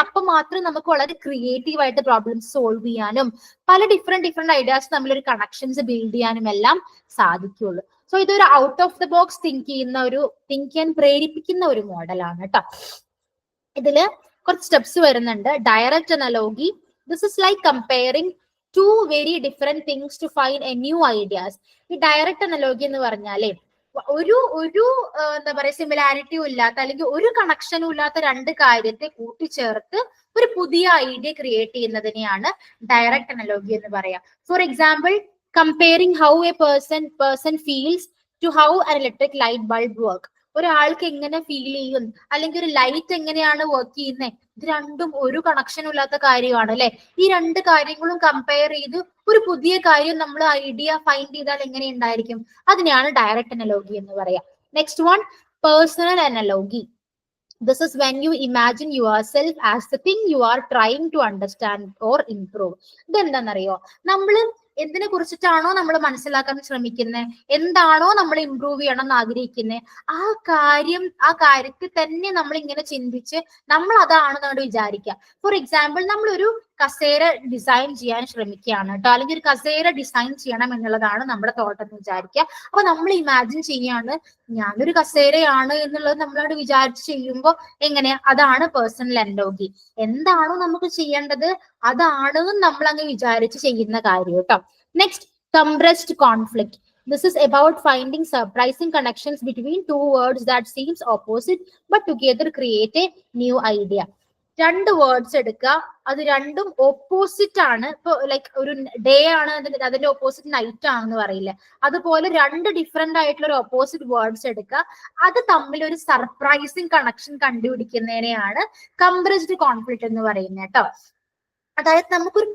അപ്പം മാത്രം നമുക്ക് വളരെ ക്രിയേറ്റീവ് ആയിട്ട് പ്രോബ്ലംസ് സോൾവ് ചെയ്യാനും പല ഡിഫറെന്റ് ഐഡിയാസ് തമ്മിലൊരു കണക്ഷൻസ് ബിൽഡ് ചെയ്യാനും എല്ലാം സാധിക്കുള്ളൂ. സോ ഇതൊരു out of the box think ചെയ്യാൻ പ്രേരിപ്പിക്കുന്ന ഒരു മോഡലാണ് കേട്ടോ. ഇതില് കുറച്ച് സ്റ്റെപ്സ് വരുന്നുണ്ട്. Direct analogy, this is like comparing two very different things to find a new ideas. ഈ ഡയറക്റ്റ് അനലോഗി എന്ന് പറഞ്ഞാലേ ഒരു എന്താ പറയാ, സിമിലാരിറ്റിയും ഇല്ലാത്ത അല്ലെങ്കിൽ ഒരു കണക്ഷനും ഇല്ലാത്ത രണ്ട് കാര്യത്തെ കൂട്ടിച്ചേർത്ത് ഒരു പുതിയ ഐഡിയ ക്രിയേറ്റ് ചെയ്യുന്നതിനെയാണ് ഡയറക്റ്റ് അനലോഗി എന്ന് പറയാം. For example, comparing how a person feels to how an electric light bulb work. ഒരാൾക്ക് എങ്ങനെ ഫീൽ ചെയ്യും അല്ലെങ്കിൽ ഒരു ലൈറ്റ് എങ്ങനെയാണ് വർക്ക് ചെയ്യുന്നത്, ഇത് രണ്ടും ഒരു കണക്ഷനും ഇല്ലാത്ത കാര്യമാണ് അല്ലെ. ഈ രണ്ട് കാര്യങ്ങളും കമ്പയർ ചെയ്ത് ഒരു പുതിയ കാര്യം നമ്മൾ ഐഡിയ ഫൈൻഡ് ചെയ്താൽ എങ്ങനെ ഉണ്ടായിരിക്കും, അതിനെയാണ് ഡയറക്റ്റ് അനലോഗി എന്ന് പറയാം. Next one, personal analogy. This is when you imagine yourself as the thing you are trying to understand or improve. ഇതെന്താണെന്നറിയോ, നമ്മൾ എന്തിനെ കുറിച്ചിട്ടാണോ നമ്മൾ മനസ്സിലാക്കാൻ ശ്രമിക്കുന്നത്, എന്താണോ നമ്മൾ ഇംപ്രൂവ് ചെയ്യണം എന്ന് ആഗ്രഹിക്കുന്നത്, ആ കാര്യത്തിൽ തന്നെ നമ്മൾ ഇങ്ങനെ ചിന്തിച്ച് നമ്മൾ അതാണെന്നാണ് വിചാരിക്കുക. ഫോർ എക്സാമ്പിൾ, നമ്മളൊരു കസേര ഡിസൈൻ ചെയ്യാൻ ശ്രമിക്കുകയാണ് കേട്ടോ, അല്ലെങ്കിൽ ഒരു കസേര ഡിസൈൻ ചെയ്യണം എന്നുള്ളതാണ് നമ്മുടെ തോട്ട് എന്ന് വിചാരിക്കുക. അപ്പൊ നമ്മൾ ഇമാജിൻ ചെയ്യാണ് ഞാനൊരു കസേരയാണ് എന്നുള്ളത് നമ്മളോട് വിചാരിച്ച് ചെയ്യുമ്പോൾ എങ്ങനെയാ, അതാണ് പേഴ്സണൽ അനലോഗി. എന്താണോ നമുക്ക് ചെയ്യേണ്ടത് അതാണ് നമ്മൾ അങ്ങ് വിചാരിച്ച് ചെയ്യുന്ന കാര്യം കേട്ടോ. Next, compressed conflict. This is about finding surprising connections between two words that seems opposite but together create a new idea. രണ്ട് വേർഡ്സ് എടുക്കുക, അത് രണ്ടും ഓപ്പോസിറ്റ് ആണ്. ഇപ്പൊ ലൈക്ക് ഒരു ഡേ ആണ്, അതിന്റെ ഓപ്പോസിറ്റ് നൈറ്റ് ആണെന്ന് പറയില്ലേ, അതുപോലെ രണ്ട് ഡിഫറെന്റ് ആയിട്ടുള്ള ഒരു ഓപ്പോസിറ്റ് വേർഡ്സ് എടുക്കുക, അത് തമ്മിൽ ഒരു സർപ്രൈസിങ് കണക്ഷൻ കണ്ടുപിടിക്കുന്നതിനെയാണ് കംപ്രസ്ഡ് കോൺഫ്ലിക്റ്റ് എന്ന് പറയുന്നത് കേട്ടോ. അതായത് നമുക്കൊരു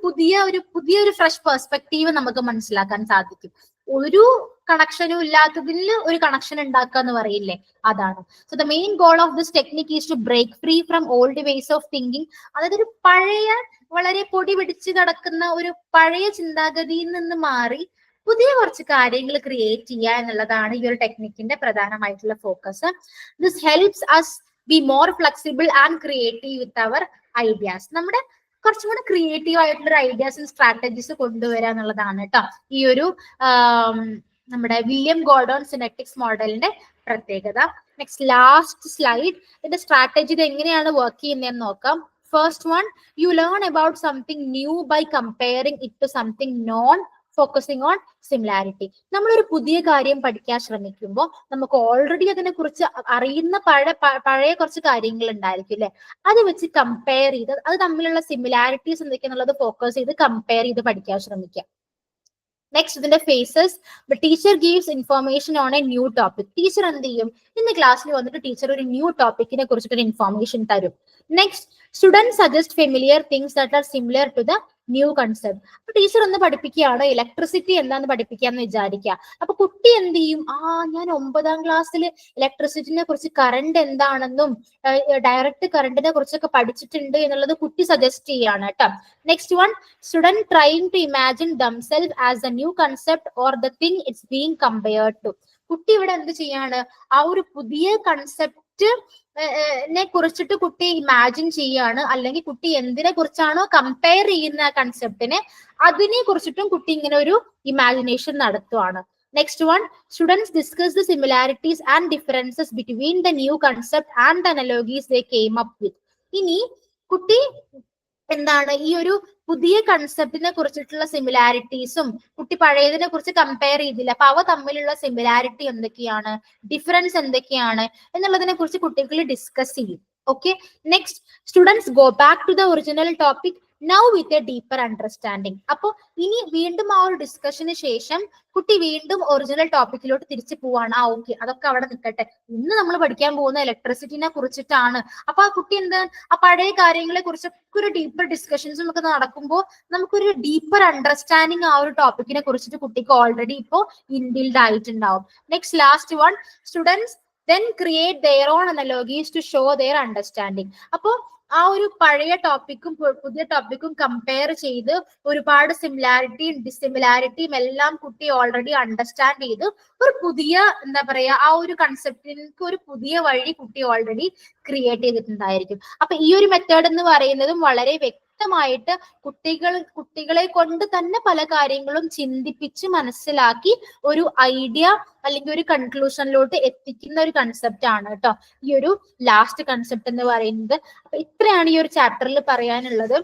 പുതിയൊരു ഫ്രഷ് പെർസ്പെക്റ്റീവ് നമുക്ക് മനസ്സിലാക്കാൻ സാധിക്കും. ഒരു കണക്ഷനും ഇല്ലാത്തതിൽ ഒരു കണക്ഷൻ ഉണ്ടാക്കുക എന്ന് പറയില്ലേ, അതാണ്. So the main goal of this technique is to break free from old ways of thinking. അതായത് ഒരു പഴയ വളരെ പൊടി പിടിച്ച് കിടക്കുന്ന ഒരു പഴയ ചിന്താഗതിയിൽ നിന്ന് മാറി പുതിയ കുറച്ച് കാര്യങ്ങൾ ക്രിയേറ്റ് ചെയ്യുക എന്നുള്ളതാണ് ഈ ഒരു ടെക്നിക്കിന്റെ പ്രധാനമായിട്ടുള്ള focus. This helps us be more flexible and creative with our ideas. നമ്മുടെ കുറച്ചും കൂടെ ക്രിയേറ്റീവ് ആയിട്ടുള്ള ഐഡിയാസും സ്ട്രാറ്റജീസ് കൊണ്ടുവരിക എന്നുള്ളതാണ് കേട്ടോ ഈ ഒരു നമ്മുടെ വില്യം ഗോർഡോൺ സിനെറ്റിക്സ് മോഡലിന്റെ പ്രത്യേകത. നെക്സ്റ്റ് ലാസ്റ്റ് സ്ലൈഡ്, ഇതിന്റെ സ്ട്രാറ്റജി ഇത് എങ്ങനെയാണ് വർക്ക് ചെയ്യുന്നതെന്ന് നോക്കാം. First one, you learn about something new by comparing it to something known, focusing on similarity. നമ്മളൊരു പുതിയ കാര്യം പഠിക്കാൻ ശ്രമിക്കുമ്പോൾ നമുക്ക് ഓൾറെഡി അതിനെ കുറിച്ച് അറിയുന്ന പഴയ കുറച്ച് കാര്യങ്ങൾ ഉണ്ടായിരിക്കും അല്ലെ, അത് വെച്ച് കമ്പയർ ചെയ്ത് അത് തമ്മിലുള്ള സിമിലാരിറ്റീസ് എന്തൊക്കെയാന്നുള്ളത് ഫോക്കസ് ചെയ്ത് കമ്പയർ ചെയ്ത് പഠിക്കാൻ ശ്രമിക്കുക. നെക്സ്റ്റ് ഇതിന്റെ phases, teacher gives information on a new topic. ടീച്ചർ എന്ത് ചെയ്യും, ഇന്ന് ക്ലാസ്സിൽ വന്നിട്ട് ടീച്ചർ ഒരു ന്യൂ ടോപ്പിക്കിനെ കുറിച്ചിട്ട് ഇൻഫോർമേഷൻ തരും. Next, student suggest familiar things that are similar to the new concept. അപ്പൊ ടീച്ചർ ഒന്ന് പഠിപ്പിക്കുകയാണ്, ഇലക്ട്രിസിറ്റി എന്താന്ന് പഠിപ്പിക്കാന്ന് വിചാരിക്കുക. അപ്പൊ കുട്ടി എന്ത് ചെയ്യും, ഞാൻ 9ാം ക്ലാസ്സിൽ ഇലക്ട്രിസിറ്റിനെ കുറിച്ച് കറണ്ട് എന്താണെന്നും ഡയറക്റ്റ് കറണ്ടിനെ കുറിച്ചൊക്കെ പഠിച്ചിട്ടുണ്ട് എന്നുള്ളത് കുട്ടി സജസ്റ്റ് ചെയ്യാണ് കേട്ടോ. Next one, student trying to imagine themselves as a new concept or the thing it's being compared to. കുട്ടി ഇവിടെ എന്ത് ചെയ്യാണ്, ആ ഒരു പുതിയ കൺസെപ്റ്റ് നെ കുറിച്ചിട്ട് കുട്ടി ഇമാജിൻ ചെയ്യാണ്, അല്ലെങ്കിൽ കുട്ടി എന്തിനെ കുറിച്ചാണോ കമ്പയർ ചെയ്യുന്ന ആ കൺസെപ്റ്റിനെ അതിനെ കുറിച്ചിട്ടും കുട്ടി ഇങ്ങനെ ഒരു ഇമാജിനേഷൻ നടത്തുവാണ്. Next one, students discuss the similarities and differences between the new concept and the analogies they came up with. ഇനി കുട്ടി എന്താണ് ഈ ഒരു പുതിയ കൺസെപ്റ്റിനെ കുറിച്ചിട്ടുള്ള സിമിലാരിറ്റീസും കുട്ടി പഴയതിനെ കുറിച്ച് കമ്പയർ ചെയ്തില്ല, അപ്പൊ അവ തമ്മിലുള്ള സിമിലാരിറ്റി എന്തൊക്കെയാണ്, ഡിഫറൻസ് എന്തൊക്കെയാണ് എന്നുള്ളതിനെ കുറിച്ച് കുട്ടികൾ ഡിസ്കസ് ചെയ്യും. Okay, next, students go back to the original topic now with a deeper understanding. അപ്പൊ ഇനി വീണ്ടും ആ ഒരു ഡിസ്കഷന് ശേഷം കുട്ടി വീണ്ടും ഒറിജിനൽ ടോപ്പിക്കിലോട്ട് തിരിച്ചു പോവാണ്. ഓക്കെ, അതൊക്കെ അവിടെ നിൽക്കട്ടെ, ഇന്ന് നമ്മൾ പഠിക്കാൻ പോകുന്ന ഇലക്ട്രിസിറ്റിനെ കുറിച്ചിട്ടാണ്. അപ്പൊ ആ കുട്ടി എന്താ ആ പഴയ കാര്യങ്ങളെ കുറിച്ചൊക്കെ ഒരു ഡീപ്പർ ഡിസ്കഷൻസും ഒക്കെ നടക്കുമ്പോൾ നമുക്കൊരു ഡീപ്പർ അണ്ടർസ്റ്റാൻഡിങ് ആ ഒരു ടോപ്പിക്കിനെ കുറിച്ചിട്ട് കുട്ടിക്ക് ഓൾറെഡി ഇപ്പോ ഇൻബിൽഡ് ആയിട്ടുണ്ടാവും. Next last one, students then create their own analogies to show their understanding. അപ്പോ ആ ഒരു പഴയ ടോപ്പിക്കും പുതിയ ടോപ്പിക്കും കമ്പയർ ചെയ്ത് ഒരുപാട് സിമിലാരിറ്റിയും ഡിസിമിലാരിറ്റിയും എല്ലാം കുട്ടി ഓൾറെഡി അണ്ടർസ്റ്റാൻഡ് ചെയ്ത് ഒരു പുതിയ എന്താ പറയാ ആ ഒരു കൺസെപ്റ്റിലേക്ക് ഒരു പുതിയ വഴി കുട്ടി ഓൾറെഡി ക്രിയേറ്റ് ചെയ്തിട്ടുണ്ടായിരിക്കും. അപ്പൊ ഈ ഒരു മെത്തേഡ് എന്ന് പറയുന്നതും വളരെ വ്യക്തമായിട്ട് കുട്ടികളെ കൊണ്ട് തന്നെ പല കാര്യങ്ങളും ചിന്തിപ്പിച്ച് മനസ്സിലാക്കി ഒരു ഐഡിയ അല്ലെങ്കിൽ ഒരു കൺക്ലൂഷനിലോട്ട് എത്തിക്കുന്ന ഒരു കൺസെപ്റ്റ് ആണ് കേട്ടോ ഈ ഒരു ലാസ്റ്റ് കൺസെപ്റ്റ് എന്ന് പറയുന്നത്. അപ്പൊ ഇത്രയാണ് ഈ ഒരു ചാപ്റ്ററിൽ പറയാനുള്ളത്.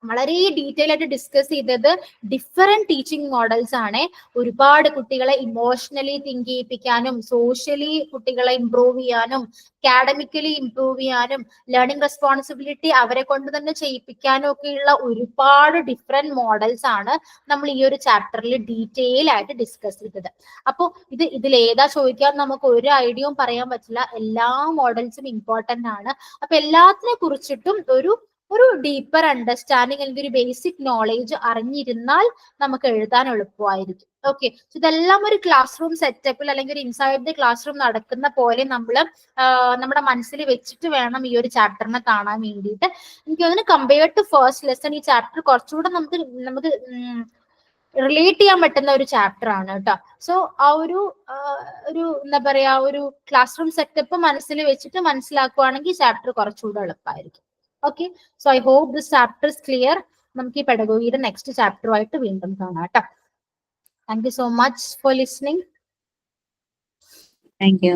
വളരെ ഡീറ്റെയിൽ ആയിട്ട് ഡിസ്കസ് ചെയ്തത് ഡിഫറെന്റ് ടീച്ചിങ് മോഡൽസ് ആണ്. ഒരുപാട് കുട്ടികളെ ഇമോഷണലി തിങ്ക് ചെയ്യിപ്പിക്കാനും സോഷ്യലി കുട്ടികളെ ഇംപ്രൂവ് ചെയ്യാനും അക്കാഡമിക്കലി ഇംപ്രൂവ് ചെയ്യാനും ലേണിംഗ് റെസ്പോൺസിബിലിറ്റി അവരെ കൊണ്ട് തന്നെ ചെയ്യിപ്പിക്കാനും ഒക്കെയുള്ള ഒരുപാട് ഡിഫറെന്റ് മോഡൽസ് ആണ് നമ്മൾ ഈ ഒരു ചാപ്റ്ററിൽ ഡീറ്റെയിൽ ആയിട്ട് ഡിസ്കസ് ചെയ്തത്. അപ്പോൾ ഇതിൽ ഏതാ ചോദിക്കാൻ നമുക്ക് ഒരു ഐഡിയയും പറയാൻ പറ്റില്ല, എല്ലാ മോഡൽസും ഇമ്പോർട്ടന്റ് ആണ്. അപ്പൊ എല്ലാത്തിനെ കുറിച്ചിട്ടും ഒരു ഡീപ്പർ അണ്ടർസ്റ്റാൻഡിങ് അല്ലെങ്കിൽ ഒരു ബേസിക് നോളേജ് അറിഞ്ഞിരുന്നാൽ നമുക്ക് എഴുതാൻ എളുപ്പമായിരിക്കും. ഓക്കെ, ഇതെല്ലാം ഒരു ക്ലാസ് റൂം സെറ്റപ്പിൽ അല്ലെങ്കിൽ ഒരു ഇൻസൈഡ് ദി ക്ലാസ് റൂം നടക്കുന്ന പോലെ നമ്മൾ നമ്മുടെ മനസ്സിൽ വെച്ചിട്ട് വേണം ഈ ഒരു ചാപ്റ്ററിനെ കാണാൻ വേണ്ടിയിട്ട്. എനിക്ക് തോന്നുന്നു കമ്പയർഡ് ടു ഫസ്റ്റ് ലെസൺ ഈ ചാപ്റ്റർ കുറച്ചുകൂടെ നമുക്ക് റിലേറ്റ് ചെയ്യാൻ പറ്റുന്ന ഒരു ചാപ്റ്റർ ആണ് കേട്ടോ. സോ ആ ഒരു എന്താ പറയാ ഒരു ക്ലാസ് റൂം സെറ്റപ്പ് മനസ്സിൽ വെച്ചിട്ട് മനസ്സിലാക്കുവാണെങ്കിൽ ഈ ചാപ്റ്റർ കുറച്ചുകൂടെ എളുപ്പമായിരിക്കും. Okay, so I hope this chapter is clear. നമുക്ക് ഈ പെഡഗോഗിയുടെ നെക്സ്റ്റ് ചാപ്റ്ററുമായിട്ട് വീണ്ടും കാണാം കേട്ടോ. Thank you so much for listening. Thank U.